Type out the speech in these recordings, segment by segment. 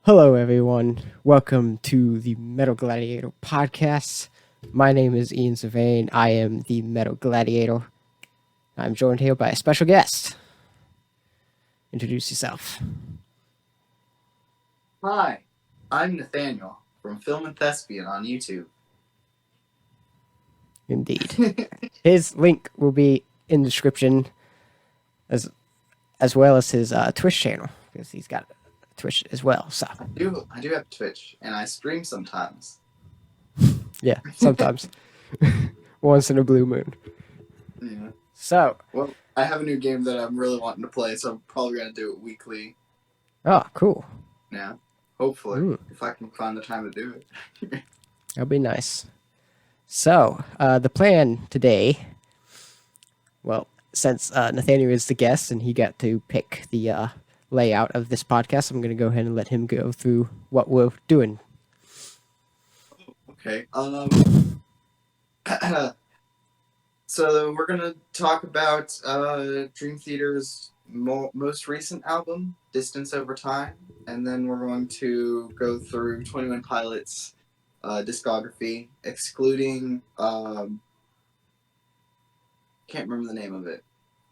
Hello, everyone. Welcome to the Metal Gladiator Podcast. My name is Ian Sylvain. I am the Metal Gladiator. I'm joined here by a special guest. Introduce yourself. Hi, I'm Nathaniel from Film and Thespian on YouTube. Indeed. His link will be in the description, as well as his Twitch channel, because he's got Twitch as well. So I do have Twitch, and I stream sometimes. yeah, sometimes. Once in a blue moon. Yeah. So, well, I have a new game that I'm really wanting to play, so I'm probably going to do it weekly. Oh, cool. Yeah. Hopefully, if I can find the time to do it. That'll be nice. So, the plan today, well, since Nathaniel is the guest and he got to pick the layout of this podcast, I'm going to go ahead and let him go through what we're doing. Okay. So we're going to talk about Dream Theater's most recent album, Distance Over Time, and then we're going to go through 21 Pilots discography, excluding can't remember the name of it,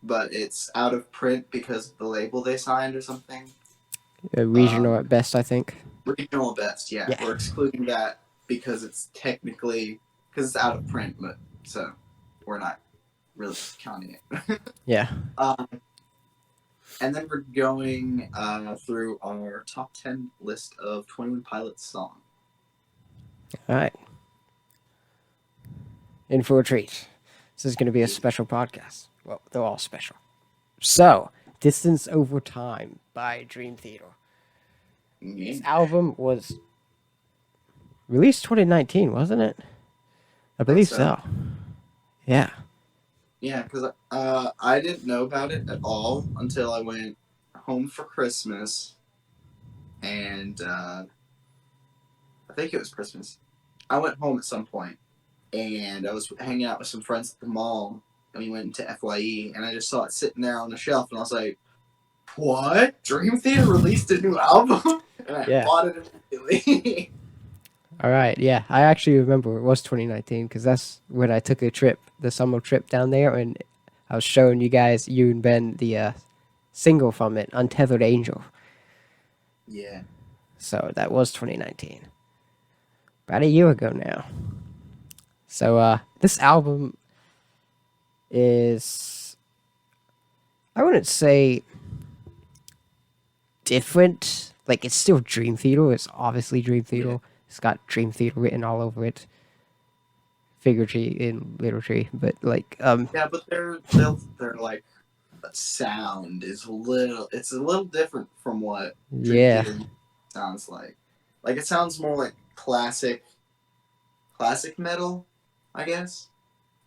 but it's out of print because of the label they signed or something. Regional at best, I think. Regional at best, yeah. We're excluding that because it's out of print, but so we're not really counting it. Yeah. And then we're going through our top 10 list of 21 Pilots songs. All right. In for a treat. This is going to be a special podcast. Well, they're all special. So, Distance Over Time by Dream Theater. This album was released 2019, wasn't it? I believe so. Yeah. Yeah, because I didn't know about it at all until I went home for Christmas. And I think it was Christmas. I went home at some point, and I was hanging out with some friends at the mall, and we went into FYE, and I just saw it sitting there on the shelf, and I was like, what? Dream Theater released a new album? And I bought it immediately. All right, yeah. I actually remember it was 2019, because that's when I took a trip, the summer trip down there, and I was showing you guys, you and Ben, the single from it, Untethered Angel. Yeah. So that was 2019. About a year ago now. So this album is, I wouldn't say different. Like, it's still Dream Theater. It's obviously Dream Theater. Yeah. It's got Dream Theater written all over it. Figuratively in literature, but like yeah, but they're like, sound is a little different from what Dream Theater sounds like. Like, it sounds more like classic metal, I guess,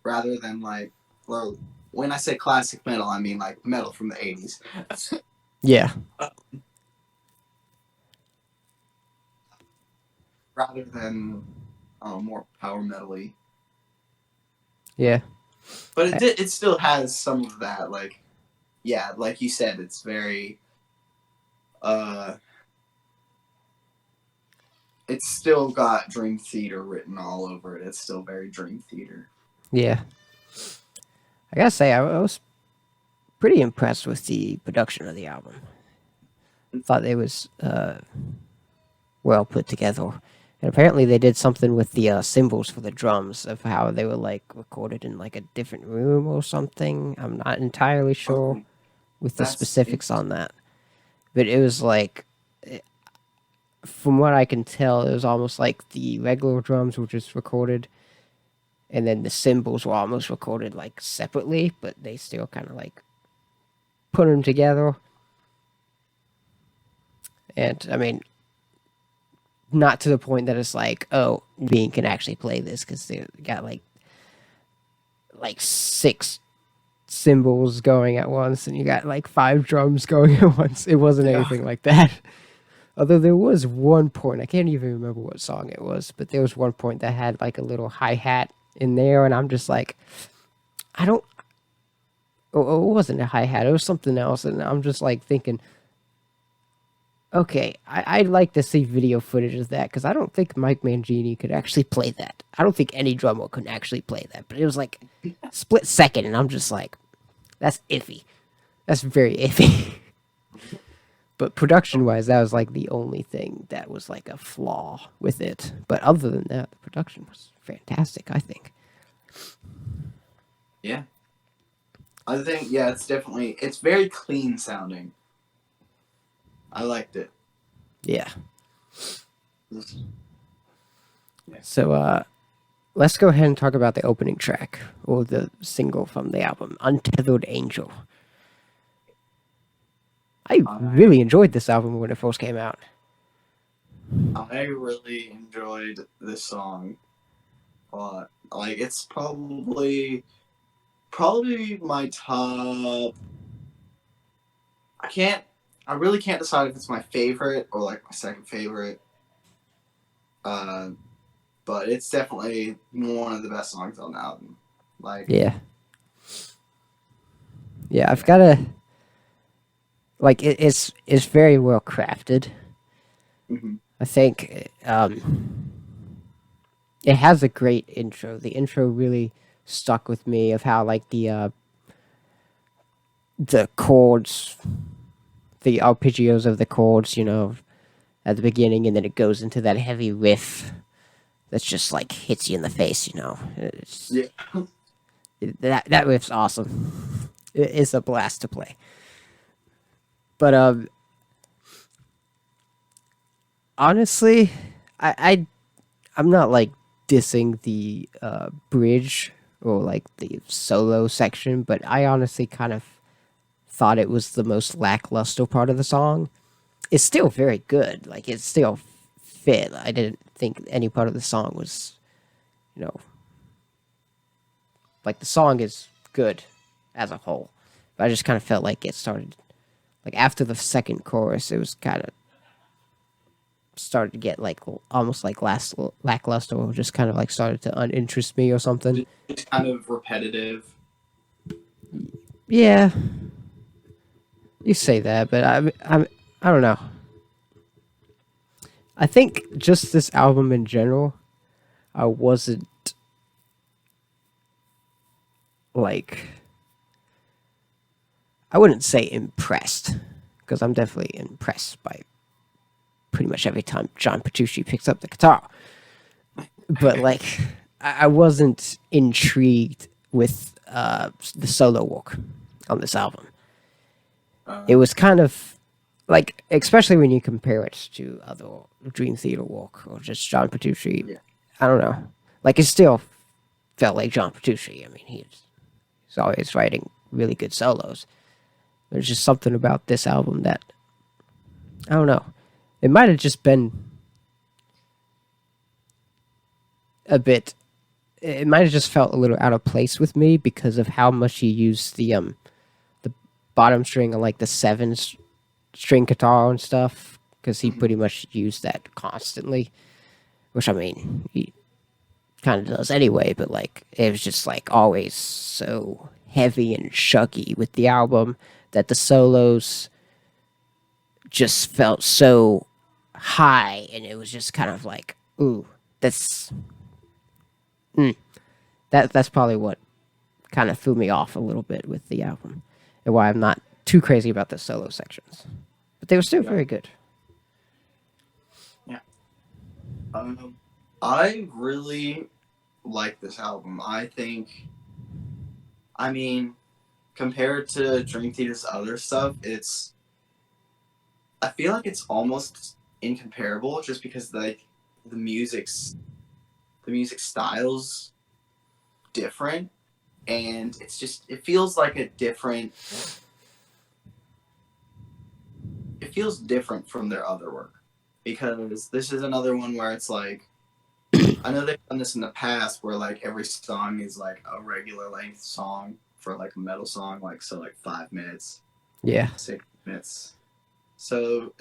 rather than like, well, when I say classic metal, I mean like metal from the 80s. Yeah. Rather than more power metal-y. Yeah. But it still has some of that, like, yeah, like you said, it's very it's still got Dream Theater written all over it. It's still very Dream Theater. Yeah. I gotta say, I was pretty impressed with the production of the album. I thought it was well put together. And apparently they did something with the cymbals for the drums, of how they were like recorded in like a different room or something. I'm not entirely sure with the specifics on that. But it was like, from what I can tell, it was almost like the regular drums were just recorded, and then the cymbals were almost recorded like separately, but they still kind of like put them together. And I mean, not to the point that it's like, oh, Bean can actually play this, because they got like 6 cymbals going at once, and you got like 5 drums going at once. It wasn't anything like that. Although there was one point, I can't even remember what song it was, but there was one point that had like a little hi-hat in there, and I'm just like, it wasn't a hi-hat, it was something else, and I'm just like thinking, Okay, I'd like to see video footage of that because I don't think Mike Mangini could actually play that. I don't think any drummer could actually play that. But it was like split second, and I'm just like, that's iffy. That's very iffy. But production wise, that was like the only thing that was like a flaw with it. But other than that, the production was fantastic, I think. Yeah. I think, yeah, it's very clean sounding. I liked it. Yeah. Yeah. So let's go ahead and talk about the opening track, or the single from the album, Untethered Angel. I really enjoyed this album when it first came out. I really enjoyed this song a lot. Like, it's probably my top. I really can't decide if it's my favorite or like my second favorite. But it's definitely one of the best songs on the album. Like, Yeah, I've got to like it's very well crafted. mm-hmm. I think it has a great intro. The intro really stuck with me of how like the chords, the arpeggios of the chords, at the beginning, and then it goes into that heavy riff that's just like hits you in the face. Yeah. That riff's awesome. It's a blast to play. But honestly, I'm not like dissing the bridge or like the solo section, but I honestly kind of thought it was the most lackluster part of the song. It's still very good. Like, it still fit. I didn't think any part of the song was, like, the song is good as a whole. But I just kind of felt like it started, like, after the second chorus, it was kind of started to get like almost like lackluster, or just kind of like started to uninterest me or something. It's kind of repetitive. Yeah, you say that, but I don't know. I think just this album in general, I wasn't like, I wouldn't say impressed, because I'm definitely impressed by pretty much every time John Petrucci picks up the guitar. But like, I wasn't intrigued with the solo work on this album. It was kind of like, especially when you compare it to other Dream Theater work or just John Petrucci. Yeah. I don't know. Like, it still felt like John Petrucci. I mean, he's always writing really good solos. There's just something about this album that, I don't know. It might have just been a bit. It might have just felt a little out of place with me because of how much he used the bottom string on like the string guitar and stuff. Because he pretty much used that constantly, which, I mean, he kind of does anyway. But like, it was just like always so heavy and chuggy with the album that the solos just felt so high, and it was just kind of like, ooh, that's probably what kind of threw me off a little bit with the album, and why I'm not too crazy about the solo sections, but they were still very good. Yeah. I really like this album. I think, I mean, compared to Dream Theater's other stuff, I feel like it's almost incomparable, just because like the music style's different, and it feels like it feels different from their other work, because this is another one where it's like, I know they've done this in the past where like every song is like a regular length song for like a metal song, like 5 minutes, Yeah. 6 minutes. So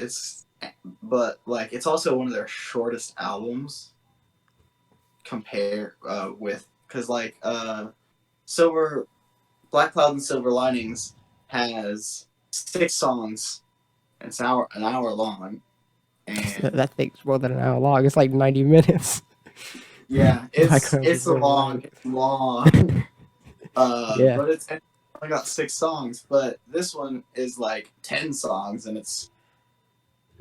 but like it's also one of their shortest albums compare with, because like Black Cloud and Silver Linings has 6 songs, It's an hour long, and That thing's more than an hour long. It's like 90 minutes. yeah, it's a long, Right. long. Yeah. But it's only got 6 songs. But this one is like 10 songs, and it's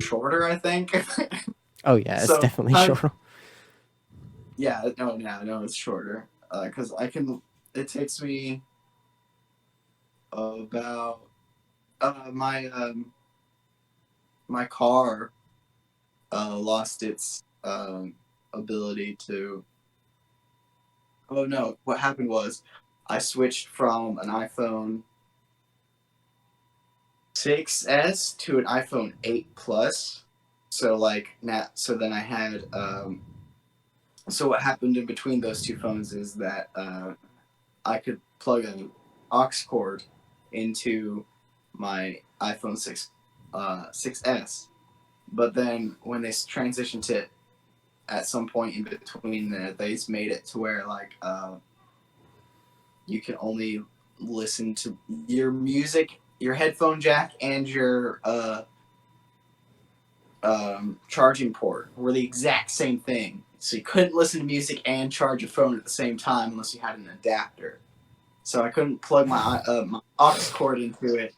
shorter, I think. Oh yeah, it's So definitely shorter. yeah, no, it's shorter. Because I can. It takes me about my car lost its ability to. Oh no! What happened was I switched from an iPhone 6s to an iPhone 8 Plus. So then I had. So what happened in between those two phones is that I could plug an aux cord into my iPhone 6s, but then when they transitioned to at some point in between there, they just made it to where you can only listen to your music, your headphone jack, and your charging port were the exact same thing. So you couldn't listen to music and charge your phone at the same time unless you had an adapter. So I couldn't plug my aux cord into it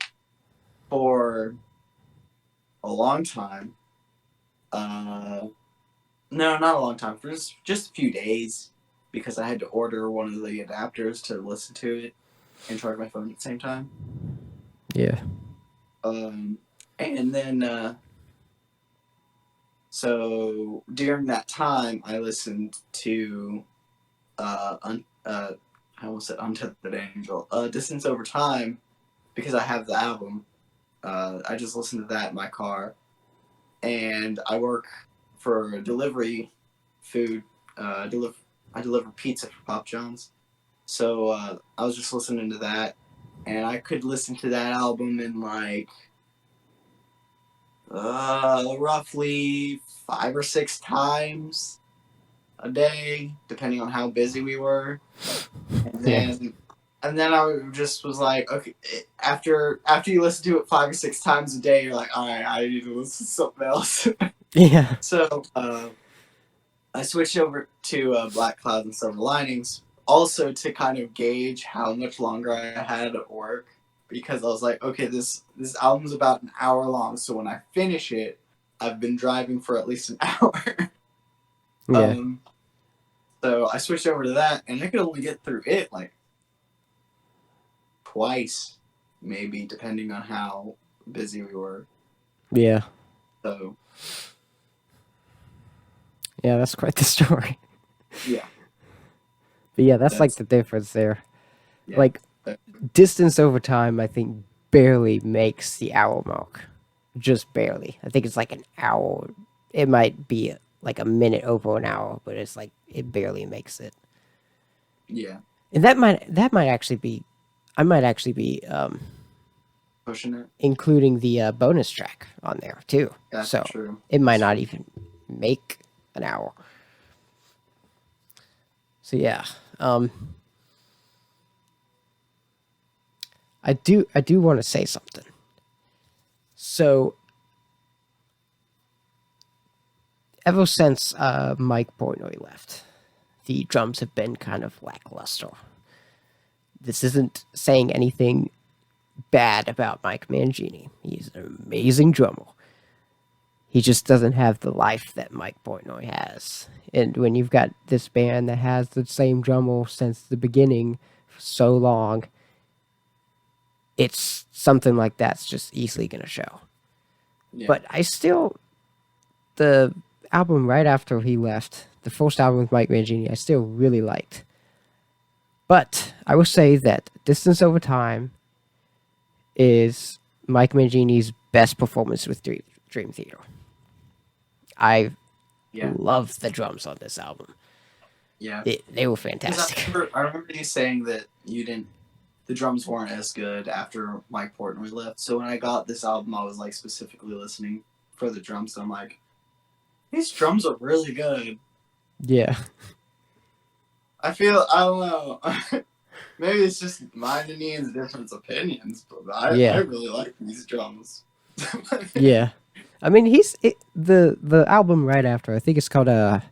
for a long time. No, not a long time. For just a few days, because I had to order one of the adapters to listen to it and charge my phone at the same time. Yeah. And then so during that time, I listened to I almost said Untethered Angel, Distance Over Time, because I have the album. I just listened to that in my car, and I work for a delivery food. I deliver pizza for Pop John's, so I was just listening to that, and I could listen to that album in like roughly 5 or 6 times a day, depending on how busy we were. And then I just was like, okay, after you listen to it 5 or 6 times a day, you're like, all right, I need to listen to something else. Yeah. So I switched over to Black Clouds and Silver Linings, also to kind of gauge how much longer I had at work, because I was like, okay, this album's about an hour long, so when I finish it, I've been driving for at least an hour. Yeah. So I switched over to that, and I could only get through it like twice, maybe, depending on how busy we were. Yeah. So Yeah, that's quite the story. yeah. But yeah, that's like the difference there. Yeah. Like Distance Over Time, I think barely makes the hour mark. Just barely. I think it's like an hour. It might be like a minute over an hour, but it's like it barely makes it. Yeah. And that might actually be, I might actually be pushing it, including the bonus track on there too. That's so true. It might not even make an hour. So yeah, I do want to say something. So ever since Mike Portnoy left, the drums have been kind of lackluster. This isn't saying anything bad about Mike Mangini. He's an amazing drummer. He just doesn't have the life that Mike Portnoy has. And when you've got this band that has the same drummer since the beginning for so long, it's something like that's just easily going to show. Yeah. But the album right after he left, the first album with Mike Mangini, I still really liked. But I will say that Distance Over Time is Mike Mangini's best performance with Dream Theater. I love the drums on this album. Yeah. They were fantastic. I remember you saying that the drums weren't as good after Mike Portnoy left. So when I got this album, I was like specifically listening for the drums. And I'm like, these drums are really good. Yeah. I don't know. Maybe it's just mine and Ian's different opinions, but I really like these drums. Yeah. I mean, the album right after. I think it's called a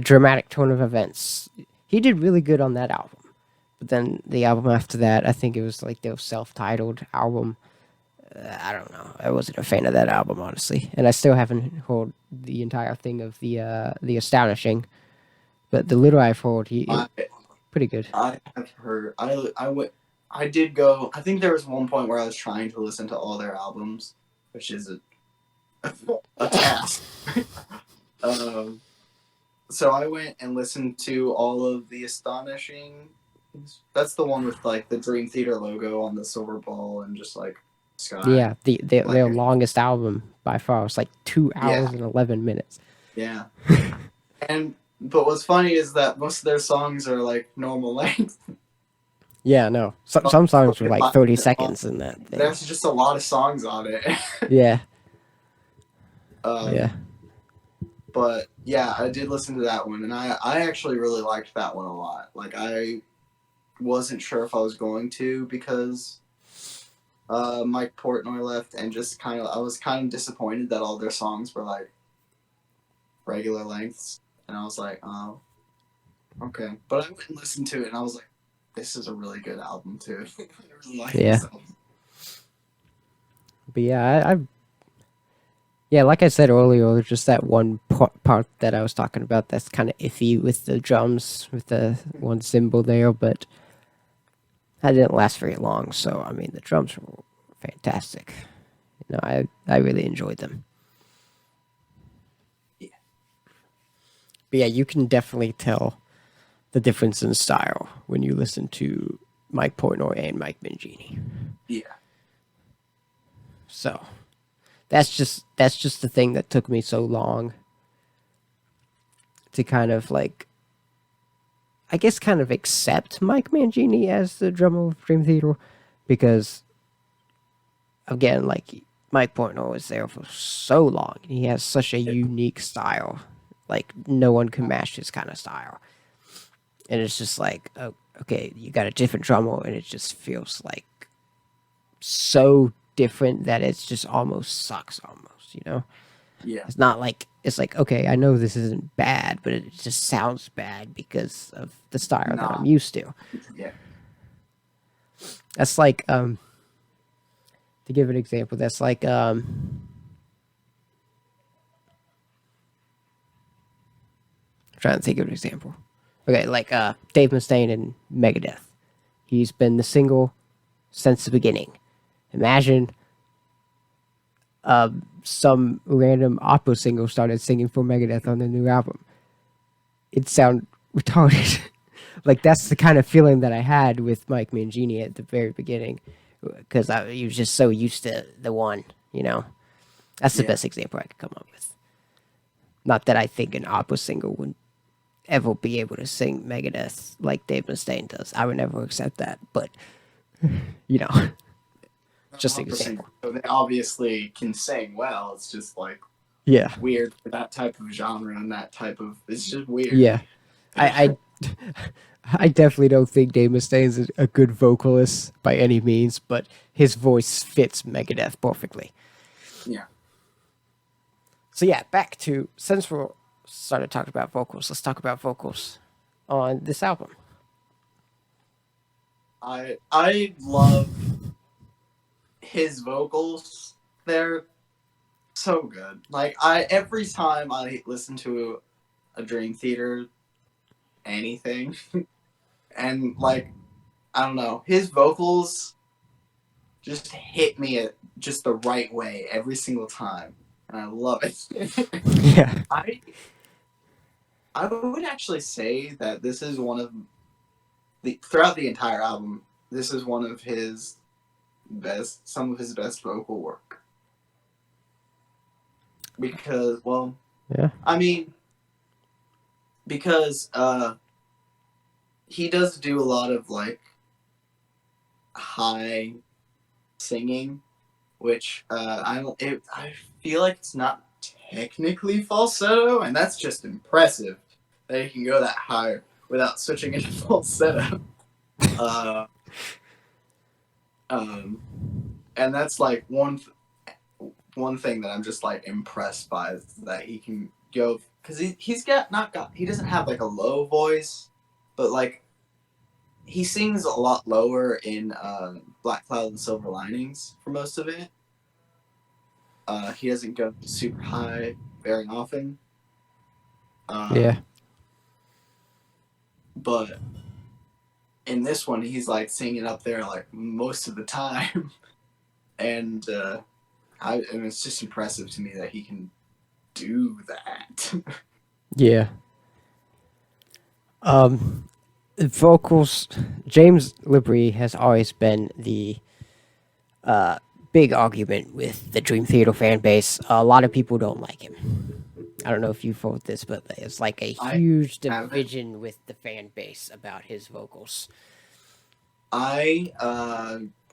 dramatic turn of events. He did really good on that album. But then the album after that, I think it was like their self-titled album. I don't know. I wasn't a fan of that album, honestly, and I still haven't heard the entire thing of the Astonishing. But the little I've heard, I, pretty good. I have heard. I did go. I think there was one point where I was trying to listen to all their albums, which is a task. So I went and listened to all of the Astonishing. That's the one with like the Dream Theater logo on the silver ball and just like sky. Yeah, their longest album by far was like 2 hours and 11 minutes. Yeah. But what's funny is that most of their songs are like normal length. Yeah, no. Some songs were like 30 seconds in that thing. There's just a lot of songs on it. Yeah. Yeah. But yeah, I did listen to that one, and I actually really liked that one a lot. Like, I wasn't sure if I was going to because Mike Portnoy left, and just I was kind of disappointed that all their songs were like regular lengths, and I was like, oh, okay. But I went and listened to it, and I was like, this is a really good album too. I really like this album. But yeah, like I said earlier, there's just that one part that I was talking about that's kind of iffy with the drums, with the one cymbal there, but that didn't last very long. So, I mean, the drums were fantastic. You know, I really enjoyed them. Yeah. But yeah, you can definitely tell the difference in style when you listen to Mike Portnoy and Mike Mangini. Yeah. So that's just the thing that took me so long to kind of like, I guess, kind of accept Mike Mangini as the drummer of Dream Theater, because again, like, Mike Portnoy was there for so long. He has such a unique style. Like, no one can match his kind of style. And it's just like, oh, okay, you got a different drummer, and it just feels like so different that it's just almost sucks, you know? Yeah. It's not like, it's like, okay, I know this isn't bad, but it just sounds bad because of the style that I'm used to. Yeah. That's like, to give an example, that's like, I'm trying to think of an example. Okay, like Dave Mustaine in Megadeth. He's been the single since the beginning. Imagine some random opera singer started singing for Megadeth on the new album. It'd sound retarded. Like, that's the kind of feeling that I had with Mike Mangini at the very beginning, because he was just so used to the one, you know? That's the best example I could come up with. Not that I think an opera singer would ever be able to sing Megadeth like Dave Mustaine does. I would never accept that, but, you know, just an example. So they obviously can sing well. It's just like weird for that type of genre and that type of. It's just weird. Yeah, I definitely don't think Dave Mustaine's a good vocalist by any means, but his voice fits Megadeth perfectly. Yeah. So yeah, back to, since we're started talking about vocals, let's talk about vocals on this album. I love his vocals. They're so good. Like, every time I listen to a Dream Theater anything, and like, I don't know, his vocals just hit me at just the right way every single time, and I love it. Yeah. I would actually say that this is one of throughout the entire album, this is one of some of his best vocal work. Because, well, yeah. I mean, because he does do a lot of like high singing, which I feel like it's not technically falsetto, and that's just impressive that he can go that high without switching into falsetto. And that's like one thing that I'm just like impressed by is that he can go because he doesn't have like a low voice, but like he sings a lot lower in Black Cloud and Silver Linings for most of it. He doesn't go super high very often. Yeah. But in this one, he's like singing up there like most of the time, and it's just impressive to me that he can do that. Yeah. Vocals. James Labrie has always been the big argument with the Dream Theater fan base. A lot of people don't like him. I don't know if you felt this, but it's like a huge division with the fan base about his vocals. I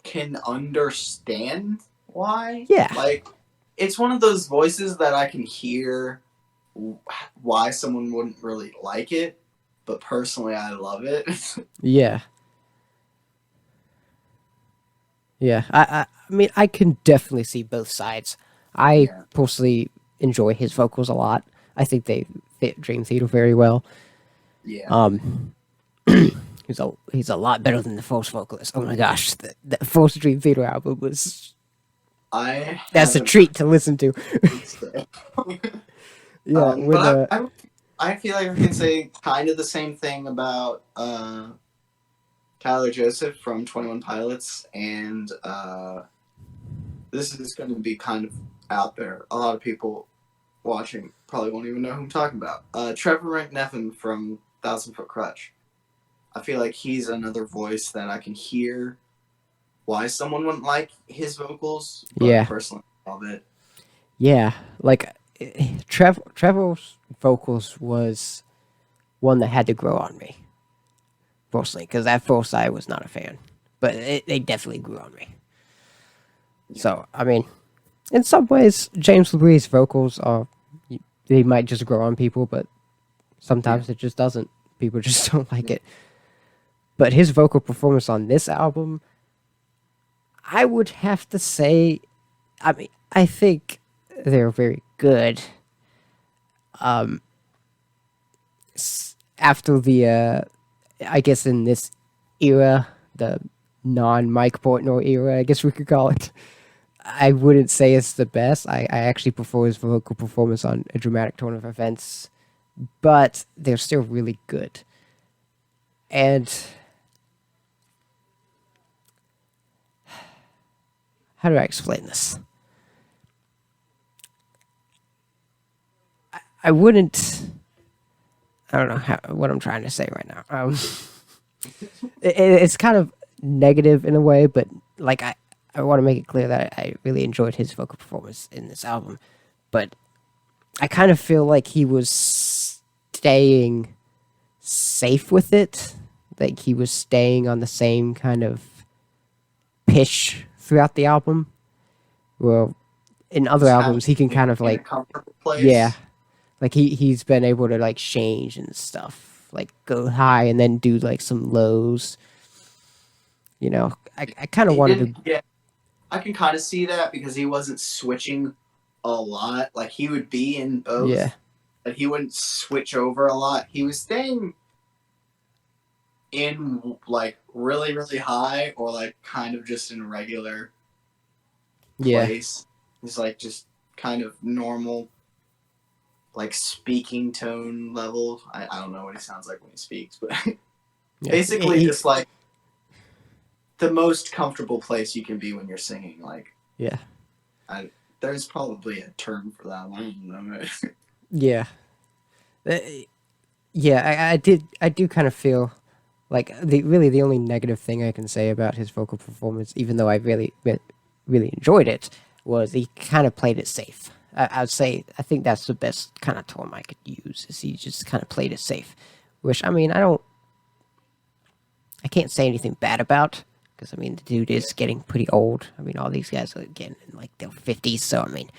can understand why. Yeah. Like, it's one of those voices that I can hear why someone wouldn't really like it, but personally, I love it. Yeah. Yeah. I mean, I can definitely see both sides. I personally enjoy his vocals a lot. I think they fit Dream Theater very well. Yeah. He's a lot better than the first vocalist. Oh my gosh, the first Dream Theater album was. That's a treat to listen to. Yeah, but I feel like I can say kind of the same thing about Tyler Joseph from 21 Pilots, and this is going to be kind of out there. A lot of people watching probably won't even know who I'm talking about. Trevor McNevin from Thousand Foot Crutch. I feel like he's another voice that I can hear why someone wouldn't like his vocals, but personally I love it. Yeah, like Trevor's vocals was one that had to grow on me, personally, because at first I was not a fan, but they definitely grew on me. So, I mean, in some ways, James Labrie's vocals they might just grow on people, but sometimes it just doesn't. People just don't like it. But his vocal performance on this album, I would have to say, I mean, I think they're very good. After the, I guess in this era, the non-Mike Portnoy era, I guess we could call it, I wouldn't say it's the best. I actually prefer his vocal performance on A Dramatic Turn of Events, but they're still really good. And how do I explain this? I wouldn't. I don't know what I'm trying to say right now. It's kind of negative in a way, but like I want to make it clear that I really enjoyed his vocal performance in this album, but I kind of feel like he was staying safe with it. Like he was staying on the same kind of pitch throughout the album. Well, in other albums, he can kind of like, yeah, like he's been able to like change and stuff, like go high and then do like some lows. You know, I kind of wanted to. Yeah, I can kind of see that because he wasn't switching a lot. Like he would be in both. Yeah. But he wouldn't switch over a lot. He was staying in like really, really high or like kind of just in a regular place. He's like just kind of normal, like speaking tone level. I don't know what he sounds like when he speaks, but basically just like the most comfortable place you can be when you're singing. Like, there's probably a term for that. I don't know. Yeah. I do kind of feel like the only negative thing I can say about his vocal performance, even though I really enjoyed it, was he kind of played it safe. I think that's the best kind of term I could use, is he just kind of played it safe. Which, I mean, I can't say anything bad about, because, I mean, the dude is getting pretty old. I mean, all these guys are getting in, like, their 50s, so, I mean,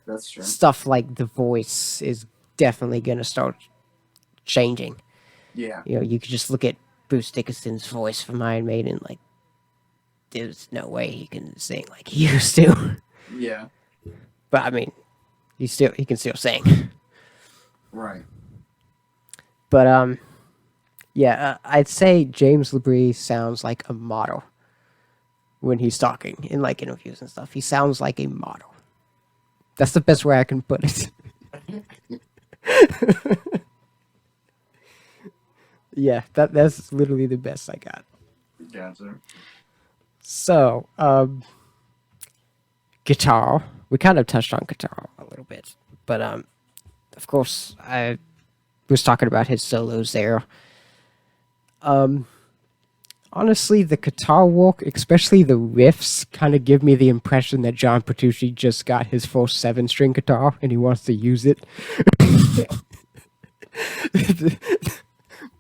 that's true. Stuff like the voice is definitely going to start changing. Yeah. You know, you could just look at Bruce Dickinson's voice from Iron Maiden, like, there's no way he can sing like he used to. Yeah. But I mean, he can still sing. Right. But yeah, I'd say James LeBrie sounds like a model when he's talking in like interviews and stuff. He sounds like a model. That's the best way I can put it. Yeah, that's literally the best I got. Gotcha. So, guitar. We kind of touched on guitar a little bit, but of course, I was talking about his solos there. Honestly, the guitar work, especially the riffs, kind of give me the impression that John Petrucci just got his first 7-string guitar and he wants to use it.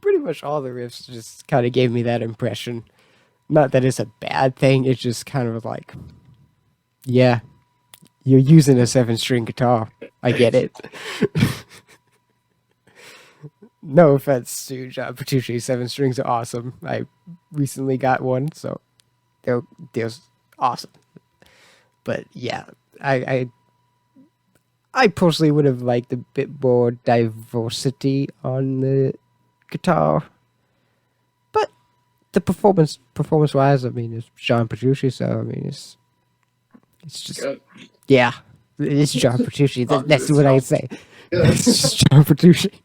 Pretty much all the riffs just kind of gave me that impression. Not that it's a bad thing, it's just kind of like, yeah, you're using a 7-string guitar. I get it. No offense to John Petrucci, 7 strings are awesome. I recently got one, so they're awesome. But yeah, I personally would have liked a bit more diversity on the guitar. But the performance wise, I mean, it's John Petrucci, so I mean, it's just Good. yeah, it's John Petrucci. That's what I say. Good. It's just John Petrucci.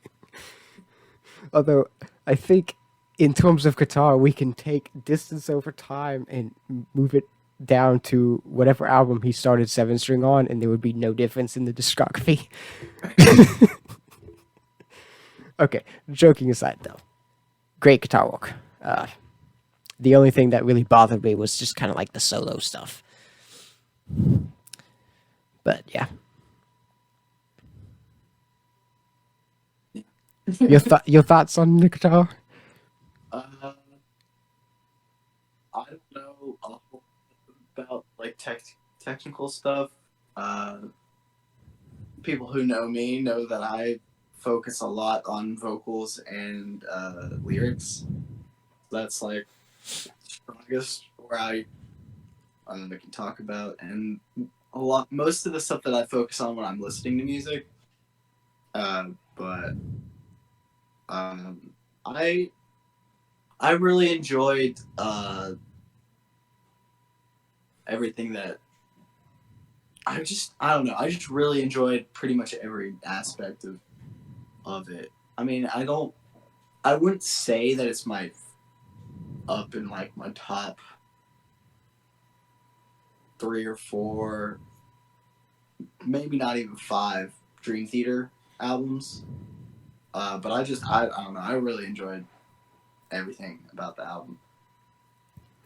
Although I think in terms of guitar, we can take Distance Over Time and move it down to whatever album he started 7-string on, and there would be no difference in the discography. Okay, joking aside though, great guitar work. The only thing that really bothered me was just kind of like the solo stuff. But yeah. Your thoughts on the guitar? I don't know a whole lot about like technical stuff. People who know me know that I focus a lot on vocals and lyrics. That's like the strongest where I can talk about, and most of the stuff that I focus on when I'm listening to music. But I really enjoyed everything that I don't know. I just really enjoyed pretty much every aspect of it. I mean, I wouldn't say that it's up in like my top 3 or 4, maybe not even 5 Dream Theater albums. But I don't know. I really enjoyed everything about the album.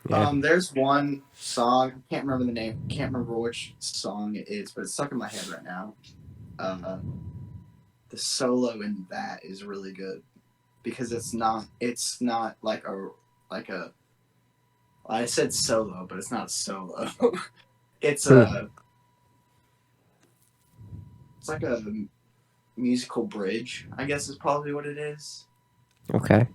Yeah. There's one song, I can't remember the name, can't remember which song it is, but it's stuck in my head right now. The solo in that is really good because it's not like a I said solo, but it's not a solo. It's like a musical bridge, I guess is probably what it is. Okay.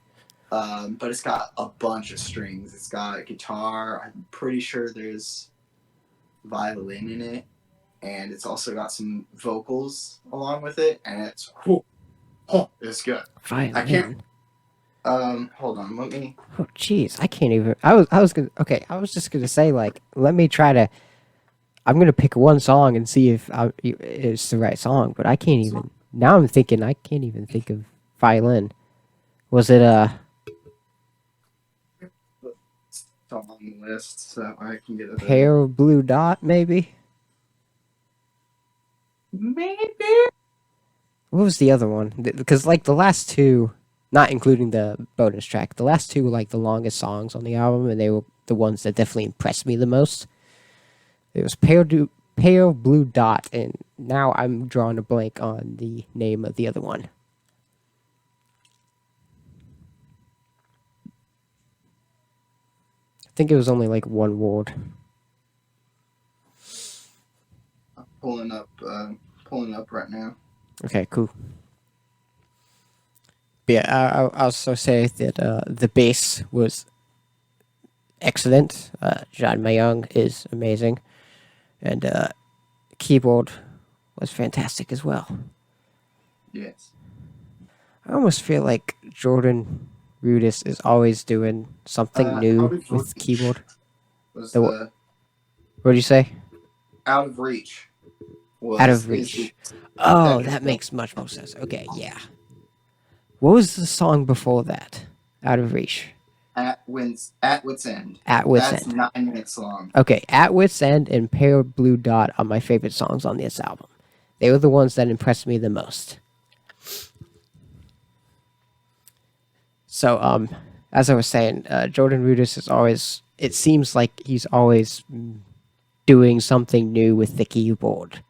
But it's got a bunch of strings. It's got a guitar. I'm pretty sure there's violin in it, and it's also got some vocals along with it, and it's it's good. Violin. I can't. Hold on. Let me. Oh, jeez, I can't even. I was just gonna say like, let me try to. I'm gonna pick one song and see if it's the right song, but I can't even. Now I'm thinking I can't even think of violin. Was it It's on the list so I can get it. Pale Blue Dot, maybe? Maybe. What was the other one? Because like the last two, not including the bonus track, the last two were like the longest songs on the album, and they were the ones that definitely impressed me the most. It was Pale Blue Dot, and now I'm drawing a blank on the name of the other one. I think it was only like one word. I'm pulling up right now. Okay, cool. But yeah, I'll also say that the bass was excellent. John Mayung is amazing. And keyboard was fantastic as well. Yes. I almost feel like Jordan Rudess is always doing something new with keyboard. Was what did you say? Out of Reach. Out of Reach. Oh, that makes much more sense. Okay, yeah. What was the song before that? Out of Reach. At Wit's End. At Wit's That's End. 9 minutes long. Okay, At Wit's End and Pale Blue Dot are my favorite songs on this album. They were the ones that impressed me the most. So, as I was saying, Jordan Rudess is always, it seems like he's always doing something new with the keyboard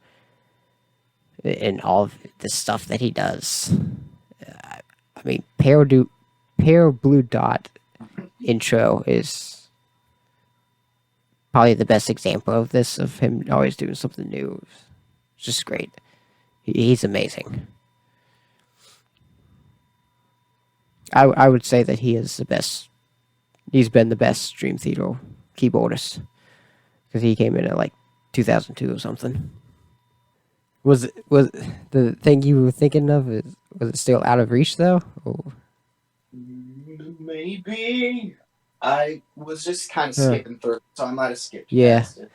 and all of the stuff that he does. I mean, Pale Blue Dot intro is probably the best example of this, of him always doing something new. It's just great. He's amazing. I would say that he is the best. He's been the best Dream Theater keyboardist because he came in at like 2002 or something. Was the thing you were thinking of? Was it still Out of Reach though? Or? Maybe. I was just kind of skipping through, so I might have skipped past it.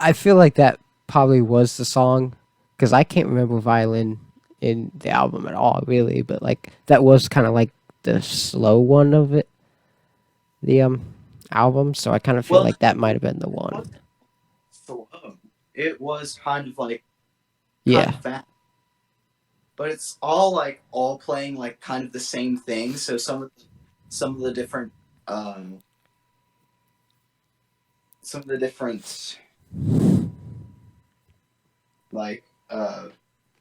I feel like that probably was the song because I can't remember violin in the album at all, really. But like that was kind of like the slow one of it, the album. So I kind of feel like that might have been the one. Slow. It was kind of like fast. But it's all playing like kind of the same thing. So some of the different like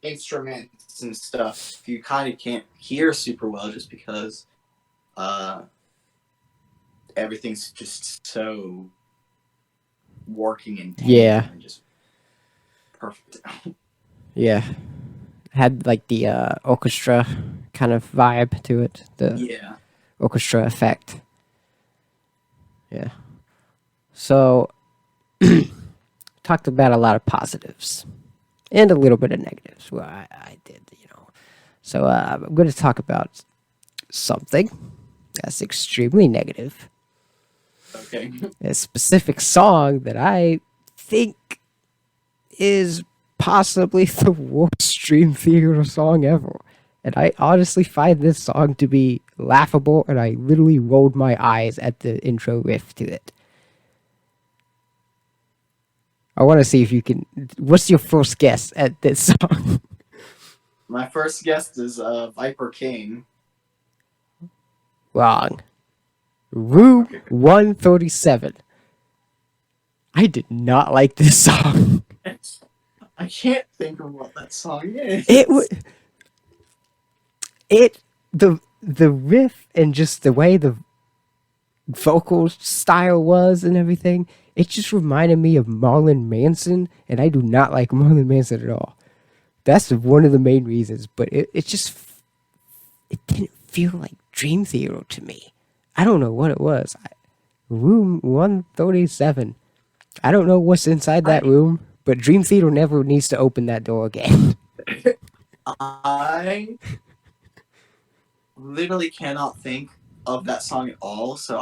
instruments and stuff you kind of can't hear super well just because everything's just so working in tandem and just perfect. Yeah. Had like the orchestra kind of vibe to it. The orchestra effect. Yeah. So talked about a lot of positives and a little bit of negatives. Well, I did, So I'm going to talk about something that's extremely negative. Okay. A specific song that I think is possibly the worst Dream Theater song ever. And I honestly find this song to be laughable, and I literally rolled my eyes at the intro riff to it. I want to see if you can... What's your first guess at this song? My first guess is Viper King. Wrong. Room 137. I did not like this song. I can't think of what that song is. The riff and just the way the vocal style was and everything, it just reminded me of Marilyn Manson, and I do not like Marilyn Manson at all. That's one of the main reasons, but it didn't feel like Dream Theater to me. I don't know what it was. Room 137. I don't know what's inside that room, but Dream Theater never needs to open that door again. I literally cannot think of that song at all, so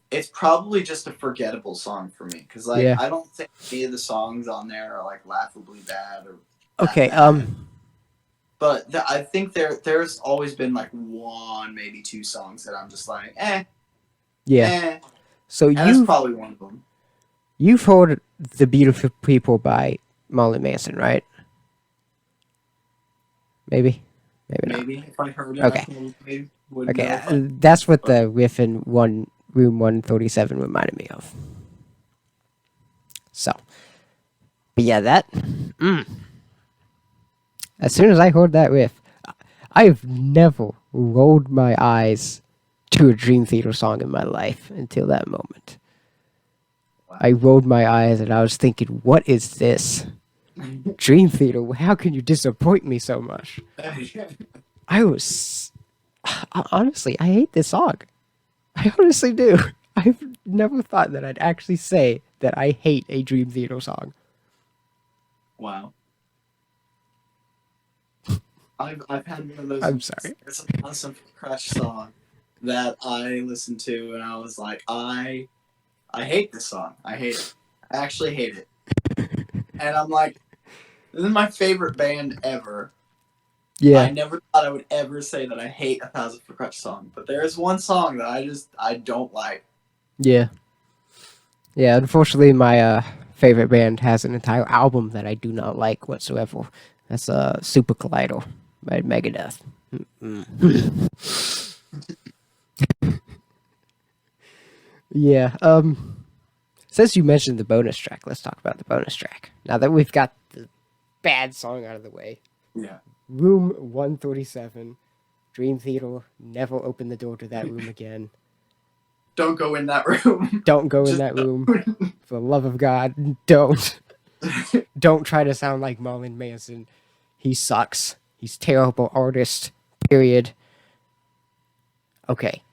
it's probably just a forgettable song for me, because I don't think any of the songs on there are like laughably bad or bad. But I think there's always been like one, maybe two songs that I'm just like, So that's probably one of them. You've heard "The Beautiful People" by Marilyn Manson, right? Maybe not. Maybe if I heard it, okay. That's what the riff in Room 137 reminded me of. So, but yeah, that. As soon as I heard that riff, I've never rolled my eyes to a Dream Theater song in my life until that moment. Wow. I rolled my eyes and I was thinking, what is this? Dream Theater, how can you disappoint me so much? Honestly, I hate this song. I honestly do. I've never thought that I'd actually say that I hate a Dream Theater song. Wow. I've had one of those. I'm sorry. It's an awesome Crush song that I listened to, and I was like, I hate this song. I hate it. I actually hate it. And I'm like, this is my favorite band ever. Yeah. I never thought I would ever say that I hate a Thousand Foot Krutch song, but there is one song that I don't like. Yeah. Yeah, unfortunately, my favorite band has an entire album that I do not like whatsoever. That's Super Collider by Megadeth. Yeah. Since you mentioned the bonus track, let's talk about the bonus track. Now that we've got the bad song out of the way. Yeah. Room 137. Dream Theater. Never open the door to that room again. Don't go in that room. Don't go in that room. For the love of God, don't. Don't try to sound like Marlon Manson. He sucks. He's terrible artist. Period. Okay.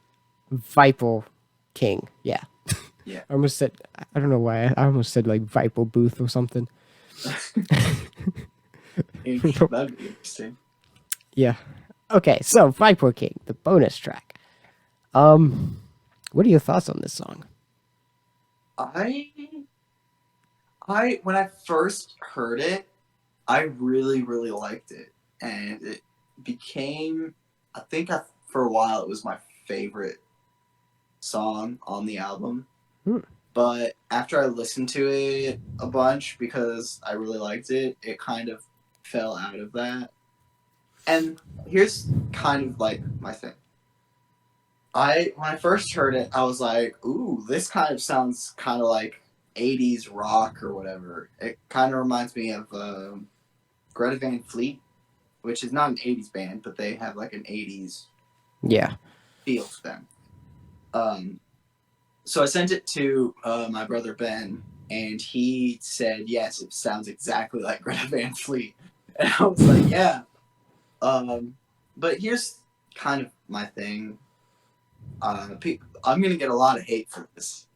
Viper King. Yeah. Yeah. I almost said, I don't know why. I almost said like Viper Booth or something. That'd be interesting. Yeah. Okay, so Viper King, the bonus track. What are your thoughts on this song? I when I first heard it, I really, really liked it. And it became, for a while, it was my favorite song on the album. But after I listened to it a bunch, because I really liked it, it kind of fell out of that. And here's kind of like my thing. When I first heard it, I was like, ooh, this kind of sounds kind of like 80s rock or whatever. It kind of reminds me of Greta Van Fleet, which is not an 80s band, but they have like an 80s feel to them. So I sent it to my brother Ben, and he said, yes, it sounds exactly like Greta Van Fleet. And I was like, yeah. But here's kind of my thing. I'm going to get a lot of hate for this.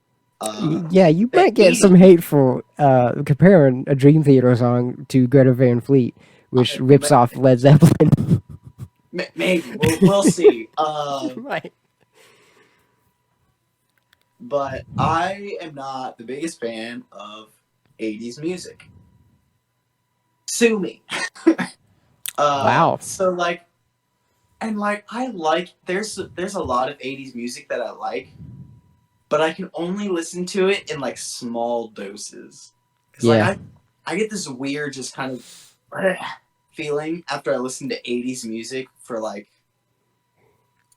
Yeah, you might get some hate for comparing a Dream Theater song to Greta Van Fleet, which rips off Led Zeppelin. Maybe. We'll see. Right. But I am not the biggest fan of 80s music. Sue me. Wow. So there's a lot of 80s music that I like, but I can only listen to it in like small doses. Yeah. I get this weird just kind of feeling after I listen to 80s music for like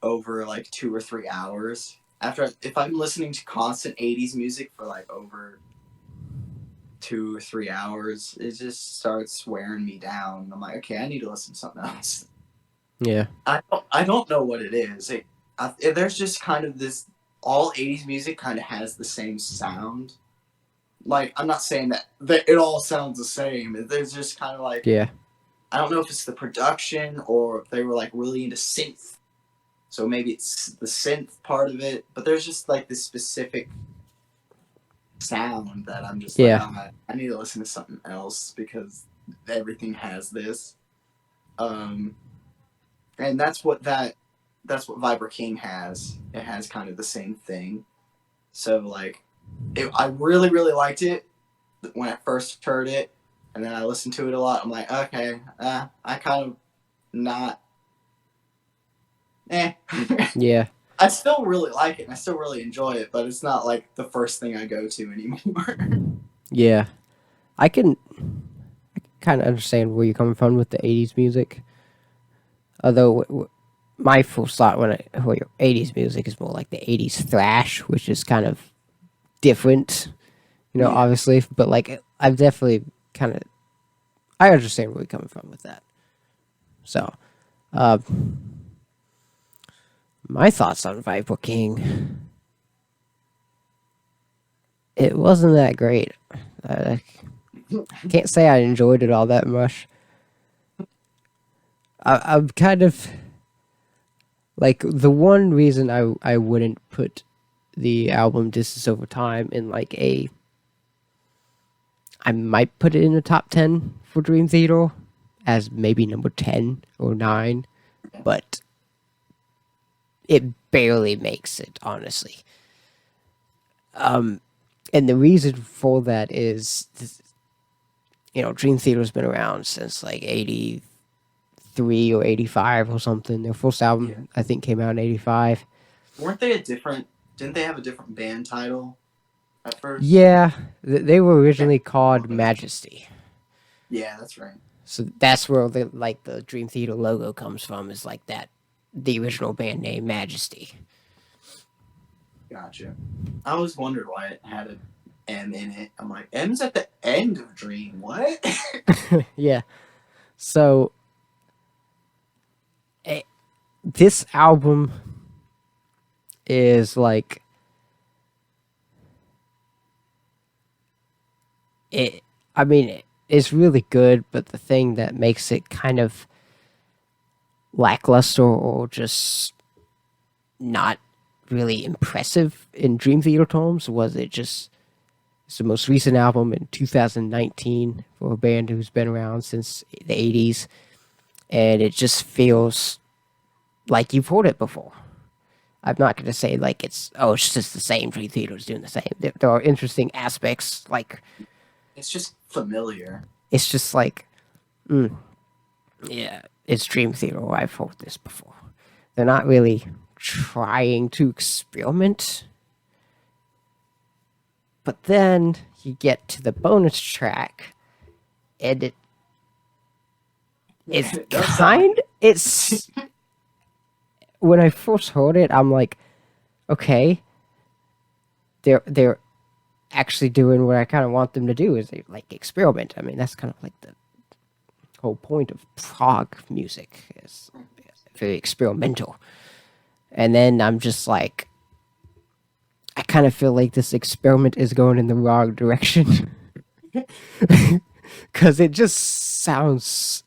over like 2 or 3 hours. If I'm listening to constant 80s music for like over 2 or 3 hours, it just starts wearing me down. I'm like, okay, I need to listen to something else. Yeah. I don't know what it is. There's just kind of this, all 80s music kind of has the same sound. Like, I'm not saying that it all sounds the same. There's just kind of like, yeah. I don't know if it's the production or if they were like really into synth. So maybe it's the synth part of it, but there's just like this specific sound that I'm just like, oh, I need to listen to something else because everything has this. And that's what Viper King has. It has kind of the same thing. So like, I really, really liked it when I first heard it, and then I listened to it a lot. I'm like, okay, I kind of not. Yeah. I still really like it, and I still really enjoy it, but it's not like the first thing I go to anymore. Yeah. I can kind of understand where you're coming from with the 80s music. Although my first thought when your 80s music is more like the 80s thrash, which is kind of different, obviously. But like, I've definitely I understand where you're coming from with that. So, my thoughts on Viper King. It wasn't that great. I can't say I enjoyed it all that much. I'm kind of Like, the one reason I wouldn't put the album Distance Over Time in, like, I might put it in the top 10 for Dream Theater as maybe number 10 or 9, but it barely makes it, honestly. And the reason for that is, Dream Theater's been around since, like, 83 or 85 or something. Their first album, I think, came out in 85. Didn't they have a different band title at first? Yeah, they were originally called Majesty. Yeah, that's right. So that's where the Dream Theater logo comes from, is like that, the original band name, Majesty. Gotcha. I always wondered why it had an M in it. I'm like, M's at the end of Dream. What? Yeah. So, this album is like, it's really good, but the thing that makes it kind of lackluster or just not really impressive in Dream Theater terms was it's the most recent album in 2019 for a band who's been around since the 80s, and it just feels like you've heard it before. I'm not going to say like it's just the same. Dream Theater's doing the same. There are interesting aspects, like it's just familiar. It's just like, yeah, it's Dream Theater. I've heard this before. They're not really trying to experiment. But then you get to the bonus track, and it's when I first heard it, I'm like, okay, they're actually doing what I kind of want them to do, is they like experiment. I mean, that's kind of like the whole point of prog music, is very experimental. And then I'm just like, I kind of feel like this experiment is going in the wrong direction. Because it just sounds,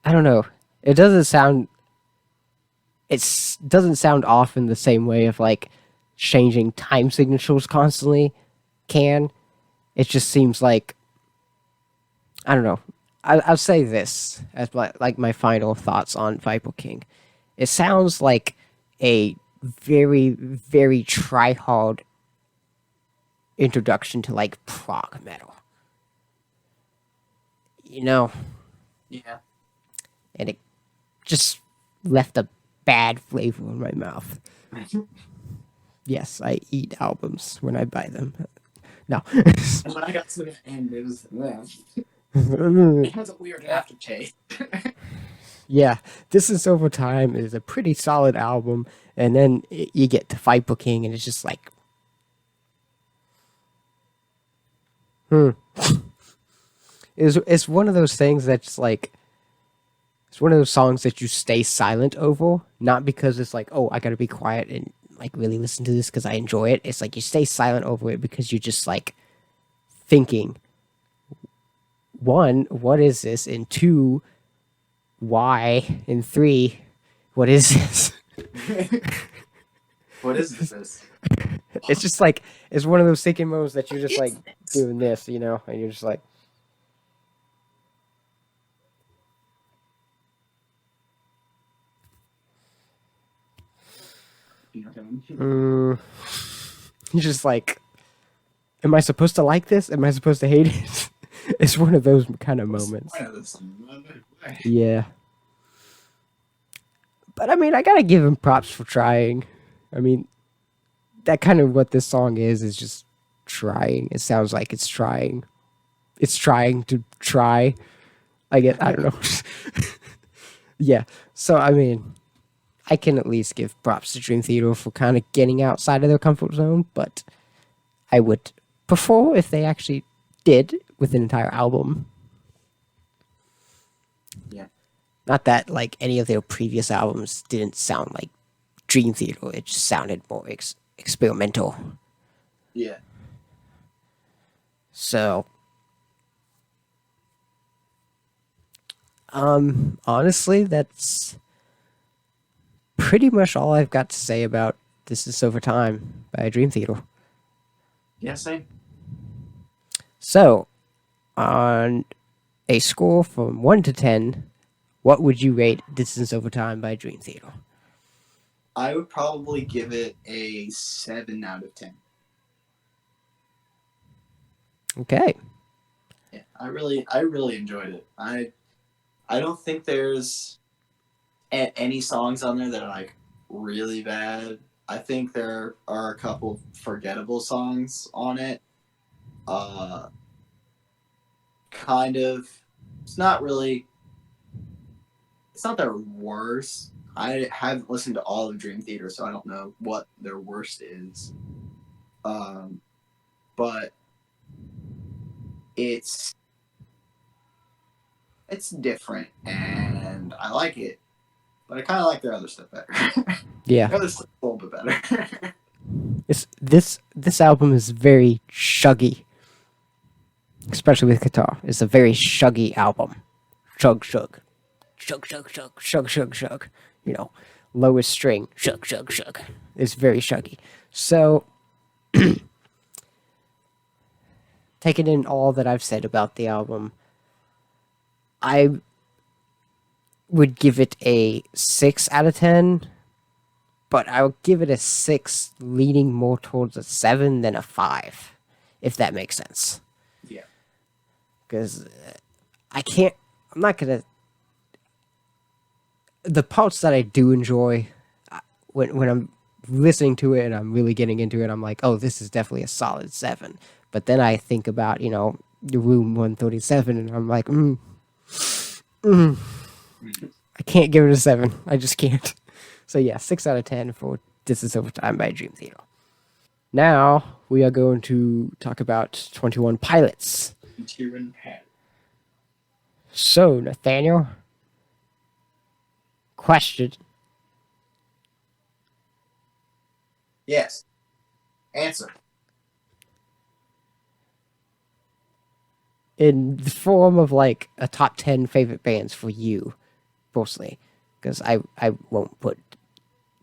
I don't know. It doesn't sound off in the same way of like changing time signatures constantly can. It just seems like, I don't know. I'll say this as my final thoughts on Viper King. It sounds like a very, very try-hard introduction to like prog metal. Yeah. And it just left a bad flavor in my mouth. Yes, I eat albums when I buy them. No. And when I got to the end, it was, it has a weird aftertaste. Yeah, Distance Over Time is a pretty solid album, and then you get to Viper King, and it's just like, It's one of those things that's like, it's one of those songs that you stay silent over, not because it's like, oh, I gotta be quiet and like really listen to this because I enjoy it. It's like you stay silent over it because you're just like thinking, one, what is this? And two, why? And three, what is this? What is this? It's just like, it's one of those thinking moments that you're just like doing this, and you're just like, you're just like, am I supposed to like this? Am I supposed to hate it? It's one of those kind of moments. Yeah. But I mean, I gotta give him props for trying. I mean, that kind of what this song is just trying. It sounds like it's trying. It's trying to try. I don't know. Yeah. So, I mean, I can at least give props to Dream Theater for kind of getting outside of their comfort zone, but I would prefer if they actually did with an entire album. Yeah. Not that like any of their previous albums didn't sound like Dream Theater. It just sounded more experimental. Yeah. So, Honestly, that's pretty much all I've got to say about This Is Over Time by Dream Theater. Yeah, same. So, on a score from 1 to 10, what would you rate This Is Over Time by Dream Theater? I would probably give it a 7 out of 10. Okay. Yeah, I really enjoyed it. I don't think there's any songs on there that are like really bad. I think there are a couple forgettable songs on it. Kind of. It's not really. It's not their worst. I haven't listened to all of Dream Theater, so I don't know what their worst is. But it's different, and I like it. But I kind of like their other stuff better. Yeah. Their other stuff's a little bit better. This album is very shuggy, especially with guitar. It's a very shuggy album. Shug, shug. Shug, shug, shug. Shug, shug, shug. You know, lowest string. Shug, shug, shug. It's very shuggy. So, taking in all that I've said about the album, I would give it a 6 out of 10, but I would give it a 6 leaning more towards a 7 than a 5, if that makes sense. Yeah. Because I'm not going to... The parts that I do enjoy, when I'm listening to it and I'm really getting into it, I'm like, oh, this is definitely a solid 7. But then I think about, the Room 137, and I'm like, I can't give it a 7. I just can't. So yeah, 6 out of 10 for This Is Over Time by Dream Theater. Now, we are going to talk about 21 Pilots. So, Nathaniel, question. Yes. Answer. In the form of like a top 10 favorite bands for you, mostly, because I won't put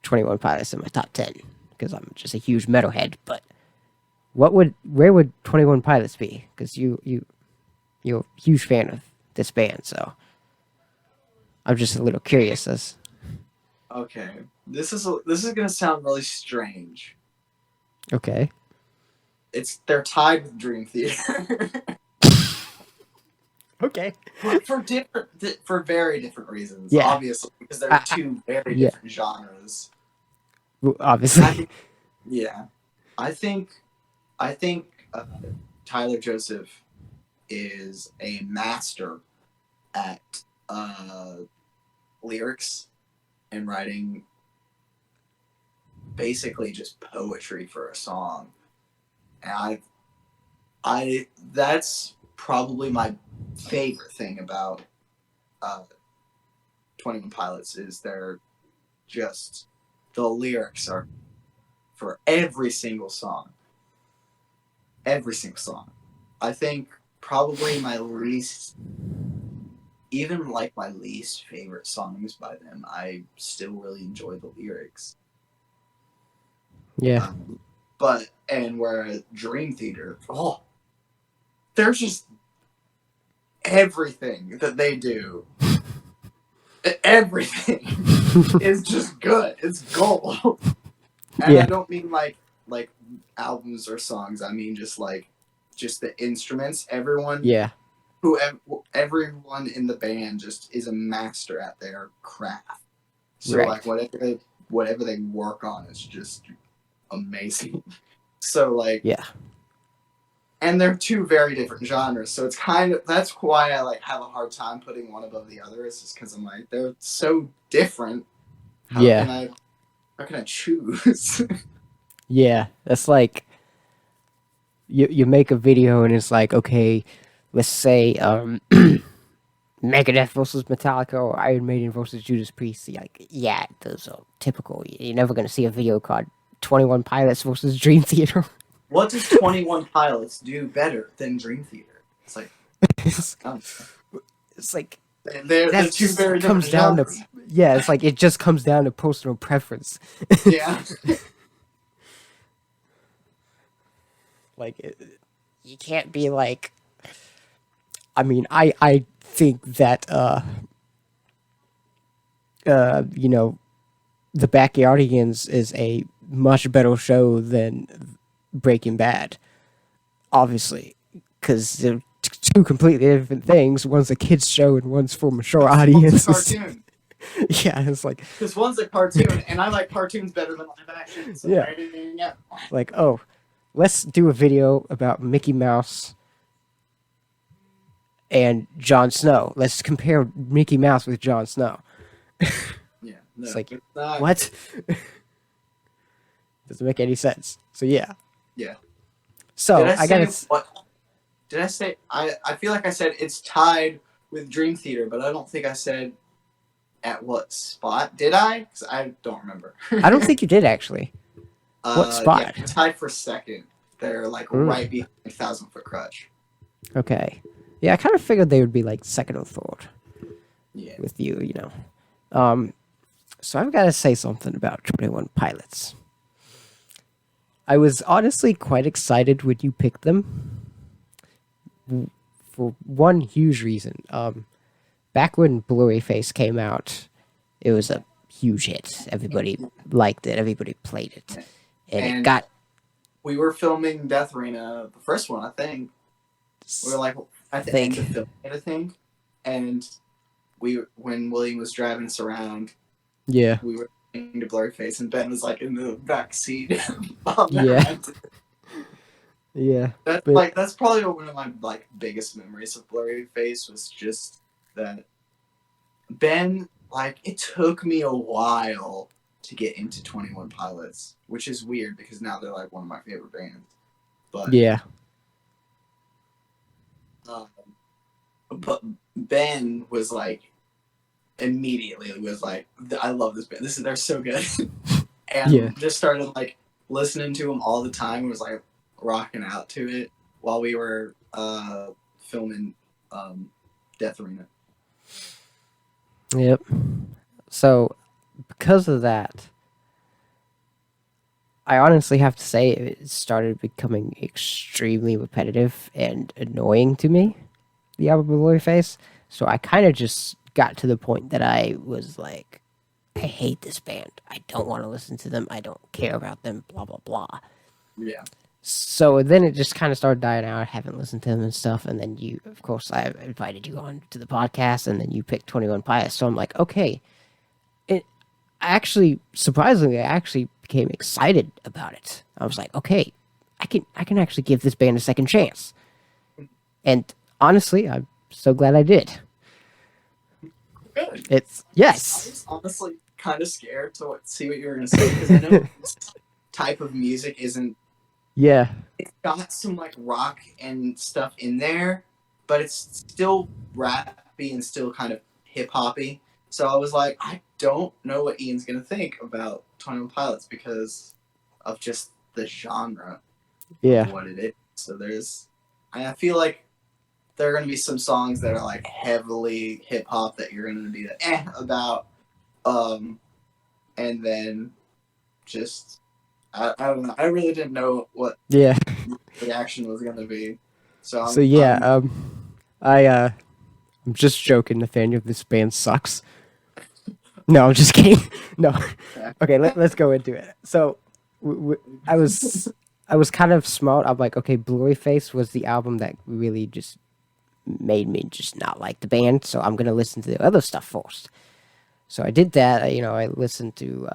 21 Pilots in my top 10 because I'm just a huge metalhead. But where would 21 Pilots be? Because you're a huge fan of this band, so I'm just a little curious as. Okay, this is gonna sound really strange. Okay. They're tied with Dream Theater. Okay. For very different reasons. Yeah. Obviously, because they're two very different genres. Obviously. I think Tyler Joseph is a master at lyrics and writing basically just poetry for a song. And that's probably my favorite thing about 21 Pilots is they're just the lyrics are for every single song. Every single song. I think probably my least favorite songs by them, I still really enjoy the lyrics. Yeah. And whereas Dream Theater, there's just everything that they do. Everything is just good. It's gold. And I don't mean like albums or songs. I mean just the instruments. Everyone in the band just is a master at their craft. So like whatever they work on is just amazing. So and they're two very different genres, so it's that's why I have a hard time putting one above the other. It's just because I'm like, they're so different. How can I choose? Yeah, that's like you make a video and it's like, okay, let's say Megadeth versus Metallica or Iron Maiden versus Judas Priest. Like, yeah, those are typical. You're never gonna see a video called 21 Pilots versus Dream Theater. What does 21 Pilots do better than Dream Theater? It's like They're two very different genres. Yeah, it's like it just comes down to personal preference. Yeah. Like you can't be like. I mean, I think that you know, the Backyardigans is a much better show than Breaking Bad, obviously, because they're two completely different things. One's a kids show and one's for mature audiences. One's a cartoon. Yeah, it's like because one's a cartoon, and I like cartoons better than live action. So yeah. Like, oh, let's do a video about Mickey Mouse and Jon Snow. Let's compare Mickey Mouse with Jon Snow. Yeah, no, it's like what? Doesn't make any sense. So yeah. So I gotta. What did I say? I feel like I said it's tied with Dream Theater, but I don't think I said at what spot. Did I? Because I don't remember. I don't think you did actually. What spot? Yeah, tied for second. They're like right behind 1,000 Foot Crutch. Okay. Yeah, I kind of figured they would be like second or third. Yeah. With you, you know. So I've got to say something about 21 Pilots. I was honestly quite excited when you picked them. For one huge reason. Back when Blurry Face came out, it was a huge hit. Everybody liked it. Everybody played it. And it got... We were filming Death Arena, the first one, I think. We were like at the end of filming it, I think. And when William was driving us around, we were listening to Blurry Face, and Ben was like in the back seat. Yeah. That's probably one of my like biggest memories of Blurry Face was just that Ben, like, it took me a while to get into 21 Pilots, which is weird because now they're like one of my favorite bands. But but Ben was like immediately was like, I love this band. They're so good. And just started like listening to them all the time and was like rocking out to it while we were filming Death Arena. Yep. So because of that, I honestly have to say it started becoming extremely repetitive and annoying to me, the album Blurry Face. So I kind of just got to the point that I was like, I hate this band. I don't want to listen to them. I don't care about them, blah, blah, blah. Yeah. So then it just kind of started dying out. I haven't listened to them and stuff. And then you, of course, I invited you on to the podcast, and then you picked 21 Pilots. So I'm like, okay. Surprisingly, I actually became excited about it. I was like, okay, I can actually give this band a second chance. And honestly, I'm so glad I did. Good. It's yes. I was honestly kind of scared to see what you were going to say because I know this type of music isn't. Yeah. It's got some like rock and stuff in there, but it's still rappy and still kind of hip hoppy. So I was like, I don't know what Ian's going to think about 21 Pilots because of just the genre of what it is. So I feel like there are going to be some songs that are like heavily hip hop that you're going to be like, about. And then just, I don't know. I really didn't know what the reaction was going to be. I'm just joking, Nathaniel. This band sucks. No, I'm just kidding. No. Okay, let's go into it. So, I was kind of smart. I'm like, okay, Blurry Face was the album that really just made me just not like the band. So I'm gonna listen to the other stuff first. So I did that. I listened to.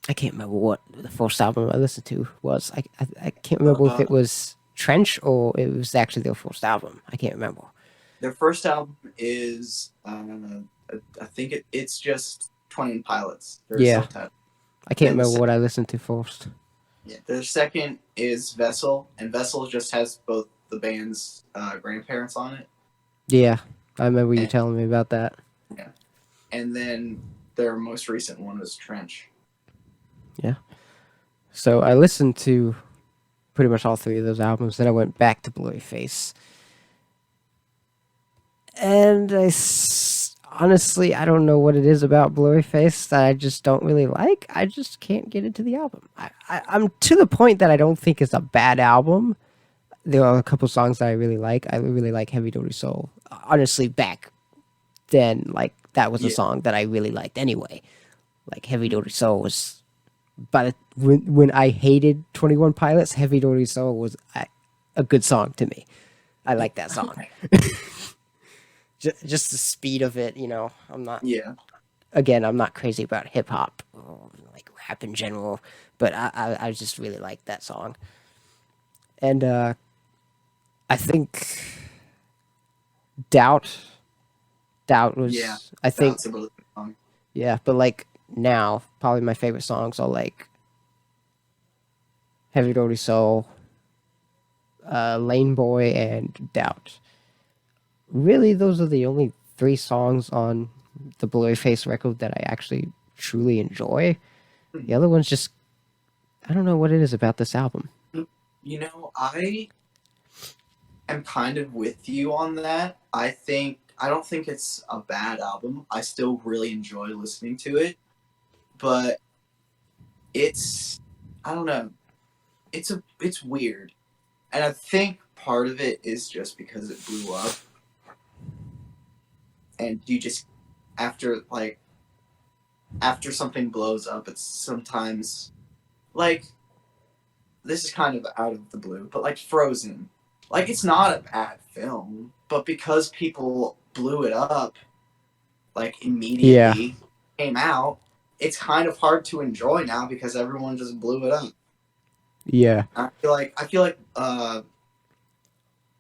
I can't remember what the first album I listened to was. I can't remember if it was Trench or it was actually their first album. I can't remember. Their first album is. I think it's just 21 Pilots. I can't remember what I listened to first. Yeah, their second is Vessel, and Vessel just has both the band's grandparents on it. Yeah, I remember you telling me about that. Yeah, and then their most recent one was Trench. Yeah. So I listened to pretty much all three of those albums, then I went back to Blurry Face. And honestly, I don't know what it is about Blurryface that I just don't really like. I just can't get into the album. I'm to the point that I don't think it's a bad album. There are a couple songs that I really like. I really like Heavy Duty Soul. Honestly, back then, like, that was a Yeah. song that I really liked anyway. Like, Heavy Duty Soul was... But when I hated 21 Pilots, Heavy Duty Soul was a good song to me. I like that song. Just the speed of it, you know. I'm not... Yeah. Again, I'm not crazy about hip-hop or, like, rap in general. But I just really like that song. And I think... Doubt was... Yeah. I think... That's a really good song. Yeah, but like now, probably my favorite songs are like Heavy Duty Soul, Lane Boy, and Doubt. Really, those are the only 3 songs on the Blurryface record that I actually truly enjoy. The other ones just, I don't know what it is about this album. You know, I am kind of with you on that. I don't think it's a bad album. I still really enjoy listening to it, but I don't know. It's weird. And I think part of it is just because it blew up. And you just after something blows up, it's sometimes like, this is kind of out of the blue, but like Frozen. Like, it's not a bad film, but because people blew it up, like, immediately came out, it's kind of hard to enjoy now because everyone just blew it up. Yeah. I feel like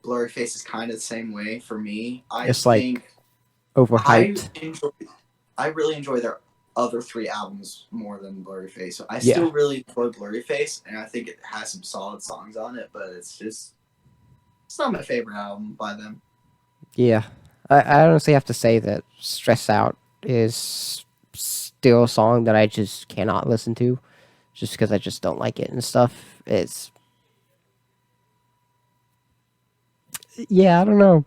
Blurryface is kind of the same way for me. It's like overhyped. I really enjoy their other 3 albums more than Blurryface. So I still really enjoy Blurryface, and I think it has some solid songs on it, but it's not my favorite album by them. Yeah. I honestly have to say that Stress Out is still a song that I just cannot listen to just because I just don't like it and stuff. Yeah, I don't know.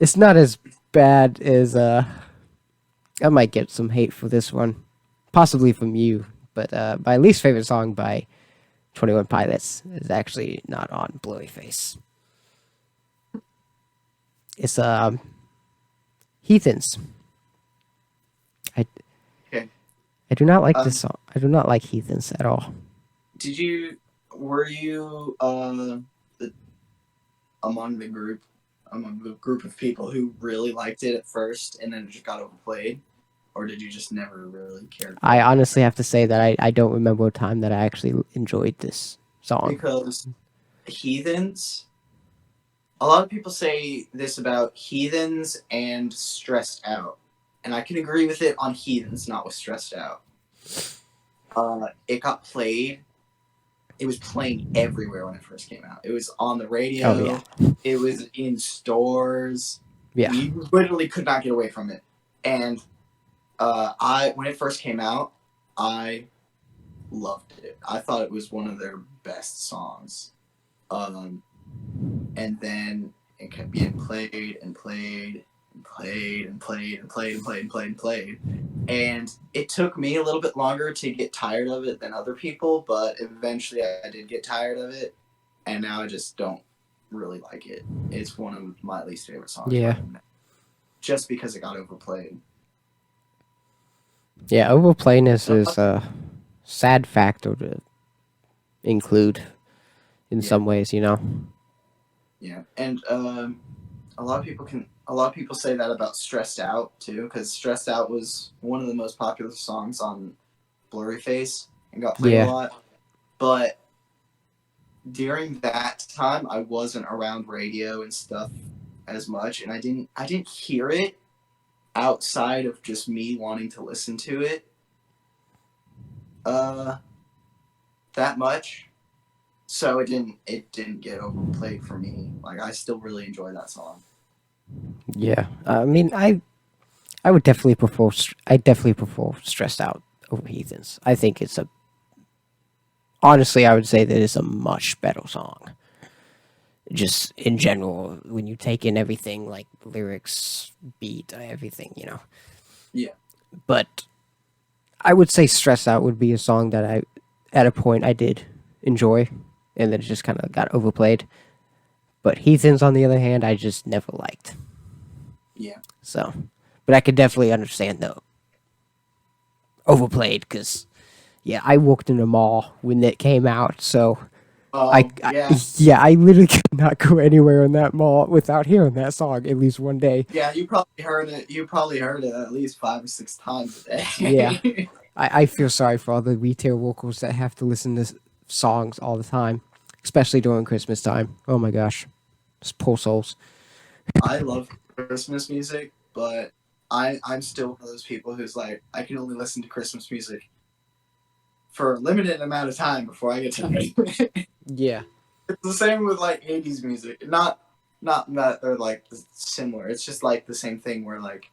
It's not as bad as I might get some hate for this one, possibly from you, but my least favorite song by 21 Pilots is actually not on Blurryface. It's Heathens. I do not like this song. I do not like Heathens at all. Were you among the group of people who really liked it at first and then it just got overplayed? Or did you just never really care? I honestly have to say that I don't remember a time that I actually enjoyed this song. Because Heathens, a lot of people say this about Heathens and Stressed Out. And I can agree with it on Heathens, not with Stressed Out. It got played. It was playing everywhere when it first came out. It was on the radio. Oh, yeah. It was in stores. Yeah. You literally could not get away from it. And when it first came out, I loved it. I thought it was one of their best songs. And then it kept getting played and played and played and played and played and played and played and played. And it took me a little bit longer to get tired of it than other people, but eventually I did get tired of it, and now I just don't really like it. It's one of my least favorite songs. Yeah. Just because it got overplayed. Yeah, overplayedness is a sad factor to include in some ways, you know. Yeah, and a lot of people say that about Stressed Out too, because Stressed Out was one of the most popular songs on Blurryface and got played a lot. But during that time, I wasn't around radio and stuff as much, and I didn't hear it outside of just me wanting to listen to it that much. So it didn't get overplayed for me. Like, I still really enjoy that song. Yeah, I mean, I would definitely prefer. I definitely prefer Stressed Out over Heathens. I think honestly, I would say that it's a much better song. just in general, when you take in everything, like lyrics, beat, everything, Yeah. But I would say Stressed Out would be a song that at a point, I did enjoy, and then it just kind of got overplayed. But Heathens, on the other hand, I just never liked. Yeah. So, but I could definitely understand the overplayed, because, yeah, I worked in a mall when it came out, so Yeah. I literally could not go anywhere in that mall without hearing that song at least one day. Yeah, you probably heard it. You probably heard it at least 5 or 6 times a day. Yeah. I feel sorry for all the retail workers that have to listen to songs all the time, especially during Christmas time. Oh my gosh. Just poor souls. I love Christmas music, but I'm still one of those people who's like, I can only listen to Christmas music for a limited amount of time before I get tired of it. Yeah. It's the same with like 80s music. Not that they're like similar. It's just like the same thing where like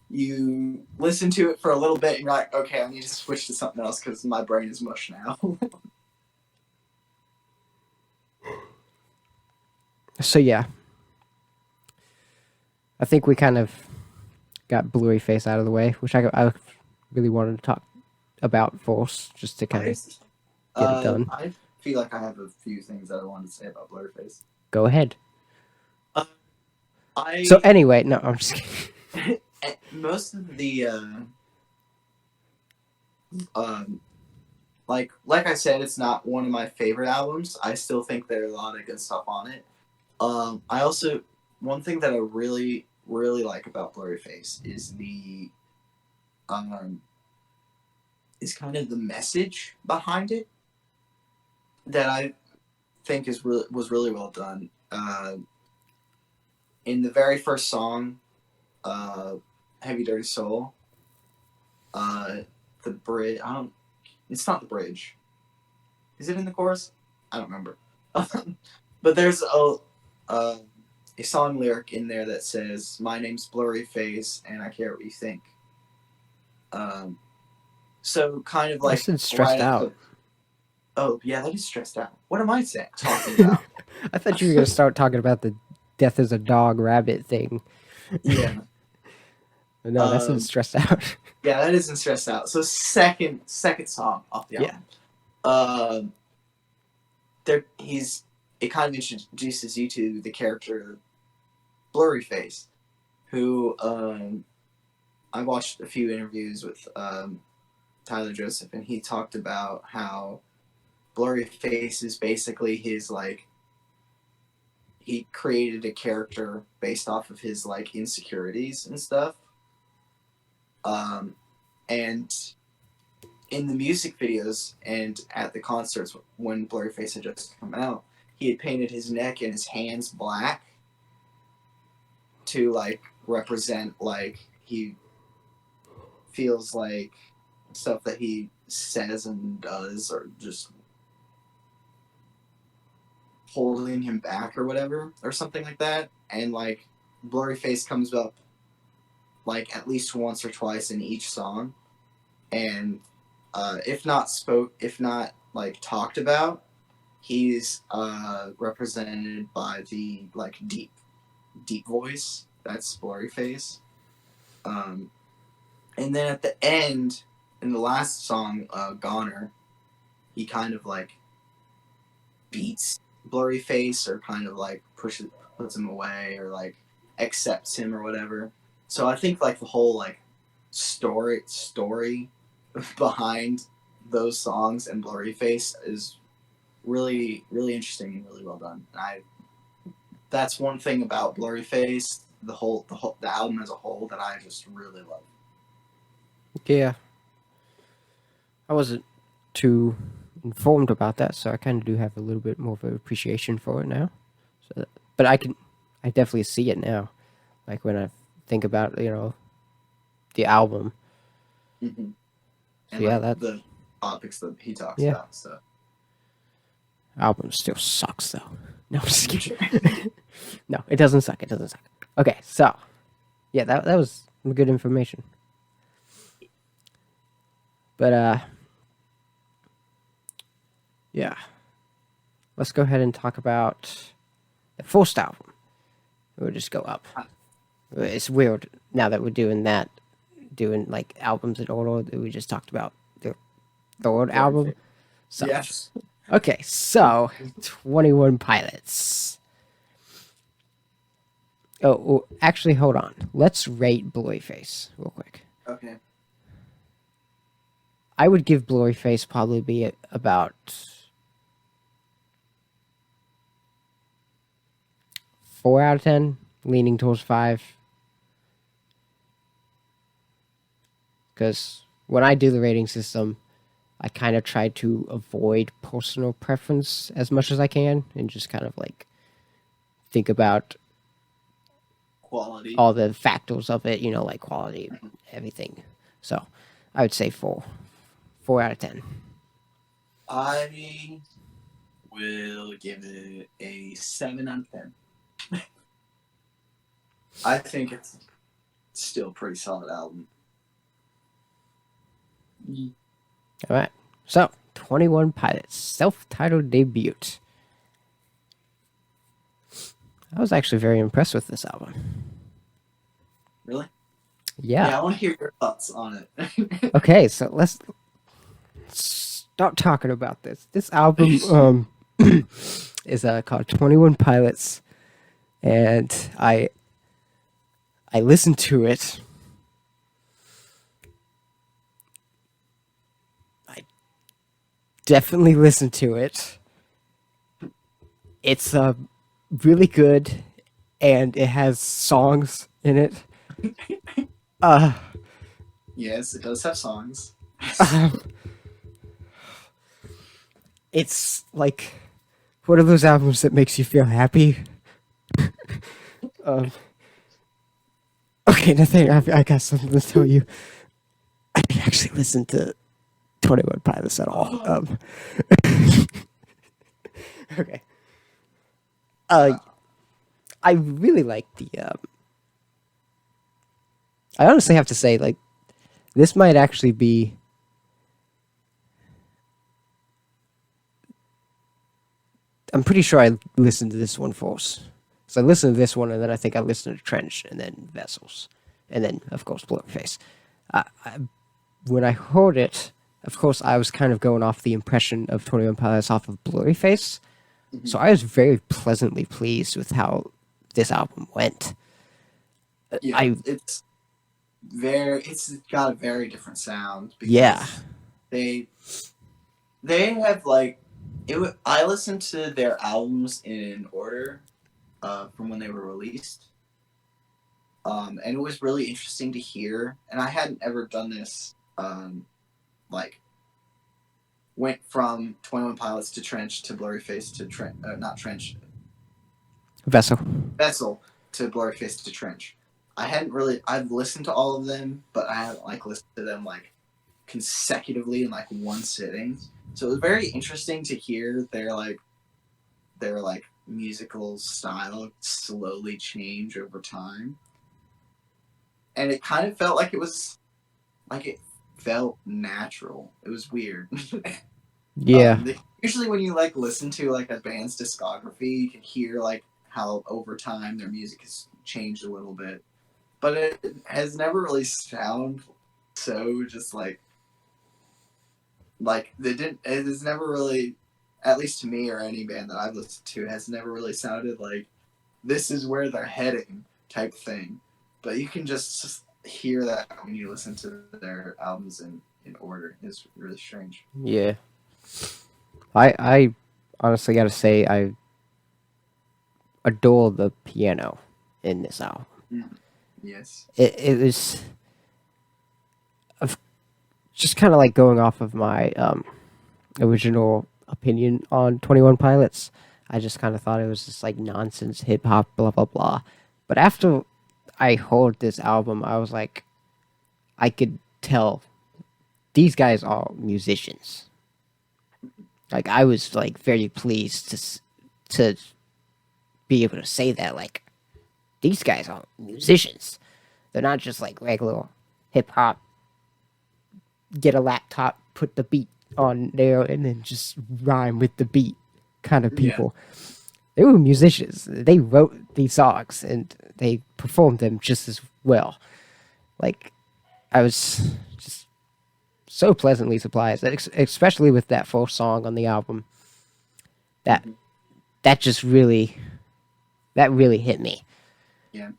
you listen to it for a little bit and you're like, okay, I need to switch to something else because my brain is mush now. So yeah, I think we kind of got Blurry Face out of the way, which I really wanted to talk about first, just to kind of get it done. I feel like I have a few things that I wanted to say about Blurryface. Go ahead. So anyway, no, I'm just kidding. Most of the like I said, it's not one of my favorite albums. I still think there are a lot of good stuff on it. I also, one thing that I really like about Blurryface is is kind of the message behind it that I think was really well done. In the very first song, Heavy Dirty Soul, the bridge, it's not the bridge. Is it in the chorus? I don't remember. But there's a song lyric in there that says, "My name's Blurryface, and I care what you think." So kind of like Stressed Out. Oh yeah, that is Stressed Out. What am I talking about? I thought you were gonna start talking about the death as a dog rabbit thing. Yeah. No, that's in Stressed Out. Yeah, that isn't Stressed Out. So second song off the album. It kind of introduces you to the character Blurryface, who I watched a few interviews with Tyler Joseph, and he talked about how Blurryface is basically his like, he created a character based off of his like insecurities and stuff. And in the music videos and at the concerts when Blurryface had just come out, he had painted his neck and his hands black to like represent like he feels like stuff that he says and does or just holding him back or whatever or something like that. And like Blurryface comes up like at least once or twice in each song, and if not like talked about, he's represented by the like deep voice. That's Blurryface. And then at the end, in the last song, Goner, he kind of like beats Blurryface or kind of like puts him away or like accepts him or whatever. So I think like the whole like story behind those songs and Blurryface is really interesting and really well done. And that's one thing about Blurryface, the album as a whole, that I just really love. Yeah, I wasn't too informed about that, so I kind of do have a little bit more of an appreciation for it now. So, but I definitely see it now, like when I think about the album. Mm-hmm. So yeah, that's the topics that he talks about. So album still sucks though. No, I'm just kidding. No, it doesn't suck. It doesn't suck. Okay, so yeah, that was good information. But yeah, let's go ahead and talk about the first album. We'll just go up. It's weird now that we're doing that, doing like albums in order. That we just talked about the third album. So, Yes. okay, so 21 Pilots. Oh, actually, hold on. Let's rate Blurryface real quick. Okay. I would give Blurryface probably be about 4 out of 10, leaning towards 5. Because when I do the rating system, I kind of try to avoid personal preference as much as I can and just kind of like think about Quality. all the factors of it, like quality, everything. So I would say 4. 4 out of 10. I will give it a 7 out of 10. I think it's still a pretty solid album. All right. So 21 Pilots, self-titled debut. I was actually very impressed with this album. Really? Yeah. I want to hear your thoughts on it. Okay, so let's stop talking about this. This album is called 21 Pilots, and I listened to it. I definitely listened to it. It's really good, and it has songs in it. Yes, it does have songs. It's like one of those albums that makes you feel happy. Okay, Nathaniel, I got something to tell you. I didn't actually listen to 21 Pilots at all. Okay. I really like the. I honestly have to say, like, this might actually be. I'm pretty sure I listened to this one first. So I listened to this one, and then I think I listened to Trench, and then Vessels, and then, of course, Blurryface. When I heard it, of course, I was kind of going off the impression of 21 Pilots off of Blurryface. Mm-hmm. So I was very pleasantly pleased with how this album went. Yeah, it's got a very different sound. Yeah. They have like I listened to their albums in order from when they were released, and it was really interesting to hear. And I hadn't ever done this. Went from 21 Pilots to Trench to Blurryface to not Trench. Vessel to Blurryface to Trench. I've listened to all of them, but I haven't listened to them consecutively in one sitting. So it was very interesting to hear their musical style slowly change over time. And it kind of felt like it felt natural. It was weird. Yeah. Usually when you listen to a band's discography, you can hear how over time their music has changed a little bit. But it has never really sounded so just it has never really, at least to me or any band that I've listened to, has never really sounded like this is where they're heading type thing. But you can just hear that when you listen to their albums in order. It's really strange. Yeah. I honestly gotta say I adore the piano in this album. Yes. It was just kind of going off of my original opinion on 21 Pilots. I just kind of thought it was just nonsense hip hop, blah blah blah. But after I heard this album, I was like, I could tell these guys are musicians. I was very pleased to be able to say that these guys are musicians. They're not just regular hip hop. Get a laptop, put the beat on there, and then just rhyme with the beat kind of people. they were musicians. They wrote these songs and they performed them just as well. Like, I was just so pleasantly surprised, especially with that first song on the album. That that just really that really hit me. Yeah.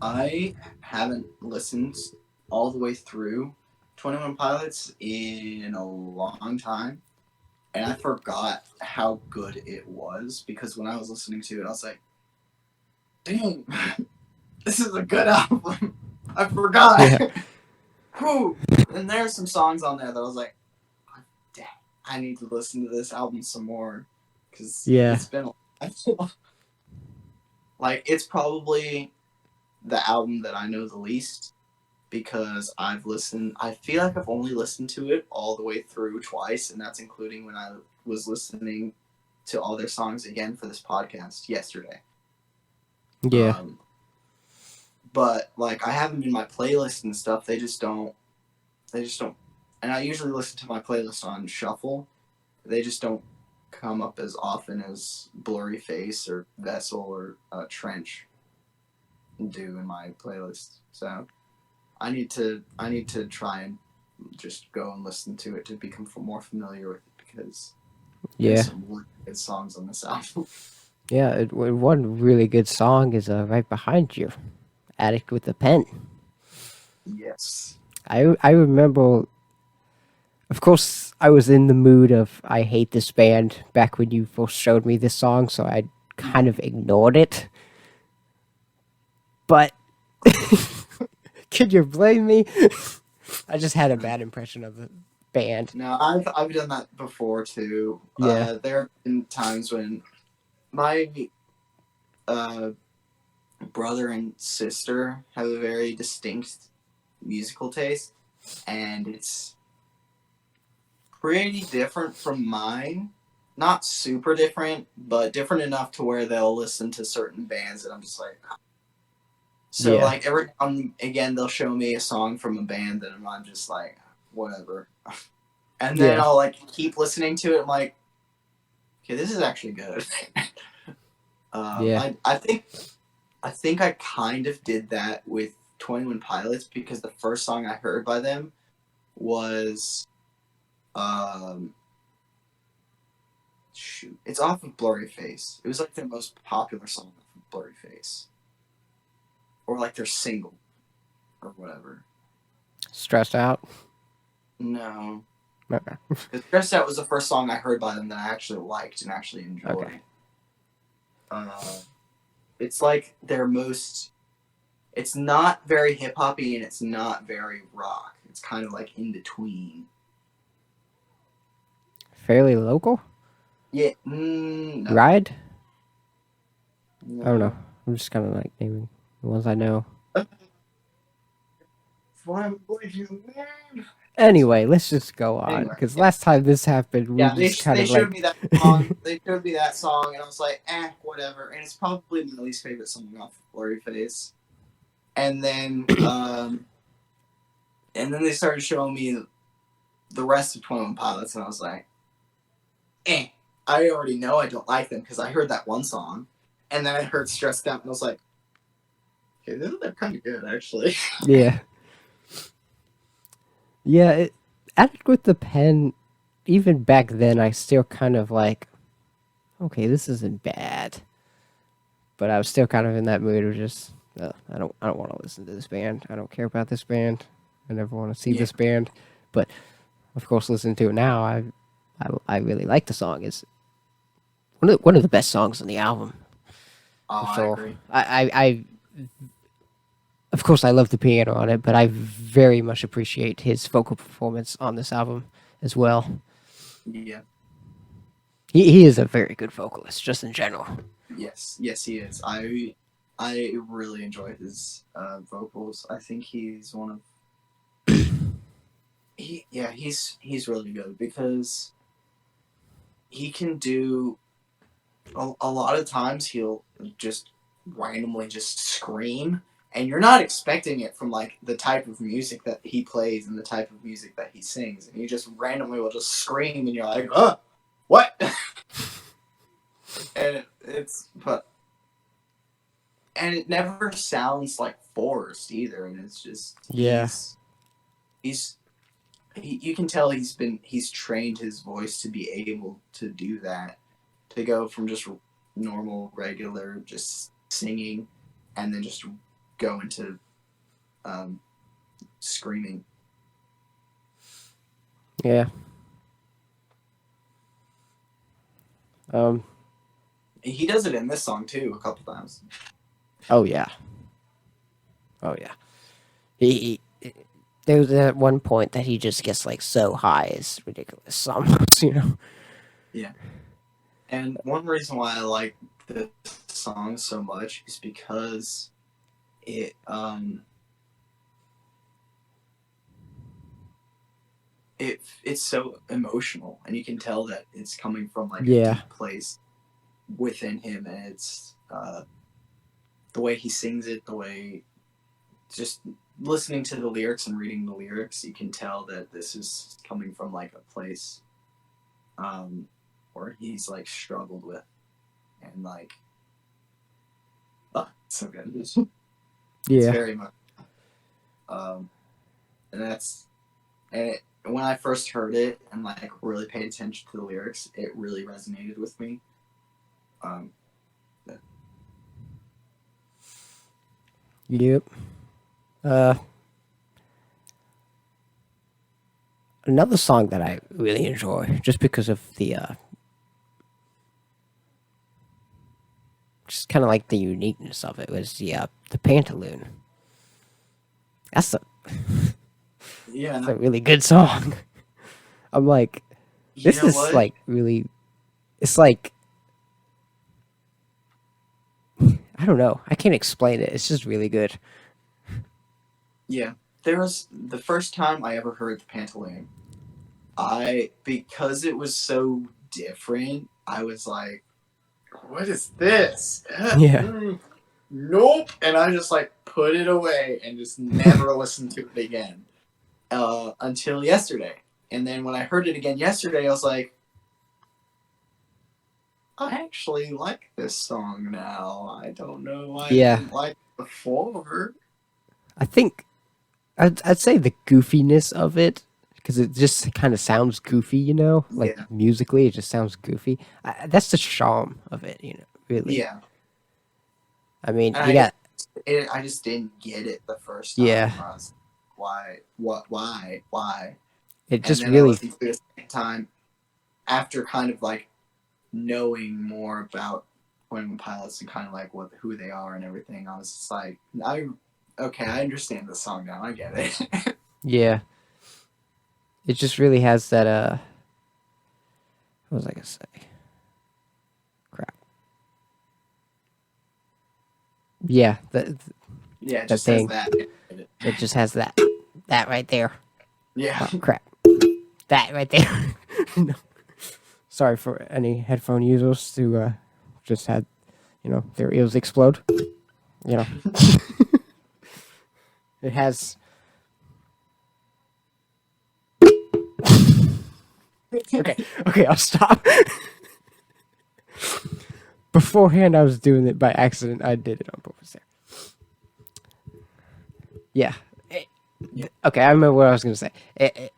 I haven't listened all the way through 21 Pilots in a long time, and I forgot how good it was because when I was listening to it, I was like, dang, this is a good album. I forgot. Yeah. Whew. And there are some songs on there that I was like, oh, dang, I need to listen to this album some more because it's been like, it's probably the album that I know the least because I feel like I've only listened to it all the way through twice, and that's including when I was listening to all their songs again for this podcast yesterday. Yeah. But like, I have them in my playlist and stuff. They just don't. And I usually listen to my playlist on shuffle. They just don't come up as often as Blurry Face or Vessel or Trench do in my playlist. So I need to try and just go and listen to it to become more familiar with it because there's some really good songs on this album. Yeah, one really good song is right behind you, "Addict with a Pen." Yes. I remember, of course, I was in the mood of I hate this band back when you first showed me this song, so I kind of ignored it. But could you blame me? I just had a bad impression of the band. No, I've done that before too. Yeah. There have been times when my brother and sister have a very distinct musical taste, and it's pretty different from mine. Not super different, but different enough to where they'll listen to certain bands and I'm just like, so like every now and again they'll show me a song from a band and I'm just like, whatever. And then I'll like keep listening to it. I'm like, okay, this is actually good. I think I kind of did that with 21 Pilots because the first song I heard by them was it's off of Blurry Face. It was like their most popular song off of Blurry Face. Or like their single. Or whatever. Stressed Out? No. Okay. Stressed Out was the first song I heard by them that I actually liked and actually enjoyed. Okay. It's like their most... It's not very hip-hoppy and it's not very rock. It's kind of like in between. Fairly Local? Yeah. No. Ride? No. I don't know. I'm just kind of like naming the ones I know. Anyway, let's just go on because last time this happened, they showed me that song. They showed me that song, and I was like, whatever. And it's probably my least favorite song off of Blurry Face. And then, they started showing me the rest of 21 Pilots, and I was like, I already know I don't like them because I heard that one song, and then I heard Stressed Out, and I was like, okay, they're kind of good, actually. Yeah. Yeah, Addict with the Pen, even back then, I still kind of like, okay, this isn't bad. But I was still kind of in that mood of just, I don't want to listen to this band. I don't care about this band. I never want to see this band. But, of course, listening to it now, I really like the song. It's one of the best songs on the album. Oh, I agree. I of course, I love the piano on it, but I very much appreciate his vocal performance on this album as well. Yeah. He is a very good vocalist, just in general. Yes, he is. I really enjoy his vocals. I think he's one of... he's really good because he can do... A lot of times he'll just randomly just scream, and you're not expecting it from like the type of music that he plays and the type of music that he sings, and he just randomly will just scream, and you're like, what? and it never sounds like forced either, and it's just Yeah. you can tell he's trained his voice to be able to do that, to go from just normal regular just singing and then just go into screaming. Yeah. He does it in this song too a couple times. Oh yeah. He there was at one point that he just gets like so high, it's ridiculous almost, you know. Yeah. And one reason why I like this song so much is because it's so emotional, and you can tell that it's coming from like a deep place within him, and it's the way he sings it, the way just listening to the lyrics and reading the lyrics, you can tell that this is coming from like a place where he's like struggled with, and like it's so good. It's very much and when I first heard it and like really paid attention to the lyrics, it really resonated with me. Yep. Another song that I really enjoy, just because of the just kind of like the uniqueness of it, was the Pantaloon. That's a that's a really good song. I'm like, this is what? Like really, it's like, I don't know, I can't explain it. It's just really good. Yeah, there was the first time I ever heard the Pantaloon. Because it was so different, I was like, what is this? Yeah. Nope. And I just like put it away and just never listened to it again until yesterday. And then when I heard it again yesterday, I was like, I actually like this song now. I don't know why I didn't like it before. I think I'd say the goofiness of it, because it just kind of sounds goofy, you know, like musically, it just sounds goofy. That's the charm of it, you know, really. Yeah. I mean, I just didn't get it the first time. Yeah. I was like, why? It just really. I listened to it the second time after kind of like knowing more about Twenty-One Pilots and kind of like who they are and everything. I was just like, I understand the song now. I get it. Yeah. It just really has that, what was I gonna say? Crap. Yeah. It just thing. has that. It just has that right there. Yeah. Oh, crap. That right there. No. Sorry for any headphone users who just had, you know, their ears explode. You know. It has. Okay, I'll stop. Beforehand, I was doing it by accident. I did it on purpose there. Yeah. Okay, I remember what I was going to say.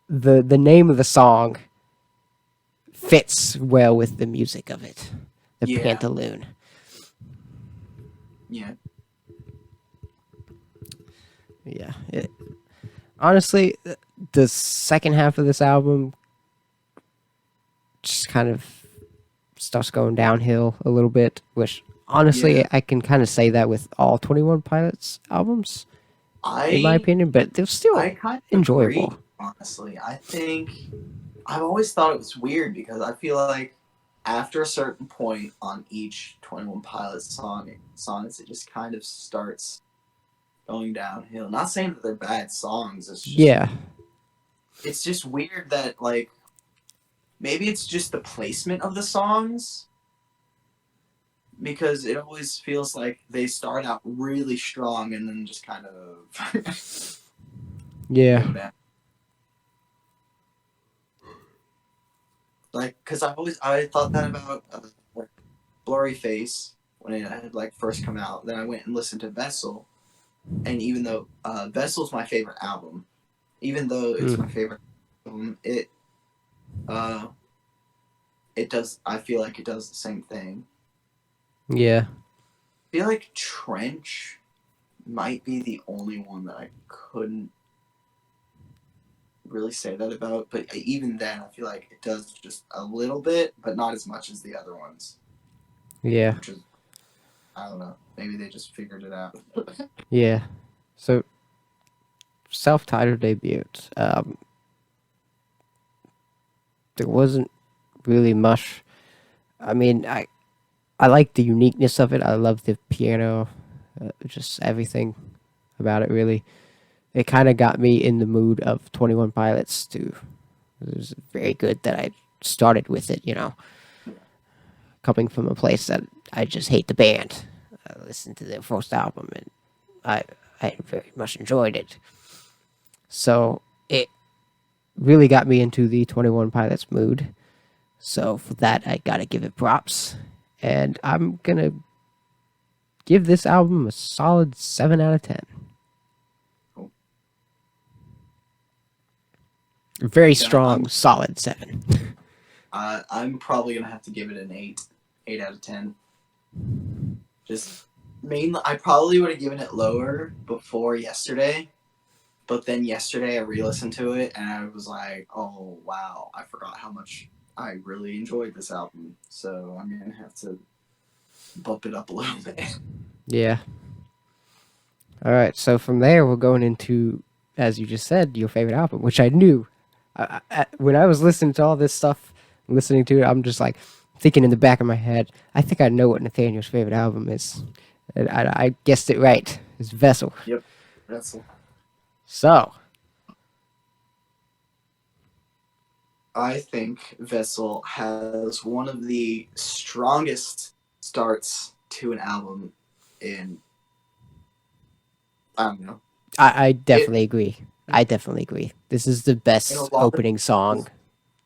The name of the song fits well with the music of it. The Pantaloon. Yeah. Yeah. Honestly, the second half of this album just kind of starts going downhill a little bit, which honestly I can kind of say that with all 21 Pilots albums, in my opinion, but they're still enjoyable. Agree, honestly, I think I've always thought it was weird because I feel like after a certain point on each 21 Pilots songs, it just kind of starts going downhill. Not saying that they're bad songs. It's just, it's just weird that like maybe it's just the placement of the songs, because it always feels like they start out really strong and then just kind of yeah. like, because I thought that about like Blurry Face when it had like first come out. Then I went and listened to Vessel, and even though Vessel's my favorite album, even though it's my favorite album, uh it does. I feel like it does the same thing. Yeah. I feel like Trench might be the only one that I couldn't really say that about, but even then, I feel like it does just a little bit, but not as much as the other ones. Yeah. Which is, I don't know. Maybe they just figured it out. Yeah. So, self-titled debut. There wasn't really much. I mean, I like the uniqueness of it. I love the piano, just everything about it. Really, it kind of got me in the mood of 21 Pilots too. It was very good that I started with it. Coming from a place that I just hate the band. I listened to their first album and I very much enjoyed it. So it really got me into the 21 Pilots mood. So for that, I gotta give it props. And I'm gonna give this album a solid 7 out of 10. Cool. Very strong, solid 7. I'm probably gonna have to give it an 8 out of 10. Just mainly, I probably would have given it lower before yesterday, but then yesterday I re-listened to it and I was like, oh wow, I forgot how much I really enjoyed this album. So I'm gonna have to bump it up a little bit. Yeah. All right. So from there, we're going into, as you just said, your favorite album, which I knew. When I was listening to all this stuff, listening to it, I'm just like thinking in the back of my head, I think I know what Nathaniel's favorite album is. And I guessed it right. It's Vessel. Yep. Vessel. So. I think Vessel has one of the strongest starts to an album in, I don't know. I definitely agree. I definitely agree. This is the best opening song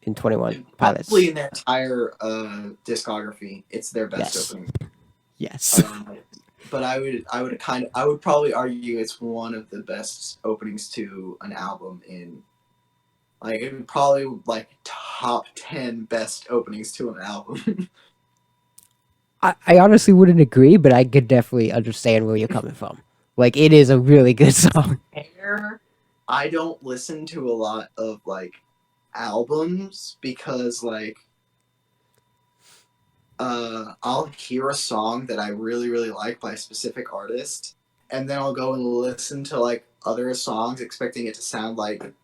in 21 Pilots. Probably in their entire discography, it's their best opening. Yes. But I would probably argue it's one of the best openings to an album in, like, it would probably like top 10 best openings to an album. I honestly wouldn't agree, but I could definitely understand where you're coming from. Like, it is a really good song. I don't listen to a lot of like albums because like I'll hear a song that I really really like by a specific artist, and then I'll go and listen to like other songs expecting it to sound like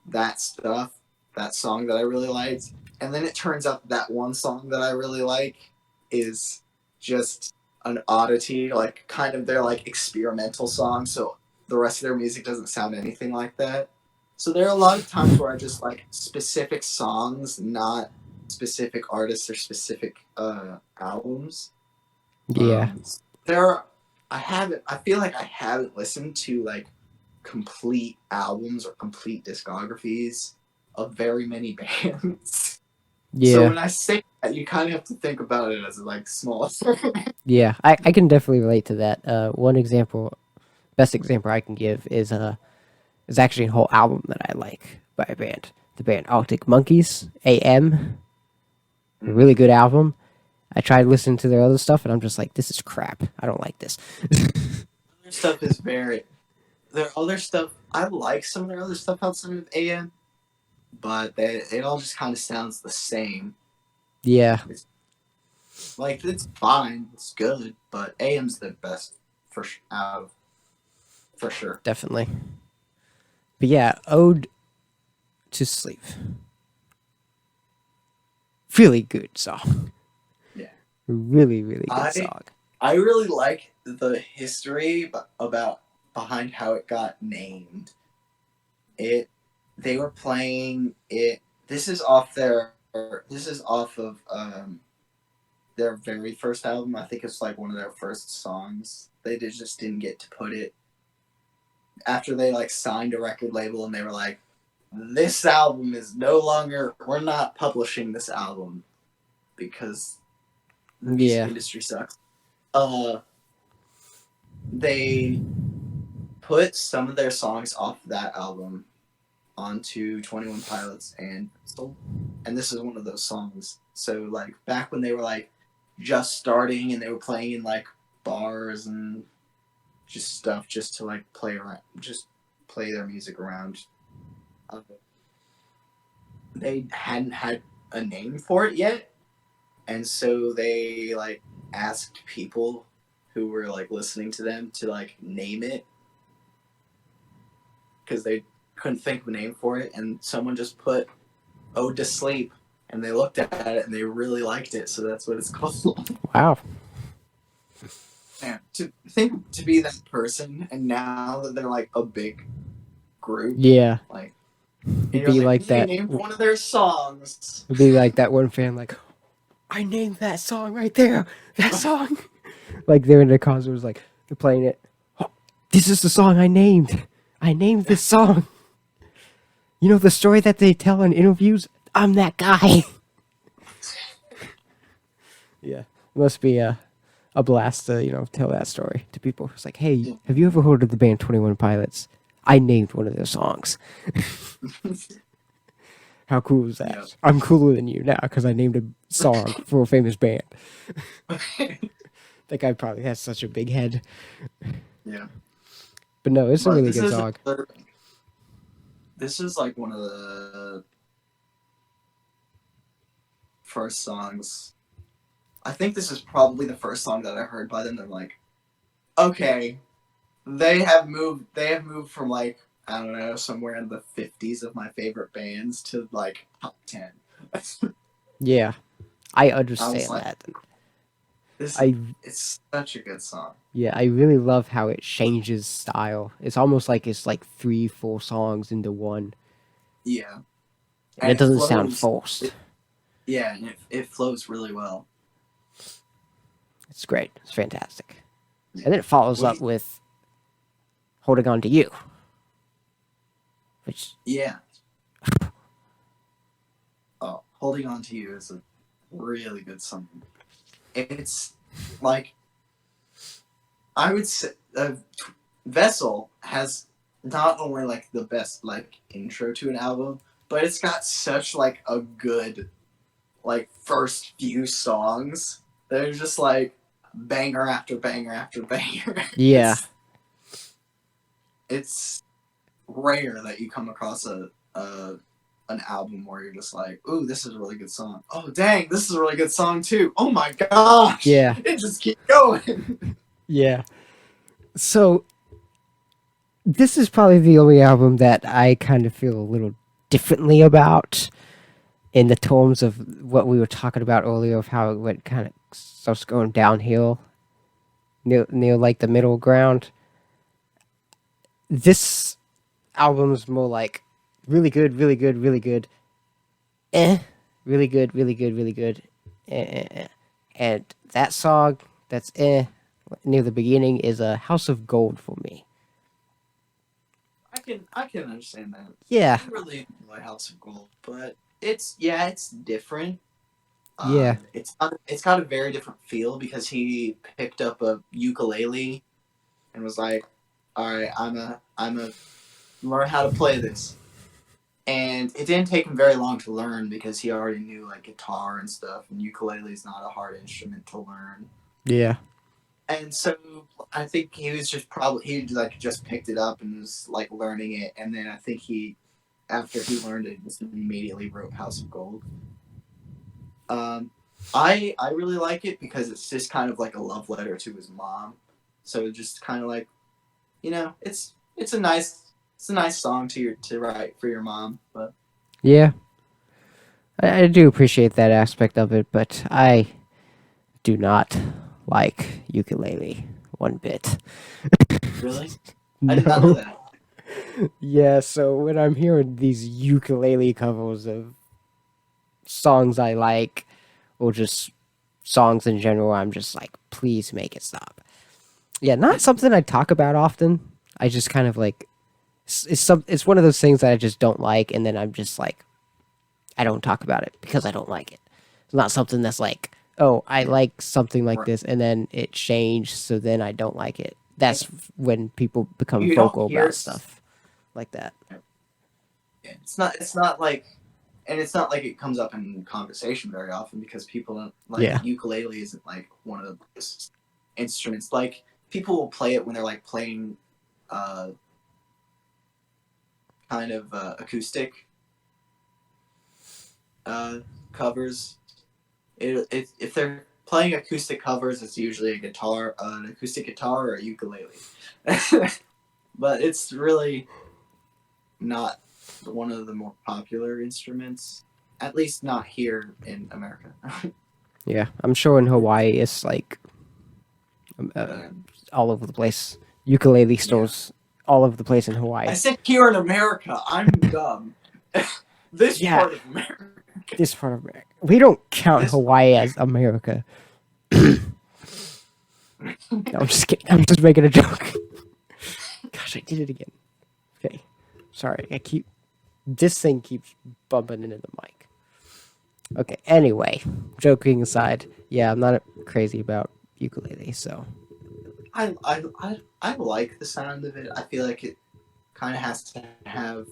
that song that I really liked, and then it turns out that one song that I really like is just an oddity, like kind of their like experimental song, so the rest of their music doesn't sound anything like that. So there are a lot of times where I just like specific songs, not specific artists or specific albums. Yeah. I feel like I haven't listened to like complete albums or complete discographies of very many bands. Yeah. So when I say that, you kind of have to think about it as like small. Yeah, I can definitely relate to that. One example, best example I can give is actually a whole album that I like by a band. The band Arctic Monkeys, AM. A really good album. I tried listening to their other stuff, and I'm just like, this is crap. I don't like this. Their stuff is their other stuff, I like some of their other stuff outside of AM, but it all just kind of sounds the same. Yeah. It's fine, it's good, but AM's the best for sure. Definitely. But yeah, Ode to Sleep. Really good song. Yeah. Really, really good song. I really like the history behind how it got named. They were playing it. This is off of their very first album. I think it's like one of their first songs. They just didn't get to put it after they like signed a record label, and they were like, this album is no longer, we're not publishing this album because the music industry sucks. They put some of their songs off that album onto 21 Pilots and this is one of those songs. So like back when they were like just starting and they were playing in like bars and just stuff just to like play around, just play their music around. They hadn't had a name for it yet, and so they like asked people who were like listening to them to like name it because they couldn't think of a name for it, and someone just put "Ode to Sleep," and they looked at it and they really liked it, so that's what it's called. Wow. Yeah, to be that person, and now that they're like a big group, yeah, like it'd be like they that. named one of their songs. It'd be like that one fan, like, I named that song right there. That song. Like they're in the concert, was like they're playing it. Oh, this is the song I named. I named this song. You know the story that they tell in interviews? I'm that guy. Yeah, it must be a blast to tell that story to people. It's like, hey, have you ever heard of the band 21 Pilots? I named one of their songs. How cool is that? Yeah. I'm cooler than you now because I named a song for a famous band. That guy probably has such a big head. Yeah. But no, it's a really good song. This is like one of the first songs. I think this is probably the first song that I heard by them. They're like, okay, they have moved from like, I don't know, somewhere in the 50s of my favorite bands to like top 10. Yeah, I understand that. It's such a good song. Yeah, I really love how it changes style. It's almost like it's like 3-4 songs into one. Yeah. And it doesn't sound forced. Yeah, and it flows really well. It's great. It's fantastic. Yeah. And then it follows up with Holding On to You. Which... Yeah. Oh, Holding On to You is a really good song. It's like, I would say Vessel has not only like the best like intro to an album, but it's got such like a good like first few songs. They're just like banger after banger after banger. Yeah. It's rare that you come across an album where you're just like, ooh, this is a really good song. Oh, dang, this is a really good song, too. Oh, my gosh. Yeah. It just keeps going. Yeah. So, this is probably the only album that I kind of feel a little differently about in the terms of what we were talking about earlier of how it went kind of starts going downhill near like the middle ground. This album's more like really good, really good, really good, really good, really good, really good, and that song that's near the beginning is a House of Gold for me. I can understand that. Yeah. I really enjoy House of Gold, but it's different. Yeah. It's got a very different feel because he picked up a ukulele and was like, all right, I'm a learn how to play this. And it didn't take him very long to learn because he already knew like guitar and stuff, and ukulele is not a hard instrument to learn. Yeah. And so I think he was just picked it up and was like learning it, and then I think after he learned it, just immediately wrote House of Gold. I really like it because it's just kind of like a love letter to his mom. So just kind of like, it's a nice song to write for your mom. But yeah, I do appreciate that aspect of it, but I do not like ukulele one bit. Really? No. I did not know that. Yeah, so when I'm hearing these ukulele covers of songs I like, or just songs in general, I'm just like, please make it stop. Yeah, not something I talk about often. I just kind of like It's one of those things that I just don't like, and then I'm just like, I don't talk about it because I don't like it. It's not something that's like, oh, I like something like this, and then it changed, so then I don't like it. That's when people become You don't vocal hear about stuff like that. It's not like, and it's not like it comes up in conversation very often because people don't like Yeah. ukulele isn't like one of those instruments. Like people will play it when they're like playing kind of acoustic covers. If they're playing acoustic covers, it's usually an acoustic guitar or a ukulele. But it's really not one of the more popular instruments, at least not here in America. Yeah, I'm sure in Hawaii it's like all over the place. Ukulele stores all over the place in Hawaii. I said here in America. I'm dumb. This part of America. This part of America. We don't count This Hawaii as America. No, I'm just kidding. I'm just making a joke. Gosh, I did it again. Okay. Sorry, this thing keeps bumping into the mic. Okay, anyway, joking aside, yeah, I'm not crazy about ukulele, so. I like the sound of it. I feel like it kind of has to have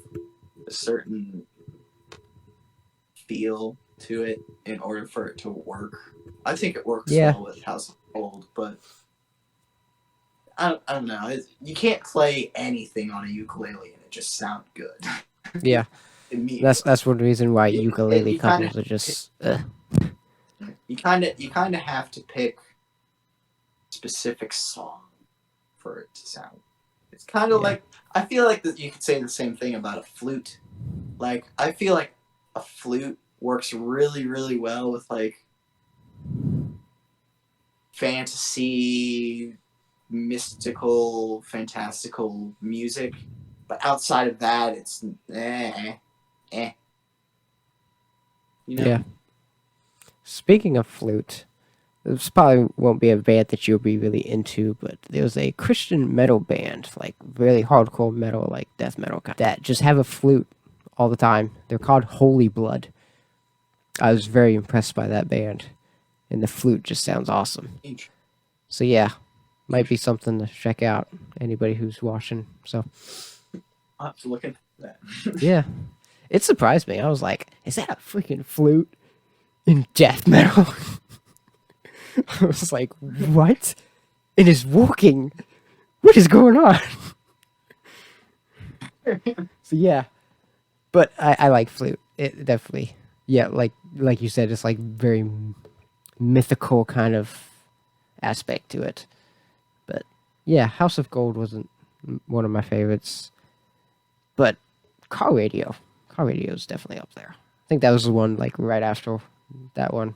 a certain feel to it in order for it to work. I think it works well with House of Gold, but I don't know. You can't play anything on a ukulele and it just sound good. Yeah. That's one reason why ukulele covers are just. You kind of have to pick a specific song for it to sound. It's kind of like, I feel like that you could say the same thing about a flute. Like I feel like a flute works really, really well with like fantasy, mystical, fantastical music, but outside of that, it's You know? Yeah. Speaking of flute, this probably won't be a band that you'll be really into, but there was a Christian metal band, like really hardcore metal, like death metal, that just have a flute all the time. They're called Holy Blood. I was very impressed by that band, and the flute just sounds awesome. So yeah, might be something to check out. Anybody who's watching, so I'll have to look into that. Yeah, it surprised me. I was like, "Is that a freaking flute in death metal?" I was like, "What? It is walking. What is going on?" So yeah, but I like flute. It definitely, yeah, like you said, it's like very mythical kind of aspect to it. But yeah, House of Gold wasn't one of my favorites, but Car Radio is definitely up there. I think that was the one like right after that one.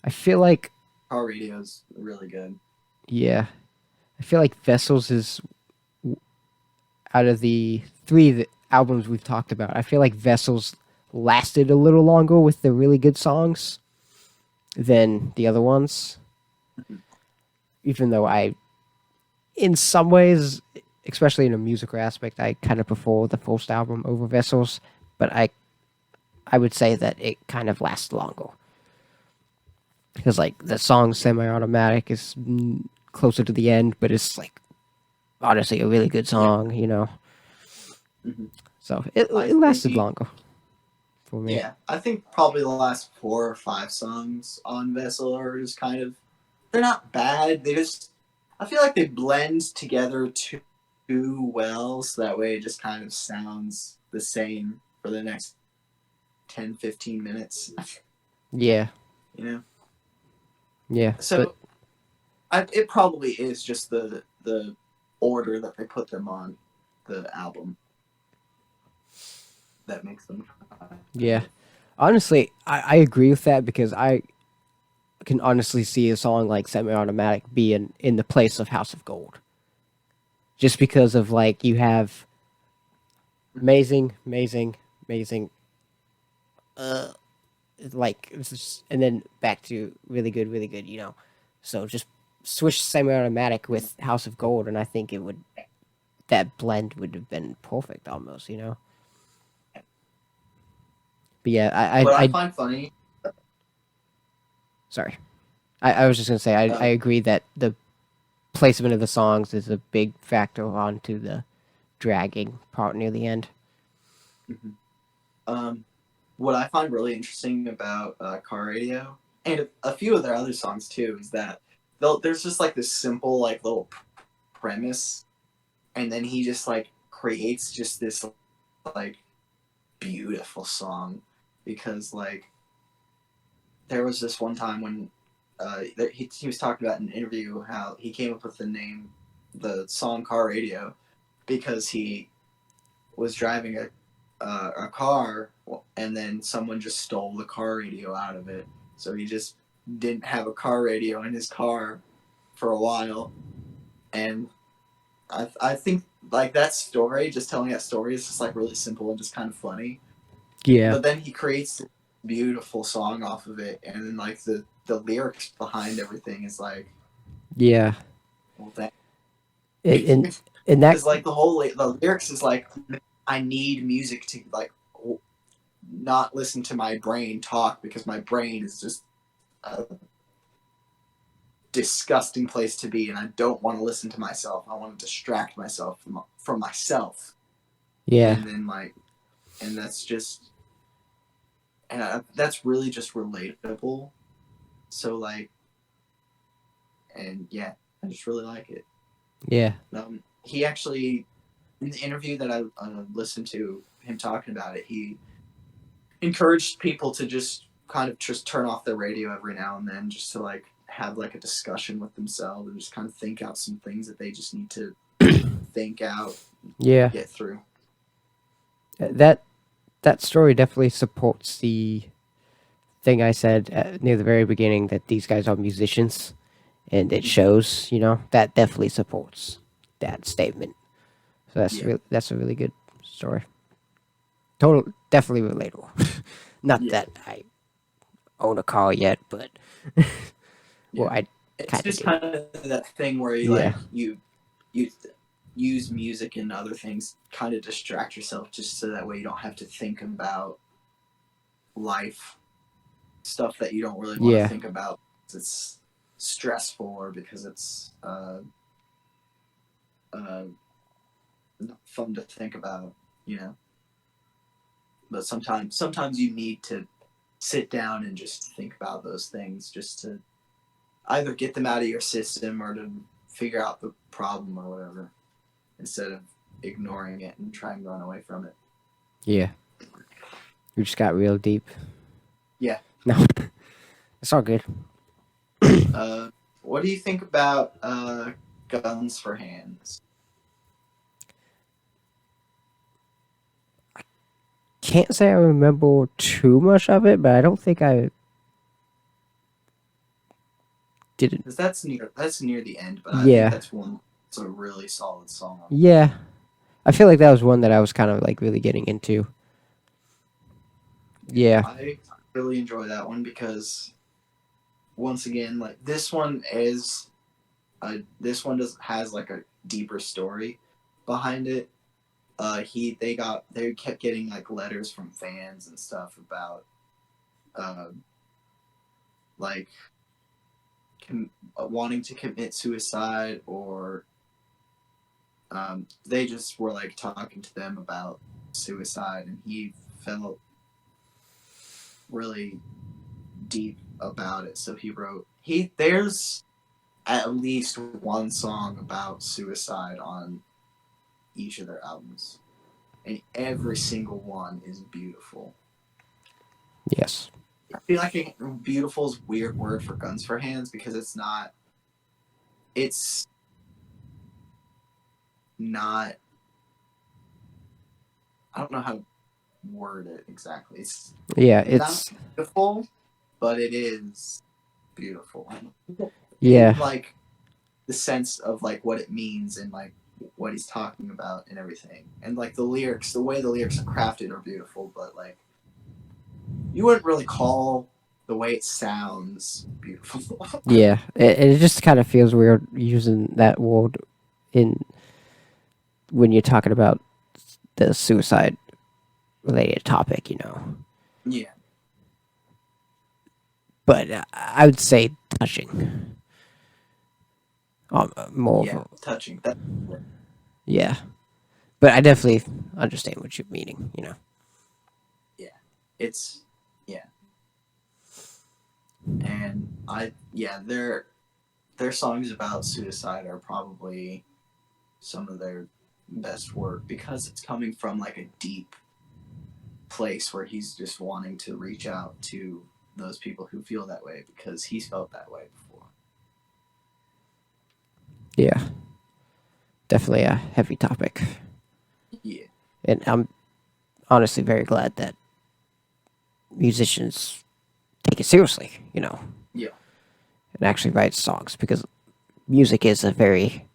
I feel like Car Radio's really good. Yeah, I feel like Vessels is out of the three albums we've talked about. I feel like Vessels lasted a little longer with the really good songs than the other ones. Even though in some ways, especially in a musical aspect, I kind of prefer the first album over Vessels. But I would say that it kind of lasts longer. Because like the song Semi-Automatic is closer to the end, but it's like honestly a really good song, you know. Mm-hmm. So it lasted longer for me. Yeah, I think probably the last 4 or 5 songs on Vessel are just kind of, they're not bad. I feel like they blend together too well, so that way it just kind of sounds the same for the next 10, 15 minutes. Yeah. You know? Yeah. So it probably is just the order that they put them on the album that makes them. Yeah. Honestly, I agree with that because I can honestly see a song like Semi-Automatic being in the place of House of Gold. Just because of like you have amazing, like, and then back to really good, you know. So just switch Semi-Automatic with House of Gold, and I think it would that blend would have been perfect almost, you know. But yeah, What I find funny. Sorry. I was just gonna say I agree that the placement of the songs is a big factor onto the dragging part near the end. What I find really interesting about Car Radio and a few of their other songs too is that there's just like this simple like little premise, and then he just like creates just this like beautiful song, because like there was this one time when he was talking about in an interview how he came up with the song Car Radio, because he was driving a car, and then someone just stole the car radio out of it, so he just didn't have a car radio in his car for a while. And I think like that story, just telling that story, is just like really simple and just kind of funny. Yeah. But then he creates a beautiful song off of it, and then like the lyrics behind everything is like, yeah. Well, that And that is like the lyrics is like, I need music to like not listen to my brain talk, because my brain is just a disgusting place to be, and I don't want to listen to myself. I want to distract myself from myself. Yeah. And then like, and that's just, and that's really just relatable. So like, and yeah, I just really like it. Yeah. He actually, in the interview that I listened to him talking about it, he encouraged people to just kind of just turn off their radio every now and then, just to like have like a discussion with themselves and just kind of think out some things that they just need to think out, get through. That story definitely supports the thing I said near the very beginning, that these guys are musicians, and it shows, you know, that definitely supports that statement. So that's a really good story. Definitely relatable. Not that I own a car yet, but well, it's just kind of that thing where you like you use music and other things, kind of distract yourself, just so that way you don't have to think about life stuff that you don't really want to think about. It's stressful, or because it's not fun to think about, you know. But sometimes you need to sit down and just think about those things, just to either get them out of your system or to figure out the problem or whatever, instead of ignoring it and trying to run away from it. Yeah. You just got real deep. Yeah. No. It's all good. What do you think about Guns for Hands? Can't say I remember too much of it, but I don't think I didn't. Because that's near the end, but I think that's one. It's a really solid song. Yeah, I feel like that was one that I was kind of like really getting into. Yeah, I really enjoy that one, because once again, like this one has like a deeper story behind it. They kept getting like letters from fans and stuff about like wanting to commit suicide, or they just were like talking to them about suicide, and he felt really deep about it, so he wrote there's at least one song about suicide on each of their albums, and every single one is beautiful. Yes. I feel like beautiful is a weird word for Guns for Hands, because it's not I don't know how to word it exactly. It's not beautiful, but it is beautiful. Yeah. In, like the sense of like what it means and like what he's talking about and everything, and like the lyrics, the way the lyrics are crafted are beautiful, but like you wouldn't really call the way it sounds beautiful. Yeah, it just kind of feels weird using that word in when you're talking about the suicide related topic, Yeah. But I would say touching. More Yeah. of a, Touching. That. yeah. But I definitely understand what you're meaning, Yeah. It's. Yeah. And their songs about suicide are probably some of their best work because it's coming from like a deep place where he's just wanting to reach out to those people who feel that way because he's felt that way before. Yeah. Definitely a heavy topic. Yeah. And I'm honestly very glad that musicians take it seriously, Yeah. and actually write songs because music is a very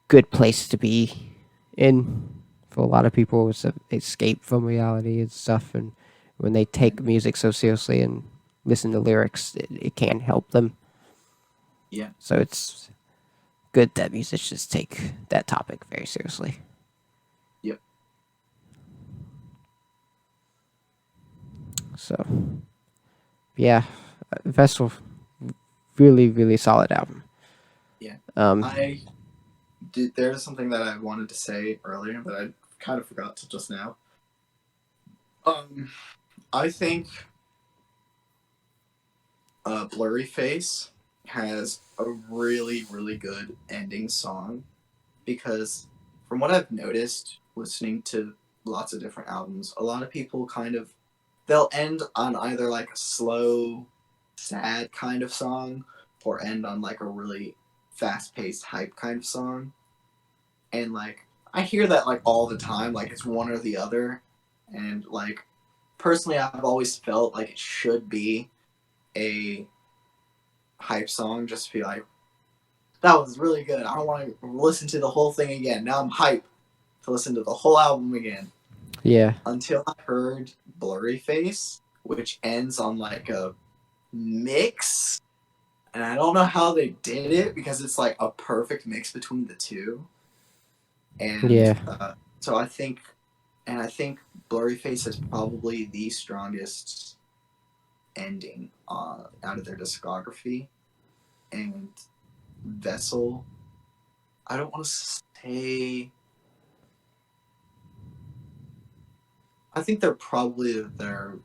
good place to be in for a lot of people. It's an escape from reality and stuff. And when they take music so seriously and listen to lyrics, it can help them. Yeah. So it's good that musicians take that topic very seriously. Yep. So, yeah, Vestal, really, really solid album. Yeah. Um, There's something that I wanted to say earlier that I kind of forgot till just now. I think Blurry Face has a really, really good ending song because from what I've noticed listening to lots of different albums, a lot of people they'll end on either like a slow, sad kind of song or end on like a really fast-paced hype kind of song. And like I hear that like all the time, like it's one or the other. And like personally I've always felt like it should be a hype song just to be like, that was really good. I don't want to listen to the whole thing again. Now I'm hyped to listen to the whole album again. yeah. Until I heard Blurry Face, which ends on like a mix. And I don't know how they did it because it's like a perfect mix between the two. And Yeah. so I think Blurry Face is probably the strongest ending out of their discography. And Vessel, I don't want to say. I think they're probably their.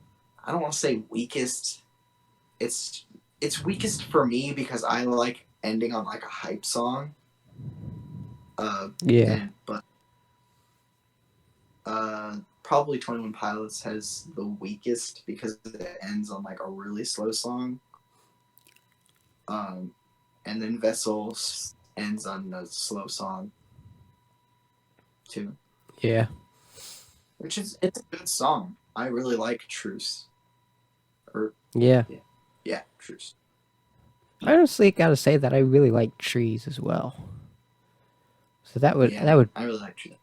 I don't want to say weakest. It's weakest for me because I like ending on like a hype song. Yeah. But probably 21 Pilots has the weakest because it ends on like a really slow song. And then Vessels ends on a slow song too. Yeah. It's a good song. I really like Truce. Yeah. Yeah, Truce. I honestly gotta say that I really like trees as well. So that would I really like Truce.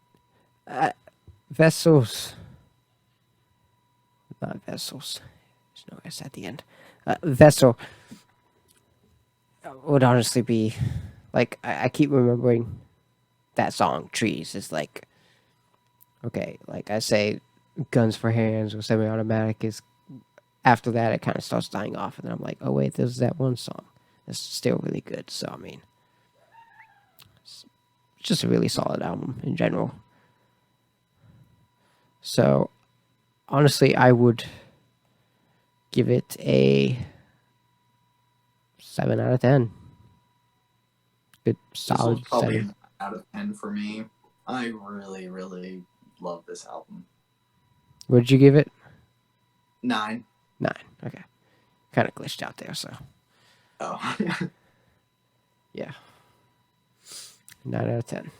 Vessels, not vessels. There's no S at the end. Vessel would honestly be like I keep remembering that song trees is like okay, like I say guns for hands or semi-automatic is after that it kind of starts dying off and then I'm like oh wait there's that one song that's still really good. So I mean it's just a really solid album in general. So honestly I would give it a 7 out of 10. Good solid This was probably 7. an out of 10 for me. I really, really love this album. What did you give it? 9. 9. Okay. Kind of glitched out there, so. Oh. Yeah. 9 out of 10. And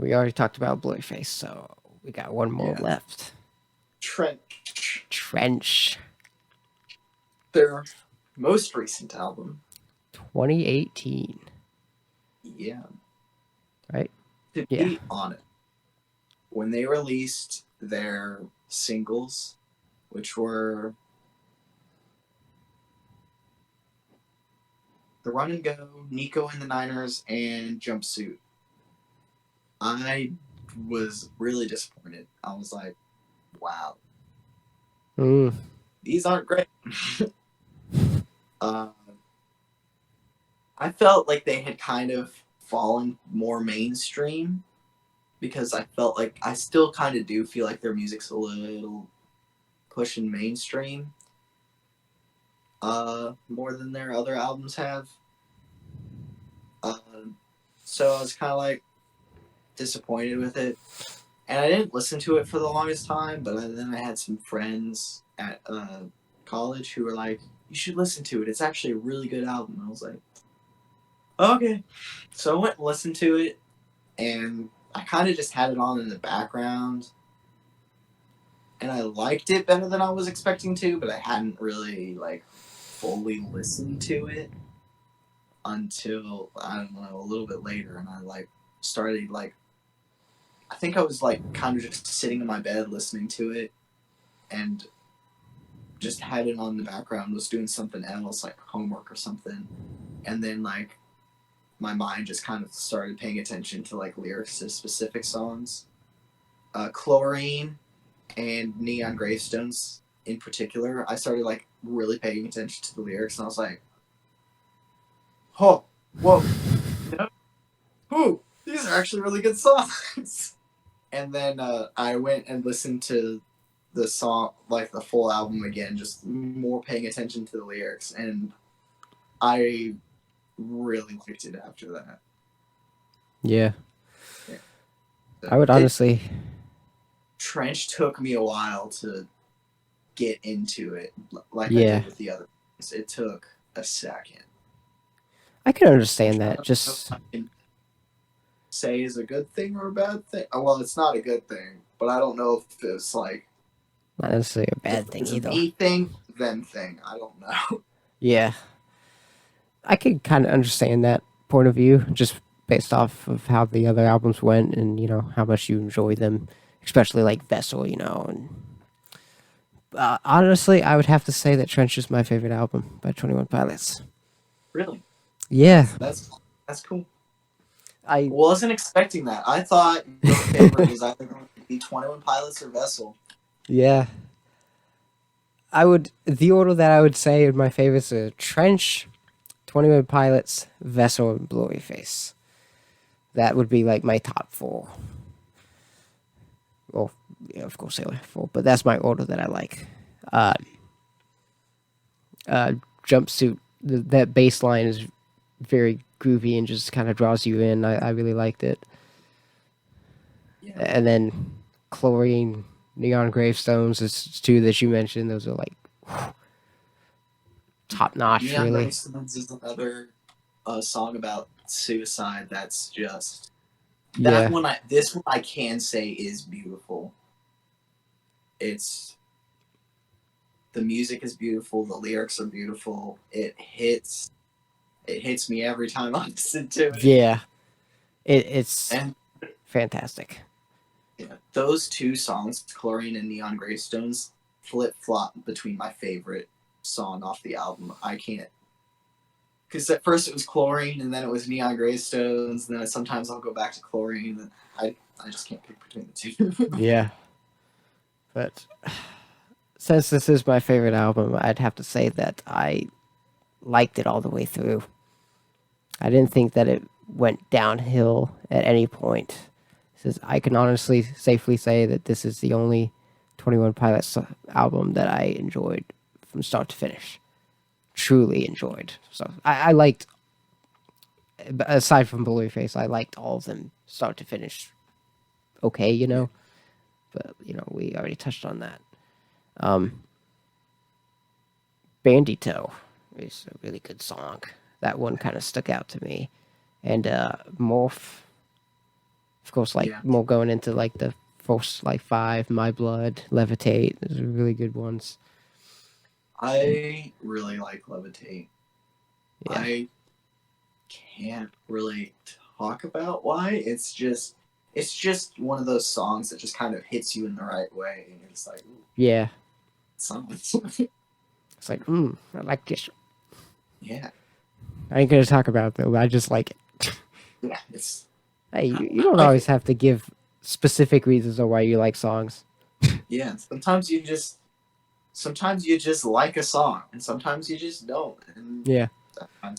we already talked about Blurryface, so we got one more left. Trench. Their most recent album. 2018. Yeah. Right? To be honest, when they released their singles, which were The Run and Go, Nico and the Niners, and Jumpsuit. I was really disappointed. I was like, wow, these aren't great. I felt like they had kind of fallen more mainstream because I felt like I still kind of do feel like their music's a little pushing mainstream more than their other albums have. So I was kind of like disappointed with it. And I didn't listen to it for the longest time, but then I had some friends at college who were like, you should listen to it. It's actually a really good album. I was like, okay. So I went and listened to it, and I kind of just had it on in the background. And I liked it better than I was expecting to, but I hadn't really, like, fully listened to it until, I don't know, a little bit later. And I, like, started, like, I think I was, like, kind of just sitting in my bed listening to it and just had it on the background, was doing something else, like homework or something. And then, like, my mind just kind of started paying attention to, like, lyrics to specific songs. Chlorine and Neon Gravestones in particular, I started, like, really paying attention to the lyrics, and I was like, oh, whoa, these are actually really good songs. And then I went and listened to the song, like the full album again, just more paying attention to the lyrics, and I really liked it after that. Yeah. So I would honestly... Trench took me a while to get into it, like I Yeah. did with the other ones. It took a second. I can understand that. Just say is a good thing or a bad thing. Well, it's not a good thing, but I don't know if it's like not necessarily a bad thing it's either. A me thing, them thing. I don't know. Yeah. I can kind of understand that point of view, just based off of how the other albums went and, you know, how much you enjoy them, especially like Vessel, you know. And honestly, I would have to say that Trench is my favorite album by 21 Pilots. Really? Yeah. That's cool. I wasn't expecting that. I thought your favorite was either going to be 21 Pilots or Vessel. Yeah. The order that I would say in my favorites are Trench, 21 Pilots, Vessel, and Blurryface. That would be like my top 4. Well, yeah, of course they were 4, but that's my order that I like. Jumpsuit, that bass line is very groovy and just kind of draws you in. I really liked it. Yeah. And then Chlorine, Neon Gravestones is 2 that you mentioned. Those are like top notch. Neon really. Gravestones is another song about suicide. That's just that one. This one I can say is beautiful. The music is beautiful. The lyrics are beautiful. It hits me every time I listen to it. Yeah, it's fantastic. Yeah, those 2 songs, Chlorine and Neon Gravestones, flip-flop between my favorite song off the album. I can't, because at first it was Chlorine and then it was Neon Gravestones, and then sometimes I'll go back to Chlorine, and I just can't pick between the 2. Yeah, but since this is my favorite album, I'd have to say that I liked it all the way through. I didn't think that it went downhill at any point. I can honestly, safely say that this is the only 21 Pilots album that I enjoyed from start to finish. Truly enjoyed. So I liked, aside from Blurryface, I liked all of them start to finish. Okay, you know, but you know we already touched on that. Bandito is a really good song. That one kind of stuck out to me, and Morph. Of course, more going into like the first 5, My Blood, Levitate. Those are really good ones. I really like Levitate. Yeah. I can't really talk about why. It's just one of those songs that just kind of hits you in the right way, and you're just like, ooh, yeah. songs. It's like, I like this. Yeah. I ain't gonna talk about it though. But I just like it. Yeah, it's Hey, you I don't like always it. have to give specific reasons of why you like songs. Yeah, sometimes you just like a song, and sometimes you just don't. And Yeah, that's fine.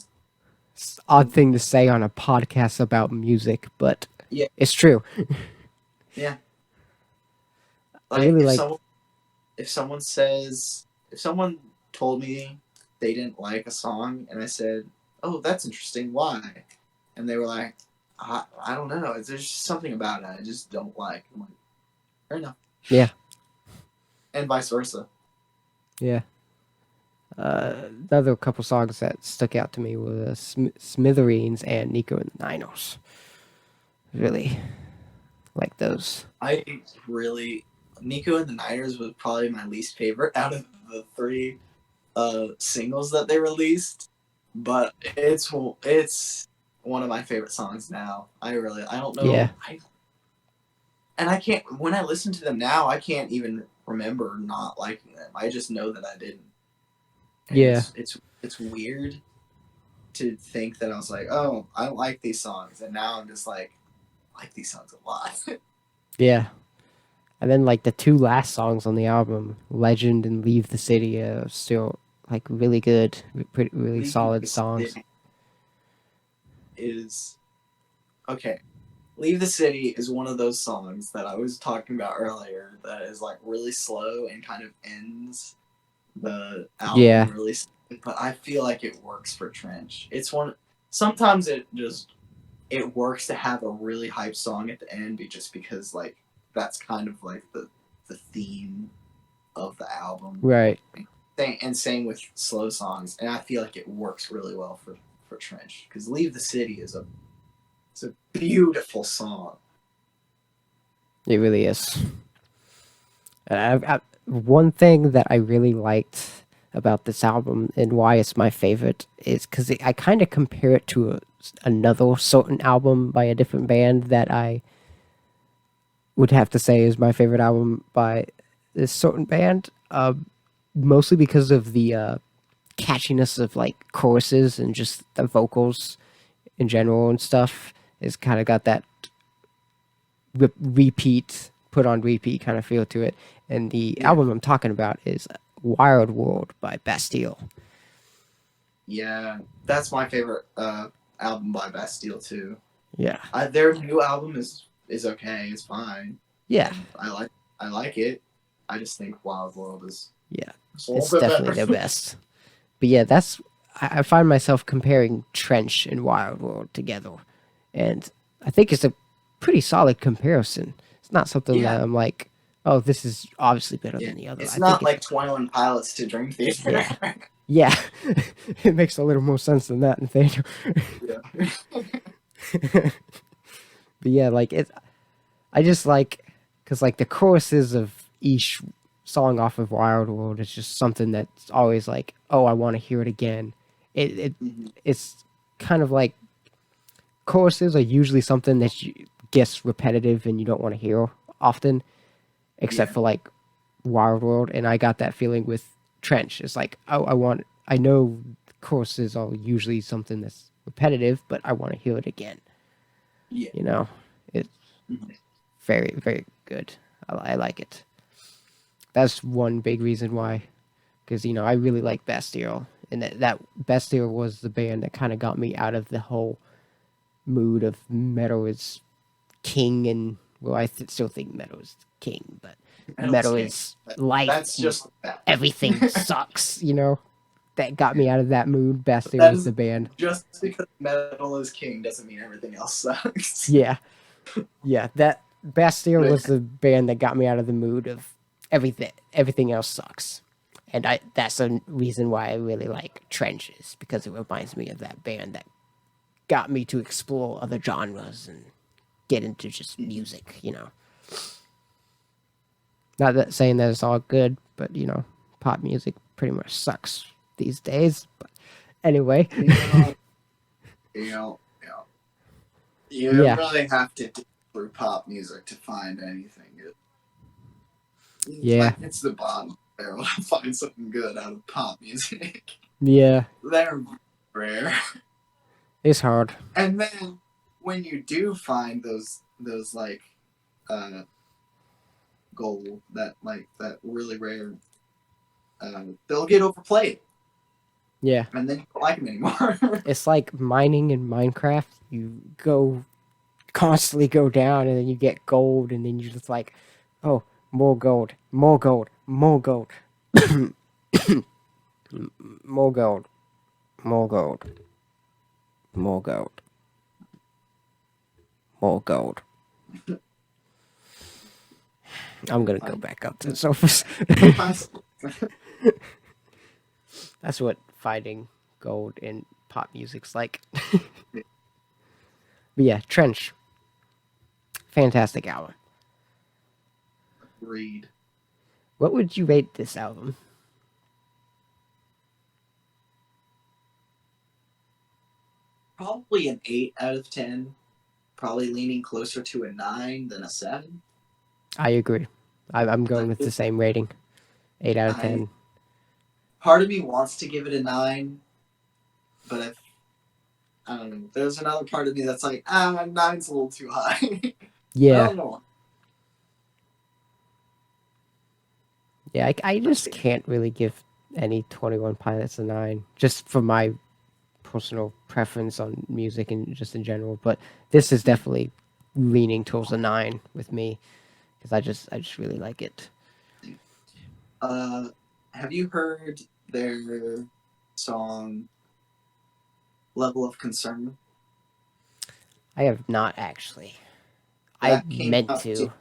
it's an odd thing to say on a podcast about music, but Yeah, it's true. yeah. I Like really like. if someone told me they didn't like a song, and I said, "Oh, that's interesting. Why?" And they were like, I don't know. There's just something about it I just don't like." I'm like, fair enough. Yeah, And vice versa. yeah. Another couple songs that stuck out to me were Smithereens and Nico and the Ninos. Really like those. I really Nico and the Niners was probably my least favorite out of the three singles that they released, but it's one of my favorite songs now. I don't Yeah, know. And I can't, when I listen to them now, I can't even remember not liking them. I just know that I didn't. And yeah, it's weird to think that I was like, oh, I don't like these songs, and now I'm just like, I like these songs a lot. yeah. And then like the two last songs on the album, Legend and Leave the City, are still like really good, pretty really Leave solid the songs. City is okay. Leave the City is one of those songs that I was talking about earlier that is like really slow and kind of ends the album Yeah, really slow, but I feel like it works for Trench. It's one sometimes it works to have a really hype song at the end just because like that's kind of like the theme of the album. right. And same with slow songs, and I feel like it works really well for Trench because Leave the City it's a beautiful song. It really is. One thing that I really liked about this album and why it's my favorite is because I kind of compare it to another certain album by a different band that I would have to say is my favorite album by this certain band. Mostly because of the catchiness of like choruses and just the vocals in general and stuff. It's kind of got that repeat, put on repeat kind of feel to it. And the Yeah, album I'm talking about is Wild World by Bastille. yeah, that's my favorite album by Bastille too. Yeah. Their new album is okay, it's fine, Yeah. and I like it. I just think Wild World is Yeah. a little It's bit definitely better. the best. But yeah, I find myself comparing Trench and Wild World together. And I think it's a pretty solid comparison. It's not something Yeah, that I'm like, oh, this is obviously better yeah. than the other. It's I think not it's, like 21 Pilots to Dream Theater. yeah. Yeah. It makes a little more sense than that, Nathaniel. Yeah. But yeah, like it, I just like, because like the choruses of each song off of Wild World is just something that's always like, oh, I want to hear it again. Mhm. It's kind of like choruses are usually something that gets repetitive and you don't want to hear often, except Yeah. for like Wild World. And I got that feeling with Trench. It's like, oh, I know choruses are usually something that's repetitive, but I want to hear it again. Yeah. You know, it's Mhm. very, very good. I like it. That's one big reason why, because I really like Bastille, and that Bastille was the band that kind of got me out of the whole mood of metal is king, and well, still think metal is king, but Metal metal King. is life. That's just that. Everything sucks. That got me out of that mood. Bastille That was is the band. just because metal is king doesn't mean everything else sucks. Yeah, yeah. That Bastille But was the band that got me out of the mood of everything. Everything else sucks, and that's a reason why I really like Trenches because it reminds me of that band that got me to explore other genres and get into just music. Not that saying that it's all good, but pop music pretty much sucks these days. But anyway, you know, you know, you yeah, really have to dig through pop music to find anything good. yeah, Like it's the bottom barrel to find something good out of pop music. yeah, There rare. It's hard. And then when you do find those like gold, that really rare, they'll get overplayed. Yeah. And then you don't like them anymore. It's like mining in Minecraft. You constantly go down, and then you get gold, and then you're just like, oh, more gold, more gold, more gold, more gold, more gold, more gold, more gold. I'm gonna go back up to the surface. That's what finding gold in pop music's like. But yeah, Trench. Fantastic album. Read. What would you rate this album? Probably an 8 out of 10. Probably leaning closer to a 9 than a 7. I agree. I'm going with the same rating. 8 out of 10. Part of me wants to give it a 9, but I don't know. There's another part of me that's like, 9's a little too high. Yeah. I don't know. Yeah, I just can't really give any 21 Pilots a 9, just for my personal preference on music and just in general. But this is definitely leaning towards a 9 with me, because I just really like it. Have you heard their song Level of Concern? I have not actually. That I came meant out to.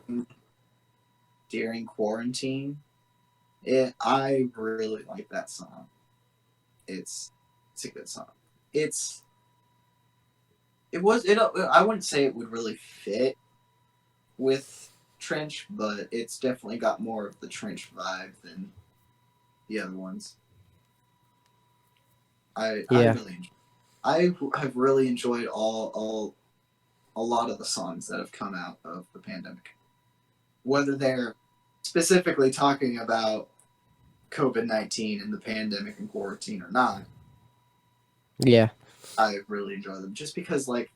during quarantine. I really like that song. It's a good song. I wouldn't say it would really fit with Trench, but it's definitely got more of the Trench vibe than the other ones. I have really enjoyed a lot of the songs that have come out of the pandemic, whether they're specifically talking about COVID-19 and the pandemic and quarantine or not. Yeah. I really enjoy them just because like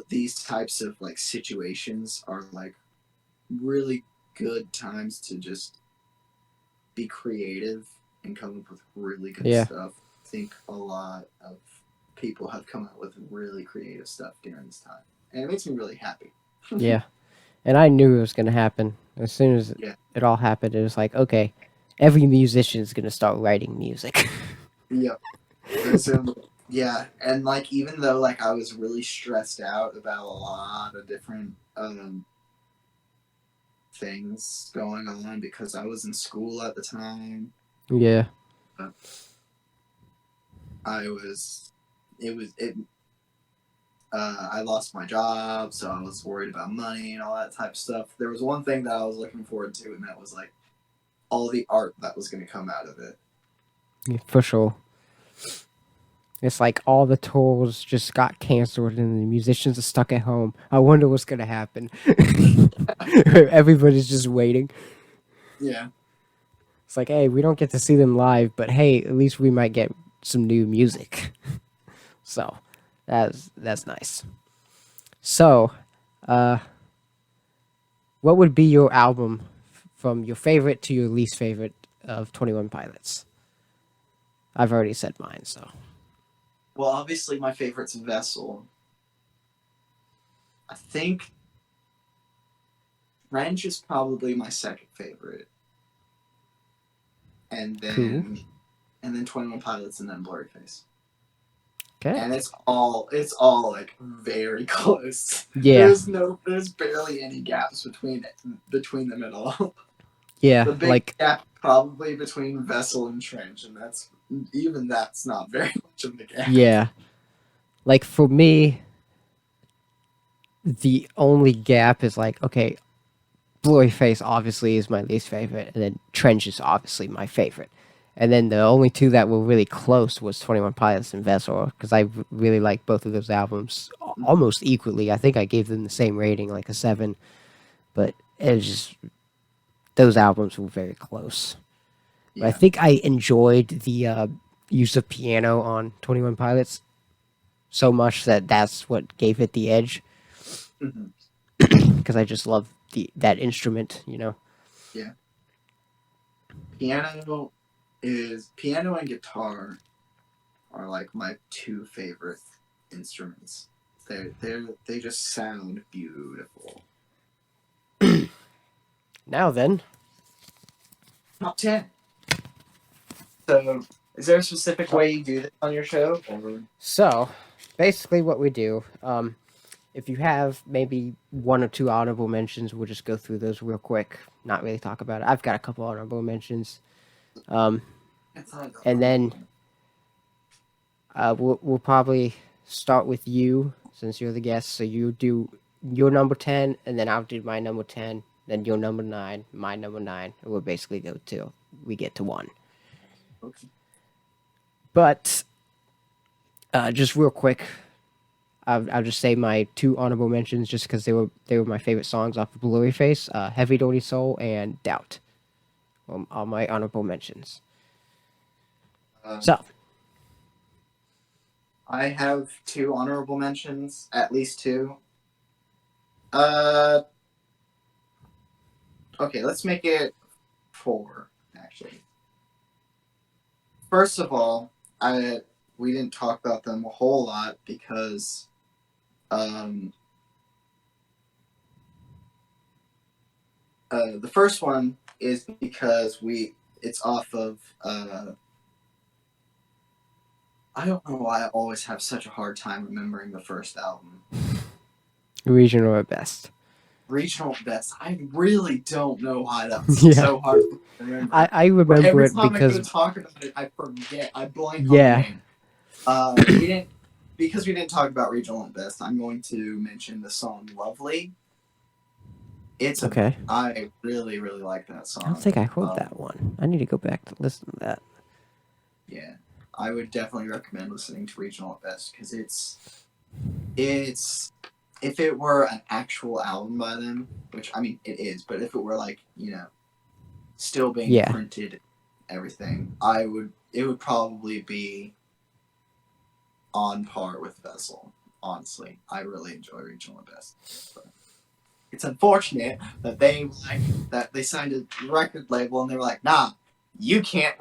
these types of like situations are like really good times to just be creative and come up with really good stuff. I think a lot of people have come out with really creative stuff during this time, and it makes me really happy. Yeah. And I knew it was going to happen. As soon as it all happened, it was like, okay, every musician is going to start writing music. Yep. Yeah, and like even though like I was really stressed out about a lot of different things going on because I was in school at the time. Yeah. I lost my job, so I was worried about money and all that type of stuff. There was one thing that I was looking forward to, and that was like all the art that was going to come out of it. Yeah, for sure. It's like all the tours just got canceled and the musicians are stuck at home. I wonder what's going to happen. Everybody's just waiting. Yeah. It's like, hey, we don't get to see them live, but hey, at least we might get some new music. So, that's nice. So, what would be your album from your favorite to your least favorite of 21 Pilots? I've already said mine, so. Well, obviously my favorite's Vessel. I think Wrench is probably my second favorite. And then 21 Pilots and then Blurry Face. Okay. And it's all like very close. Yeah. There's barely any gaps between them at all. Yeah. The big gap probably between Vessel and Trench, and that's not very much of a gap. Yeah. Like for me, the only gap is like, okay, Blurry Face obviously is my least favorite, and then Trench is obviously my favorite. And then the only two that were really close was 21 Pilots and Vessel, because I really like both of those albums almost equally. I think I gave them the same rating, like a 7. But it was just, those albums were very close. Yeah. But I think I enjoyed the use of piano on 21 Pilots so much that that's what gave it the edge. Because I just love that instrument, you know. Yeah. Piano and guitar are like my two favorite instruments. They just sound beautiful. Now then, Top 10. So, is there a specific way you do this on your show? So, basically, what we do, if you have maybe one or two honorable mentions, we'll just go through those real quick. Not really talk about it. I've got a couple honorable mentions, and then we'll probably start with you since you're the guest. So you do your number 10, and then I'll do my number 10. Then your number 9, my number 9, and we'll basically go till we get to 1. Okay. But just real quick, I'll just say my 2 honorable mentions just because they were my favorite songs off of Blurryface, Heavy Dirty Soul and Doubt. All my honorable mentions. So I have 2 honorable mentions, at least 2. Okay, let's make it 4, actually. First of all, we didn't talk about them a whole lot because the first one is because it's off of I don't know why I always have such a hard time remembering the first album. Regional at Best. Regional at Best. I really don't know why that's so hard to remember. I remember every it time because I go to talk about it, I forget. I blank on the name. Because we didn't talk about Regional at Best, I'm going to mention the song Lovely. It's okay. I really, really like that song. I don't think I heard that one. I need to go back to listen to that. Yeah. I would definitely recommend listening to Regional at Best because it's if it were an actual album by them, which I mean it is, but if it were like, you know, still being printed, everything, it would probably be on par with Vessel. Honestly, I really enjoy Regional at Best. But it's unfortunate that they signed a record label and they were like, nah, you can't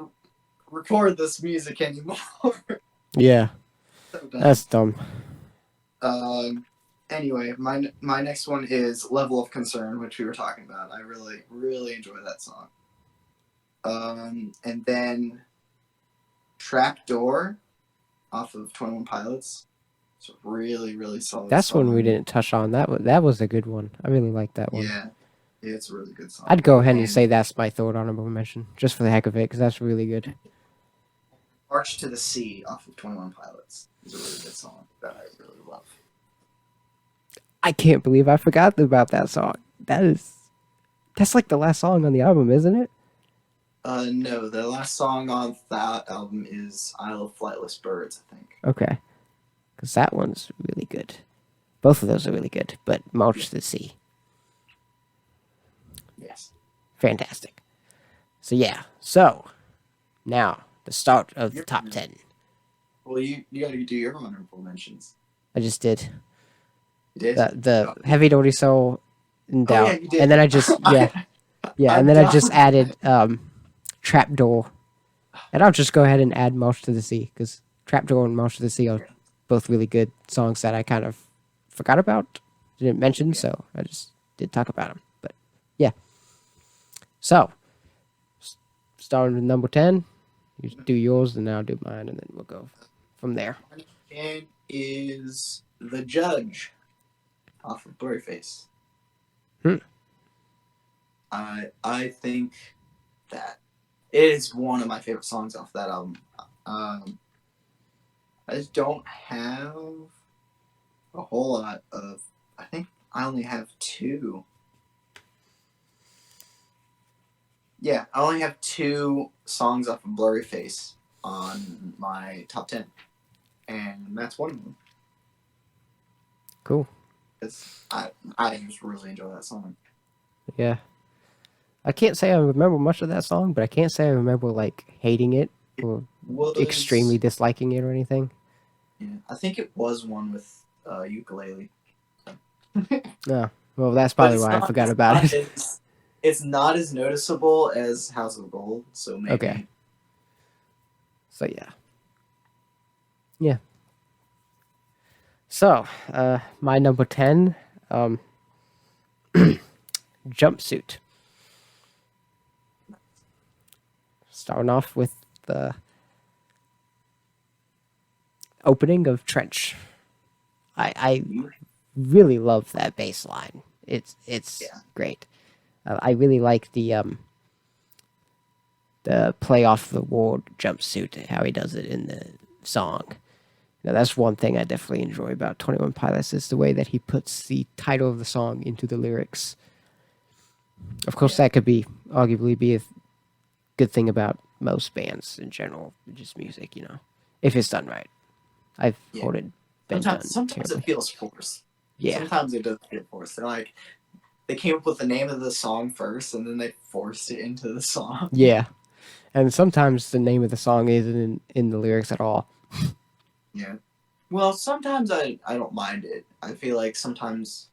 record this music anymore. Yeah. So that's dumb. Anyway, my next one is Level of Concern, which we were talking about. I really, really enjoy that song. And then Trapdoor off of 21 Pilots. It's a really, really solid That's song. one we didn't touch on. That was a good one. I really liked that one. Yeah, it's a really good song. I'd go ahead and say that's my third honorable mention, just for the heck of it, because that's really good. March to the Sea off of 21 Pilots is a really good song that I really love. I can't believe I forgot about that song. That's like the last song on the album, isn't it? No, the last song on that album is Isle of Flightless Birds, I think. Okay. Because that one's really good. Both of those are really good, but March to the Sea. Yes. Fantastic. So yeah, now the start of the top 10. Well, you got to do your honorable mentions. I just did. You did? The Heavy Dirty Soul and Doubt. Yeah, you did. And then I just, I just added Trapdoor. And I'll just go ahead and add March to the Sea, because Trapdoor and March to the Sea are both really good songs that I kind of forgot about, didn't mention, so I just did talk about them. But yeah. So, starting with number 10, you do yours, and then I'll do mine, and then we'll go from there. And is The Judge off of Blurryface. I think that it is one of my favorite songs off that album. I just don't have a whole lot of... I think I only have 2. Yeah, I only have 2 songs off of Blurryface on my top 10. And that's one of them. Cool. I just really enjoy that song. Yeah. I can't say I remember much of that song, but I can't say I remember, like, hating it or was extremely disliking it or anything. Yeah, I think it was one with ukulele. No. Well, that's But probably why I forgot about it. It's not as noticeable as House of Gold, so maybe. Okay. So yeah. So, my number 10, Jumpsuit. Starting off with the opening of Trench. I really love that bass line. It's great. I really like the play off the wall jumpsuit, how he does it in the song. Now, that's one thing I definitely enjoy about 21 Pilots is the way that he puts the title of the song into the lyrics. Of course, that could be arguably be a good thing about most bands in general, just music, if it's done right. I've heard it been done. Sometimes it feels forced. Yeah. Sometimes it does feel forced. They're like, they came up with the name of the song first, and then they forced it into the song. Yeah. And sometimes the name of the song isn't in the lyrics at all. Yeah. Well, sometimes I don't mind it. I feel like sometimes...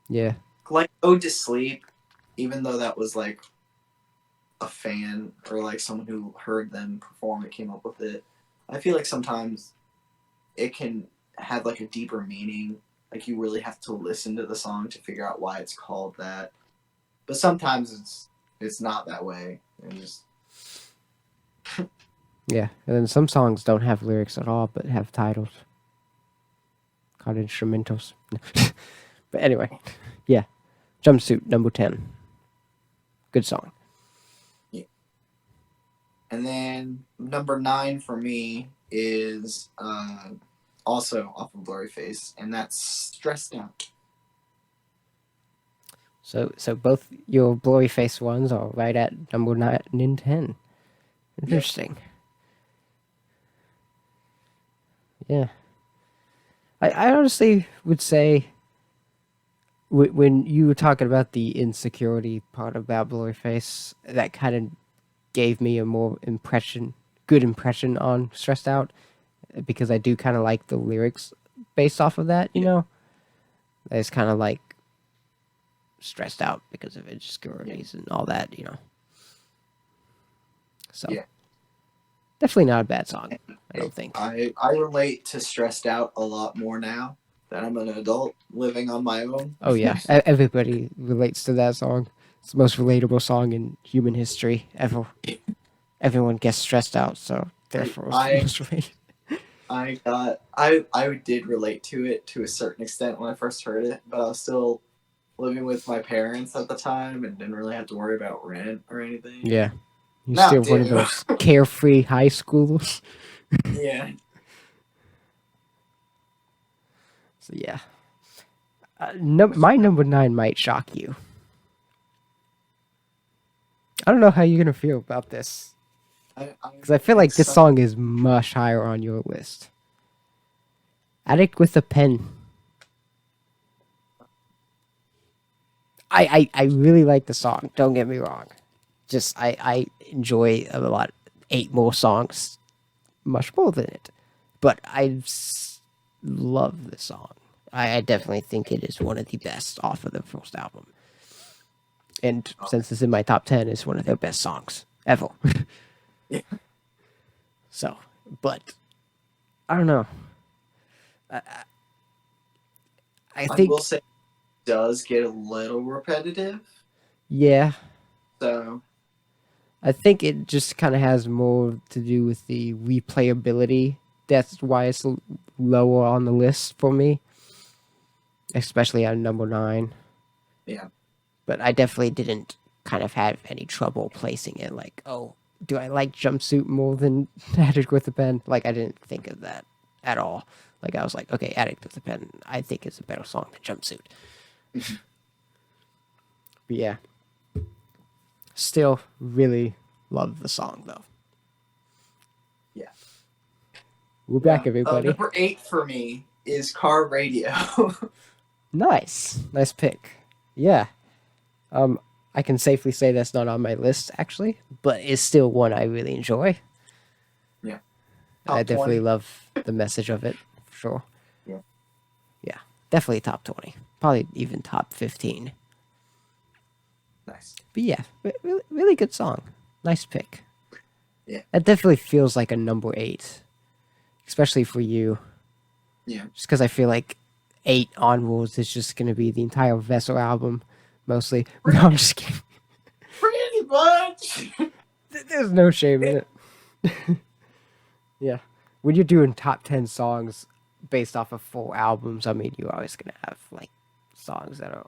Yeah. Like Ode to Sleep, even though that was like a fan or like someone who heard them perform it came up with it, I feel like sometimes it can have like a deeper meaning. Like you really have to listen to the song to figure out why it's called that. But sometimes it's not that way. And just... Yeah, and then some songs don't have lyrics at all, but have titles called instrumentals. But anyway, yeah, Jumpsuit, number 10. Good song. Yeah. And then number 9 for me is also off of Blurry Face, and that's Stressed Out. So both your Blurry Face ones are right at number 9 and 10. Interesting. Yeah. I honestly would say when you were talking about the insecurity part about Blurry Face, that kind of gave me a more good impression on Stressed Out, because I do kind of like the lyrics based off of that, It's kind of like stressed out because of insecurities and all that, So, definitely not a bad song, I don't think. I relate to Stressed Out a lot more now that I'm an adult living on my own. Oh, yeah. Everybody relates to that song. It's the most relatable song in human history ever. Everyone gets stressed out, so therefore it's most related. I did relate to it to a certain extent when I first heard it, but I was still living with my parents at the time and didn't really have to worry about rent or anything. Yeah. You're still one of those carefree high schoolers. Yeah. So yeah. My number 9 might shock you. I don't know how you're going to feel about this. Because I feel like this song is much higher on your list. Addict with a Pen. I really like the song, don't get me wrong. Just, I enjoy a lot, 8 more songs, much more than it. But I love the song. I definitely think it is one of the best off of the first album. And since it's in my top 10, it's one of their best songs ever. Yeah. So, but I don't know. I think will say it does get a little repetitive. Yeah. So I think it just kind of has more to do with the replayability. That's why it's lower on the list for me, especially at number 9. Yeah. But I definitely didn't kind of have any trouble placing it. Like, oh, do I like Jumpsuit more than Addict with a Pen? Like, I didn't think of that at all. Like, I was like, okay, Addict with a Pen, I think it's a better song than Jumpsuit. But yeah. Still really love the song, though. Yeah. We're back, everybody. Number 8 for me is Car Radio. Nice pick. Yeah. I can safely say that's not on my list, actually, but it's still one I really enjoy. I Top definitely 20. love the message of it, for sure. Yeah. Yeah, definitely top 20. Probably even top 15. Nice. But yeah, really, really good song. Nice pick. Yeah. That definitely feels like a number 8, especially for you. Yeah. Just because I feel like 8 onwards is just going to be the entire Vessel album, mostly. No, I'm just kidding. Pretty much. There's no shame in it. Yeah. When you're doing top 10 songs based off of full albums, I mean, you're always going to have, like, songs that are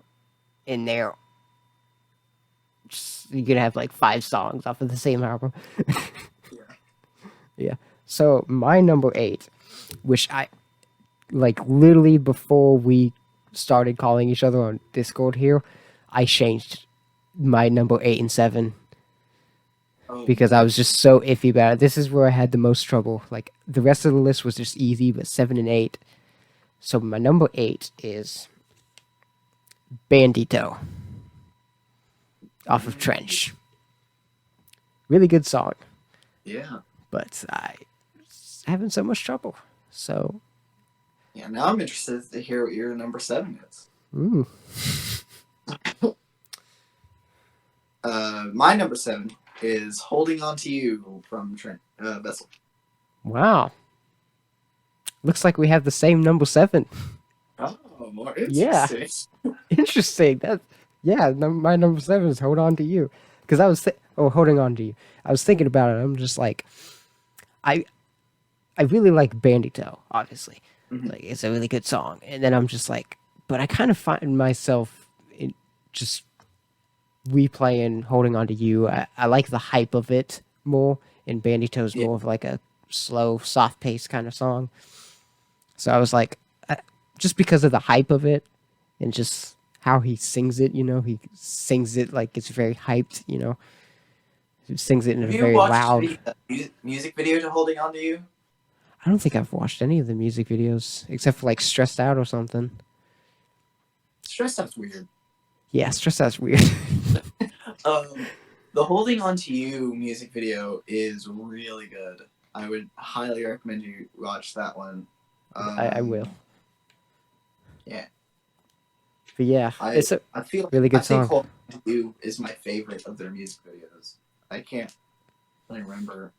in there. You're going to have, like, 5 songs off of the same album. Yeah. Yeah. So, my number 8, which I, like, literally before we started calling each other on Discord here, I changed my number 8 and 7 because I was just so iffy about it. This is where I had the most trouble. Like, the rest of the list was just easy, but 7 and 8. So my number 8 is Bandito off of Trench. Really good song, Yeah. but I was having so much trouble. So, Yeah. Now I'm interested to hear what your number 7 is. My number 7 is "Holding On to You" from Vessel. Wow. Looks like we have the same number 7. Oh, more Yeah. interesting. Interesting. My number 7 is "Hold On to You," because I was "Holding On to You." I was thinking about it. I'm just like, I really like Bandito. Obviously, like it's a really good song. And then I'm just like, but I kind of find myself in just replaying "Holding On to You." I like the hype of it more, and Bandito's more of like a slow, soft paced kind of song. So I was like, just because of the hype of it, and just how he sings it, he sings it like it's very hyped, He sings it in a Have you very watched loud. the music video to "Holding On to You"? I don't think I've watched any of the music videos except for like "Stressed Out" or something. Stressed Out's weird. Yeah, "Stressed Out's weird." The "Holding On to You" music video is really good. I would highly recommend you watch that one. I will. Yeah. But yeah, it's a I feel really good I think song. "Holding On to You" is my favorite of their music videos. I can't really remember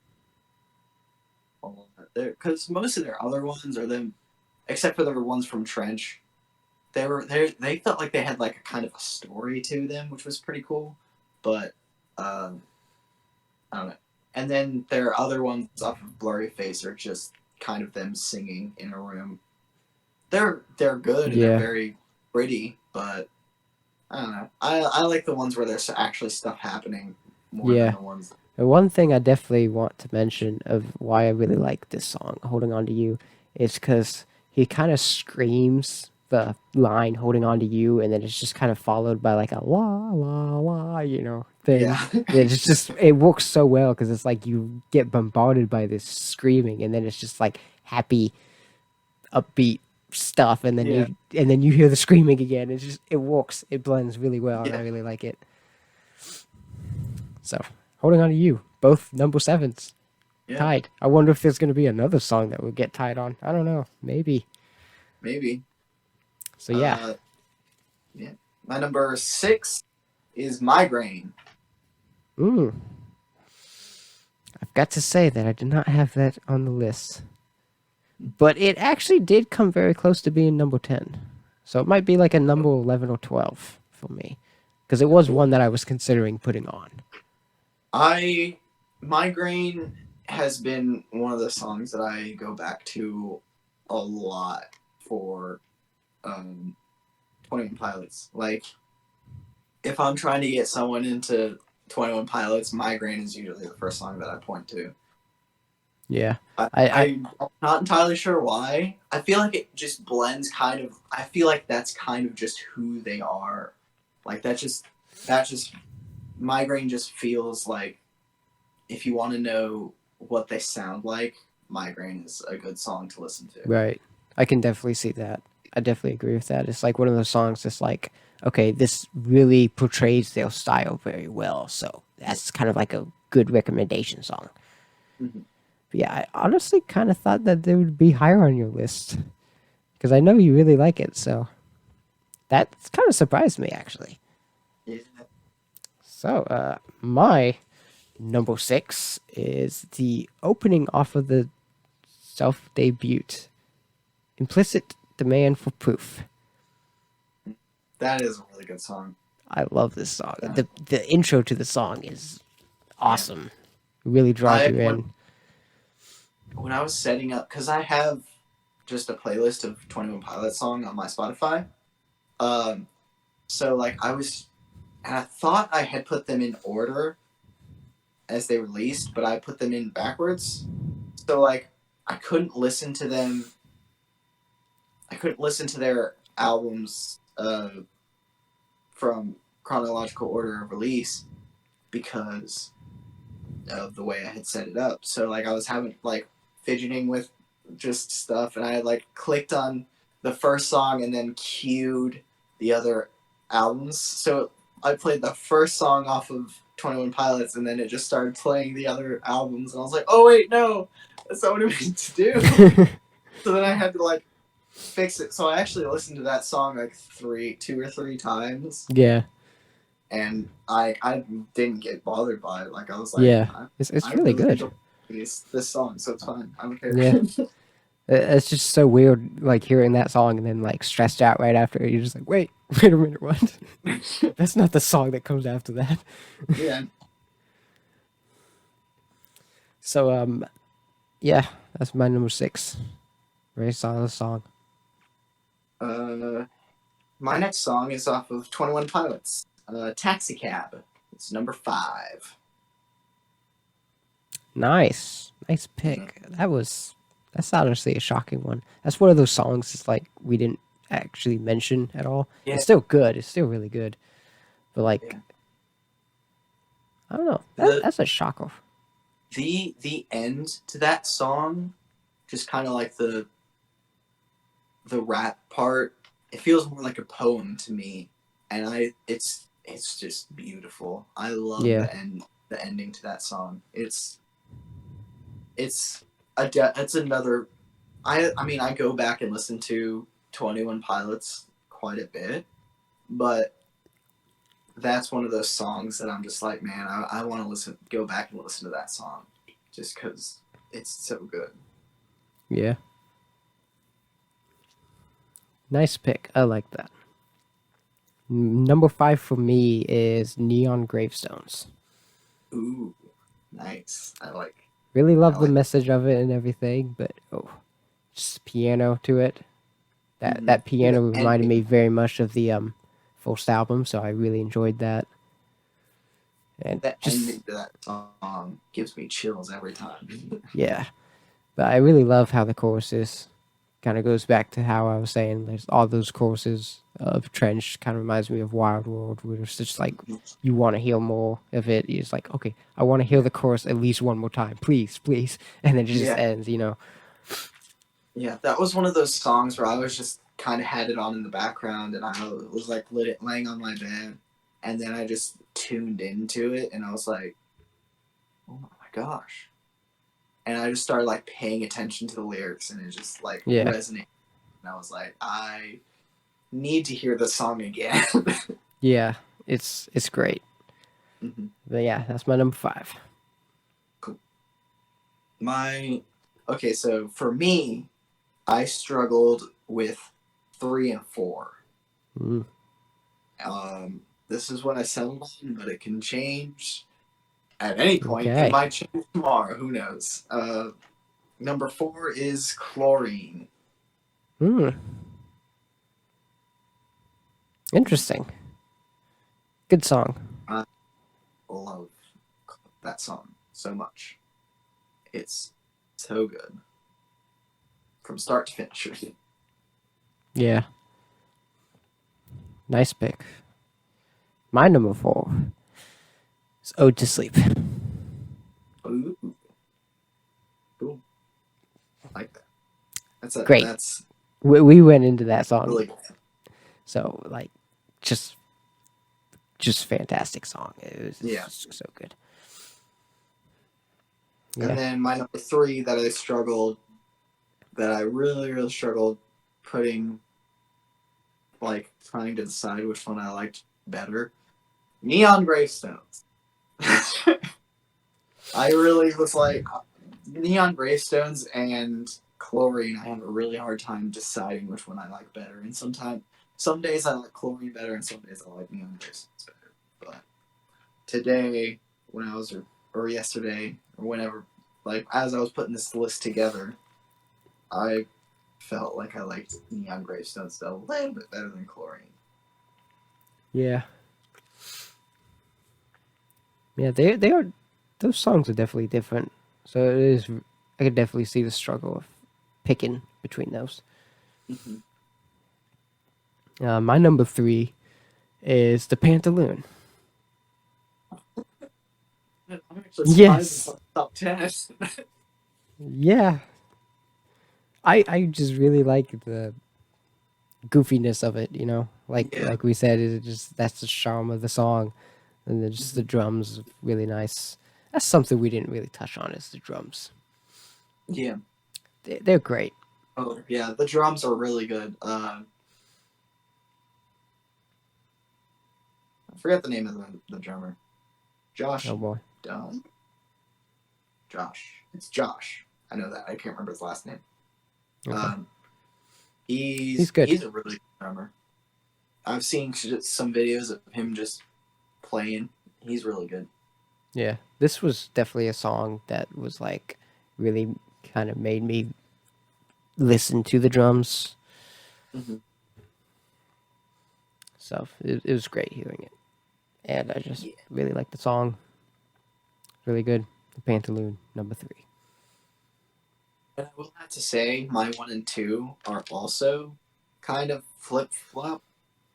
all of it because most of their other ones are them, except for the ones from Trench. They felt like they had like a kind of a story to them, which was pretty cool. But I don't know. And then their other ones off of Blurry Face are just kind of them singing in a room. They're good and they're very pretty, but I don't know. I like the ones where there's actually stuff happening more than the ones. And one thing I definitely want to mention of why I really like this song, "Holding On to You," is because he kind of screams the line "Holding On to You," and then it's just kind of followed by like a la la la, thing. Yeah. It works so well because it's like you get bombarded by this screaming, and then it's just like happy, upbeat stuff, and then you hear the screaming again. It works. It blends really well, and I really like it. So, "Holding On to You," both number 7s, tied. I wonder if there's going to be another song that will get tied on. I don't know. Maybe. So yeah. My number 6 is "Migraine." I've got to say that I did not have that on the list. But it actually did come very close to being number 10. So it might be like a number 11 or 12 for me. Because it was one that I was considering putting on. "Migraine" has been one of the songs that I go back to a lot for 21 Pilots. Like, if I'm trying to get someone into 21 Pilots, "Migraine" is usually the first song that I point to. Yeah. I'm not entirely sure why. I feel like it just blends kind of. I feel like that's kind of just who they are. Like, that just "Migraine" just feels like if you want to know what they sound like, "Migraine" is a good song to listen to. Right. I can definitely see that. I definitely agree with that. It's like one of those songs that's like, okay, this really portrays their style very well. So that's kind of like a good recommendation song. Mm-hmm. But yeah, I honestly kind of thought that they would be higher on your list because I know you really like it. So that kind of surprised me, actually. Yeah. So my number 6 is the opening off of the self debut, Implicit Demand for Proof. That is a really good song. I love this song. Yeah. The intro to the song is awesome. It really draws you in. When I was setting up, because I have just a playlist of 21 Pilots song on my Spotify. So like I thought I had put them in order as they released, but I put them in backwards. So like I couldn't listen to them. I couldn't listen to their albums from chronological order of release because of the way I had set it up. So like I was having like fidgeting with just stuff, and I had like clicked on the first song and then queued the other albums. So I played the first song off of 21 Pilots, and then it just started playing the other albums, and I was like, oh wait, no, that's not what I meant to do. So then I had to like fix it. So I actually listened to that song like 2 or 3 times. Yeah. And I didn't get bothered by it. Like I was like, yeah, it's really good. This song, so it's fine. I don't care. Yeah. It's just so weird, like hearing that song and then like stressed out right after it. You're just like, wait a minute, what? That's not the song that comes after that. Yeah. So yeah, that's my number 6. Very solid song. My next song is off of 21 Pilots. Taxi Cab. It's number 5. Nice pick. That's honestly a shocking one. That's one of those songs it's like we didn't actually mention at all. Yeah. It's still good. It's still really good. But like, yeah. I don't know. That's a shocker. The end to that song, just kind of like the rap part, it feels more like a poem to me, and it's just beautiful. I love the ending to that song. It's another. I mean, I go back and listen to 21 Pilots quite a bit, but that's one of those songs that I'm just like, man, I want to go back and listen to that song, just because it's so good. Yeah. Nice pick. I like that. Number 5 for me is Neon Gravestones. Ooh, nice. Really love the message of it and everything, but just piano to it. That piano reminded me very much of the first album, so I really enjoyed that. And that ending to that song gives me chills every time. Yeah, but I really love how the choruses kind of goes back to how I was saying. There's all those choruses of Trench kind of reminds me of Wild World, where it's just like you want to hear more of it. It's like, okay, I want to hear the chorus at least one more time, please, and then it just ends, you know. Yeah, that was one of those songs where I was just kind of had it on in the background, and I was like laying on my bed, and then I just tuned into it, and I was like, oh my gosh. And I just started like paying attention to the lyrics, and it just like resonated. And I was like, I need to hear this song again. Yeah, it's great. Mm-hmm. But yeah, that's my number 5. Cool. Okay, so for me, I struggled with 3 and 4. This is what I settled on, but it can change at any point. Okay. It might change tomorrow. Who knows? Number 4 is Chlorine. Interesting. Good song. I love that song so much. It's so good. From start to finish. Yeah. Nice pick. My number 4 is Ode to Sleep. Ooh. Cool. I like that. That's great. We went into that song. Really good. So like just fantastic song. It was just so good. Yeah. And then my number 3 that I really, really struggled putting, like, trying to decide which one I liked better. Neon Gravestones. I really was like, Neon Gravestones and Chlorine, I have a really hard time deciding which one I like better. And some days I like Chlorine better, and some days I like Neon Gravestones better. But today, or yesterday, or whenever, like, as I was putting this list together, I felt like I liked Neon Gravestones a little bit better than Chlorine. Yeah. Yeah, they are. Those songs are definitely different. So it is. I could definitely see the struggle of picking between those. Mm-hmm. My number 3 is the Pantaloon. I'm actually Yes. surprised it's top 10. Yeah. I just really like the goofiness of it, you know? Like we said, that's the charm of the song. And then just the drums, really nice. That's something we didn't really touch on, is the drums. Yeah. They're great. Oh, yeah. The drums are really good. I forget the name of the drummer. Josh. Oh boy. Dunn? Josh. It's Josh. I know that. I can't remember his last name. Okay. He's good. He's a really good drummer. I've seen some videos of him just playing. He's really good. Yeah. This was definitely a song that was like really kind of made me listen to the drums. Mm-hmm. So it was great hearing it. And I just really like the song. Really good. The Pantaloon, number 3. But I will have to say, my 1 and 2 are also kind of flip-flop.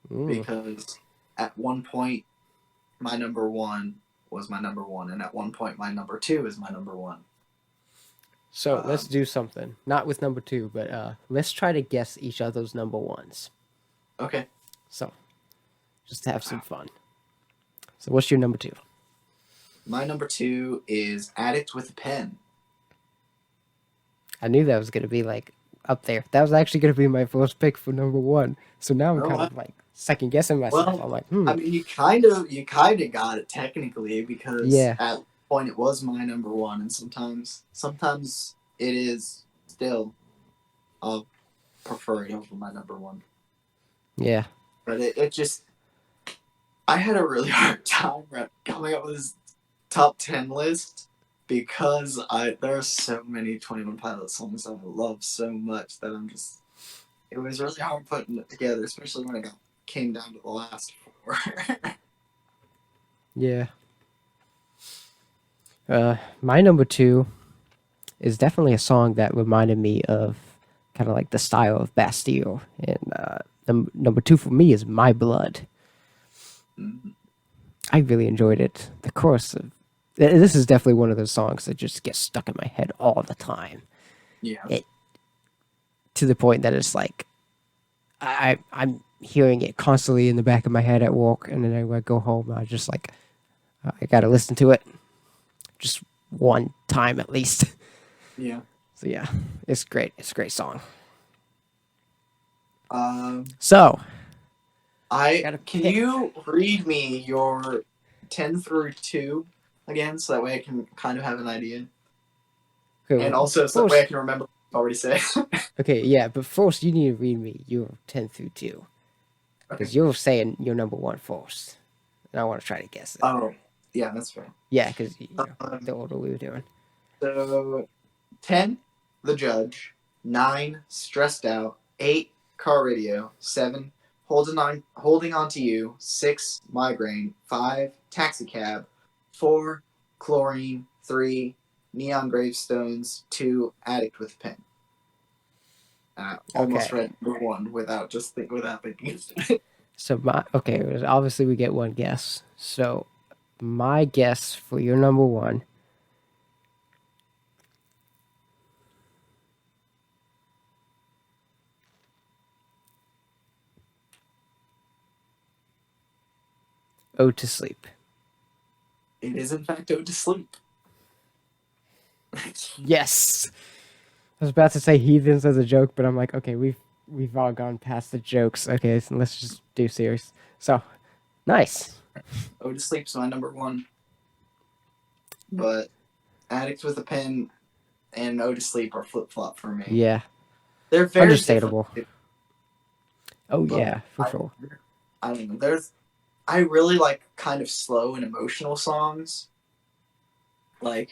Because at one point, my number 1 was my number 1, and at one point, my number 2 is my number 1. So let's do something. Not with number 2, but let's try to guess each other's number 1s. Okay. So, just to have some fun. So what's your number 2? My number 2 is Addict with a Pen. I knew that was going to be like up there. That was actually going to be my first pick for number 1. So now I'm kind of like second guessing myself. Well, I'm like, I mean, you kind of got it technically, because at one point it was my number 1, and sometimes it is still. I'll prefer it over my number 1. Yeah. But it just, I had a really hard time coming up with this top 10 list, because there are so many 21 Pilots songs that I love so much that it was really hard putting it together, especially when it came down to the last 4. Yeah. My number 2 is definitely a song that reminded me of kind of like the style of Bastille. And the number 2 for me is My Blood. Mm-hmm. I really enjoyed it. The chorus this is definitely one of those songs that just gets stuck in my head all the time. Yeah. To the point that it's like I'm hearing it constantly in the back of my head at work, and then when I go home, I just like I gotta listen to it just one time at least. Yeah. So yeah, it's great. It's a great song. So can you read me your 10 through 2 again, so that way I can kind of have an idea? Okay, and also so that way I can remember what I already said. Okay, yeah, but first you need to read me your 10 through 2. Because you're saying your number 1 first. And I want to try to guess it. Oh, yeah, that's fair. Yeah, because the order we were doing. So, 10, The Judge. 9, Stressed Out. 8, Car Radio. 7, Holding On to You. 6, Migraine. 5, Taxi Cab. 4, Chlorine. 3, Neon Gravestones. 2, Addict with a Pen. Almost read number 1 without thinking. So obviously we get one guess. So my guess for your number 1 Ode to Sleep. It is in fact Ode to Sleep. Yes. I was about to say Heathens as a joke, but I'm like, okay, we've all gone past the jokes. Okay, so let's just do serious. So, nice. Ode to Sleep's my number one. But Addict with a Pen and Ode to Sleep are flip-flop for me. Yeah. They're very Understandable. different. Oh, But yeah, for sure. I don't know. I really like kind of slow and emotional songs. Like,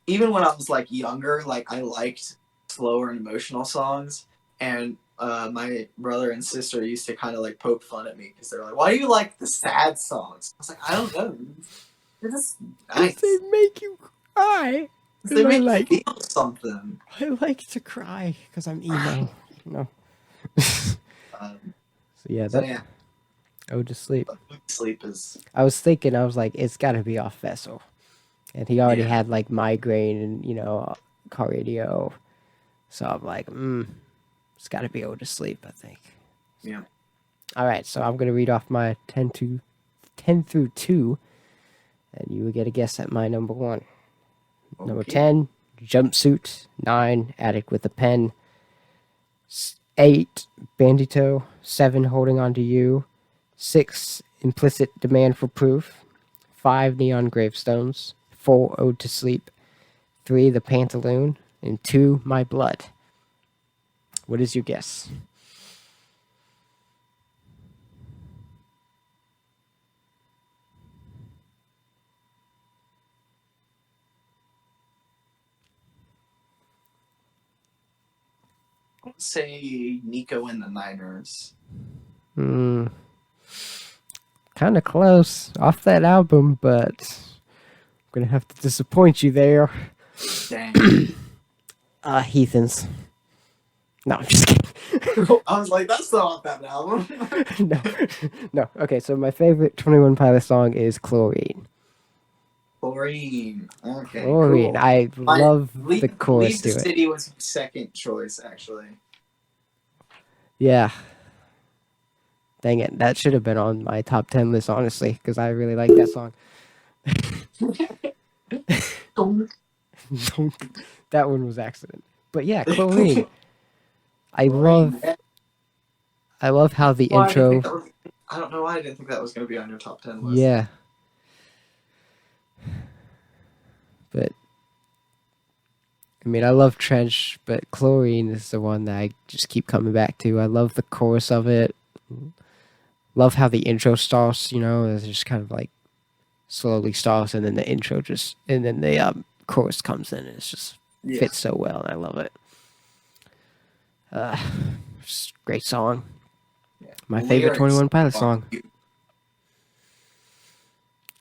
even when I was like younger, like I liked slower and emotional songs. And my brother and sister used to kind of like poke fun at me because they're like, "Why do you like the sad songs?" I was like, "I don't know. They're just nice. They make you cry. They make you feel something." I like to cry because I'm emo. No. So yeah. Ode to Sleep. Sleep is. I was thinking, I was like, it's got to be off Vessel, and he already had like Migraine and car radio, so I'm like, it's got to be Ode to Sleep, I think. Yeah. All right, so I'm gonna read off my 10 through 2, and you will get a guess at my number 1. Okay. Number 10, Jumpsuit. 9, Addict with a Pen. 8, Bandito. 7, Holding On to You. 6, Implicit Demand for Proof. 5, Neon Gravestones. 4, Ode to Sleep. 3, The Pantaloon. And 2, My Blood. What is your guess? Let's say Nico and the Niners. Kind of close off that album, but I'm gonna have to disappoint you there. Dang. Heathens. No, I'm just kidding. I was like, that's not off that album. No. Okay, so my favorite 21 Pilots song is Chlorine. Chlorine. Okay. Chlorine. Cool. I love the chorus to it. Leave the City was my second choice, actually. Yeah. Dang it. That should have been on my top 10 list, honestly, because I really like that song. That one was accident. But yeah, Chlorine. I love how the intro. I don't know why I didn't think that was going to be on your top 10 list. Yeah. But I mean, I love Trench, but Chlorine is the one that I just keep coming back to. I love the chorus of it. Love how the intro starts, it's just kind of like slowly starts, and then the intro and then the chorus comes in, and it just fits so well, and I love it. Just great song. Yeah. My favorite 21 Pilots song.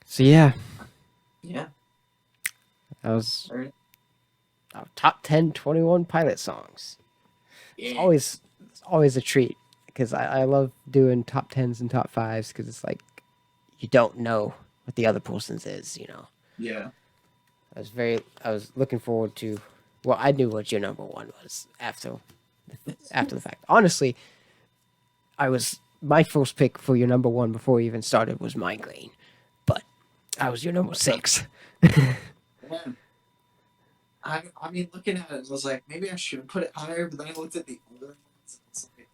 So yeah. Yeah. That was our top 10 21 Pilot songs. Yeah. It's always a treat, because I love doing top 10s and top 5s, because it's like you don't know what the other person's is, Yeah. I was looking forward to, well, I knew what your number 1 was after the fact. Honestly, my first pick for your number 1 before we even started was Migraine, but I was your number 6. I mean, looking at it, I was like, maybe I should put it higher, but then I looked at the other ones. It's like,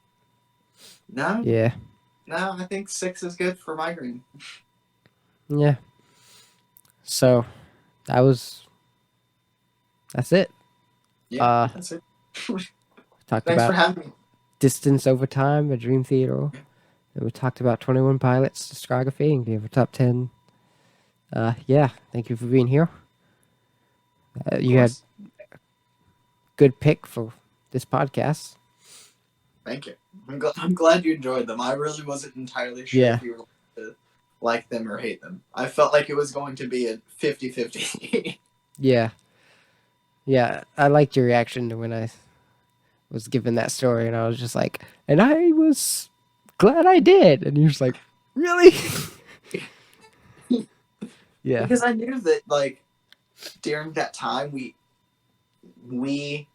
no. Yeah. No, I think 6 is good for Migraine. Yeah. So, that's it. Yeah, that's it. Talked Thanks about for having me. Distance Over Time, a Dream Theater. And we talked about 21 Pilots discography and gave a top 10. Yeah, thank you for being here. You had a good pick for this podcast. Thank you. I'm glad you enjoyed them. I really wasn't entirely sure if you were going to like them or hate them. I felt like it was going to be a 50-50. Yeah. Yeah, I liked your reaction to when I was given that story, and I was just like, and I was glad I did. And you're just like, really? Yeah. Because I knew that, like, during that time, we,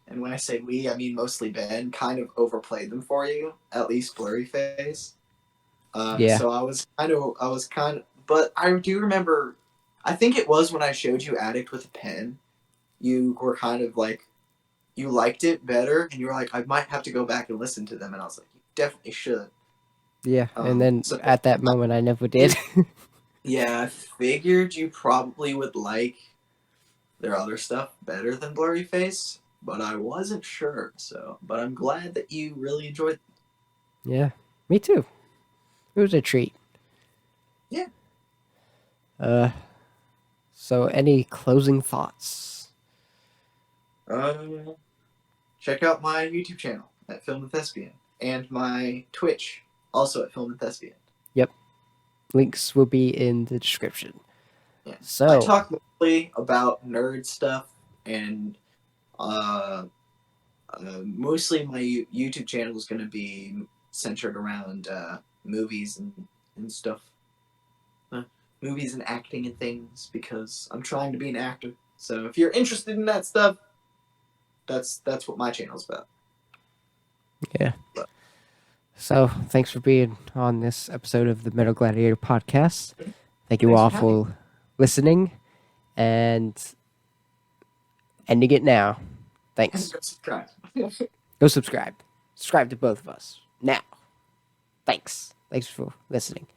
and when I say we, I mean mostly Ben, kind of overplayed them for you, at least Blurry Face. So I was kind of, but I do remember, I think it was when I showed you Addict with a Pen, you were kind of like, you liked it better, and you were like, I might have to go back and listen to them. And I was like, you definitely should. Yeah, and then So at that moment, I never did. yeah, I figured you probably would like their other stuff better than Blurry Face, but I wasn't sure. But I'm glad that you really enjoyed it. Yeah, me too. It was a treat. Yeah. So any closing thoughts? Check out my YouTube channel at Film and Thespian, and my Twitch, also at Film and Thespian. Yep. Links will be in the description. Yeah. So I talk mostly about nerd stuff, and mostly my YouTube channel is going to be centered around movies and stuff. Movies and acting and things, because I'm trying to be an actor. So if you're interested in that stuff, that's what my channel's about. yeah. So thanks for being on this episode of the Metal Gladiator Podcast. Thank you all for listening, and ending it now. Thanks. Go subscribe. Go subscribe. Subscribe to both of us now. Thanks. Thanks for listening.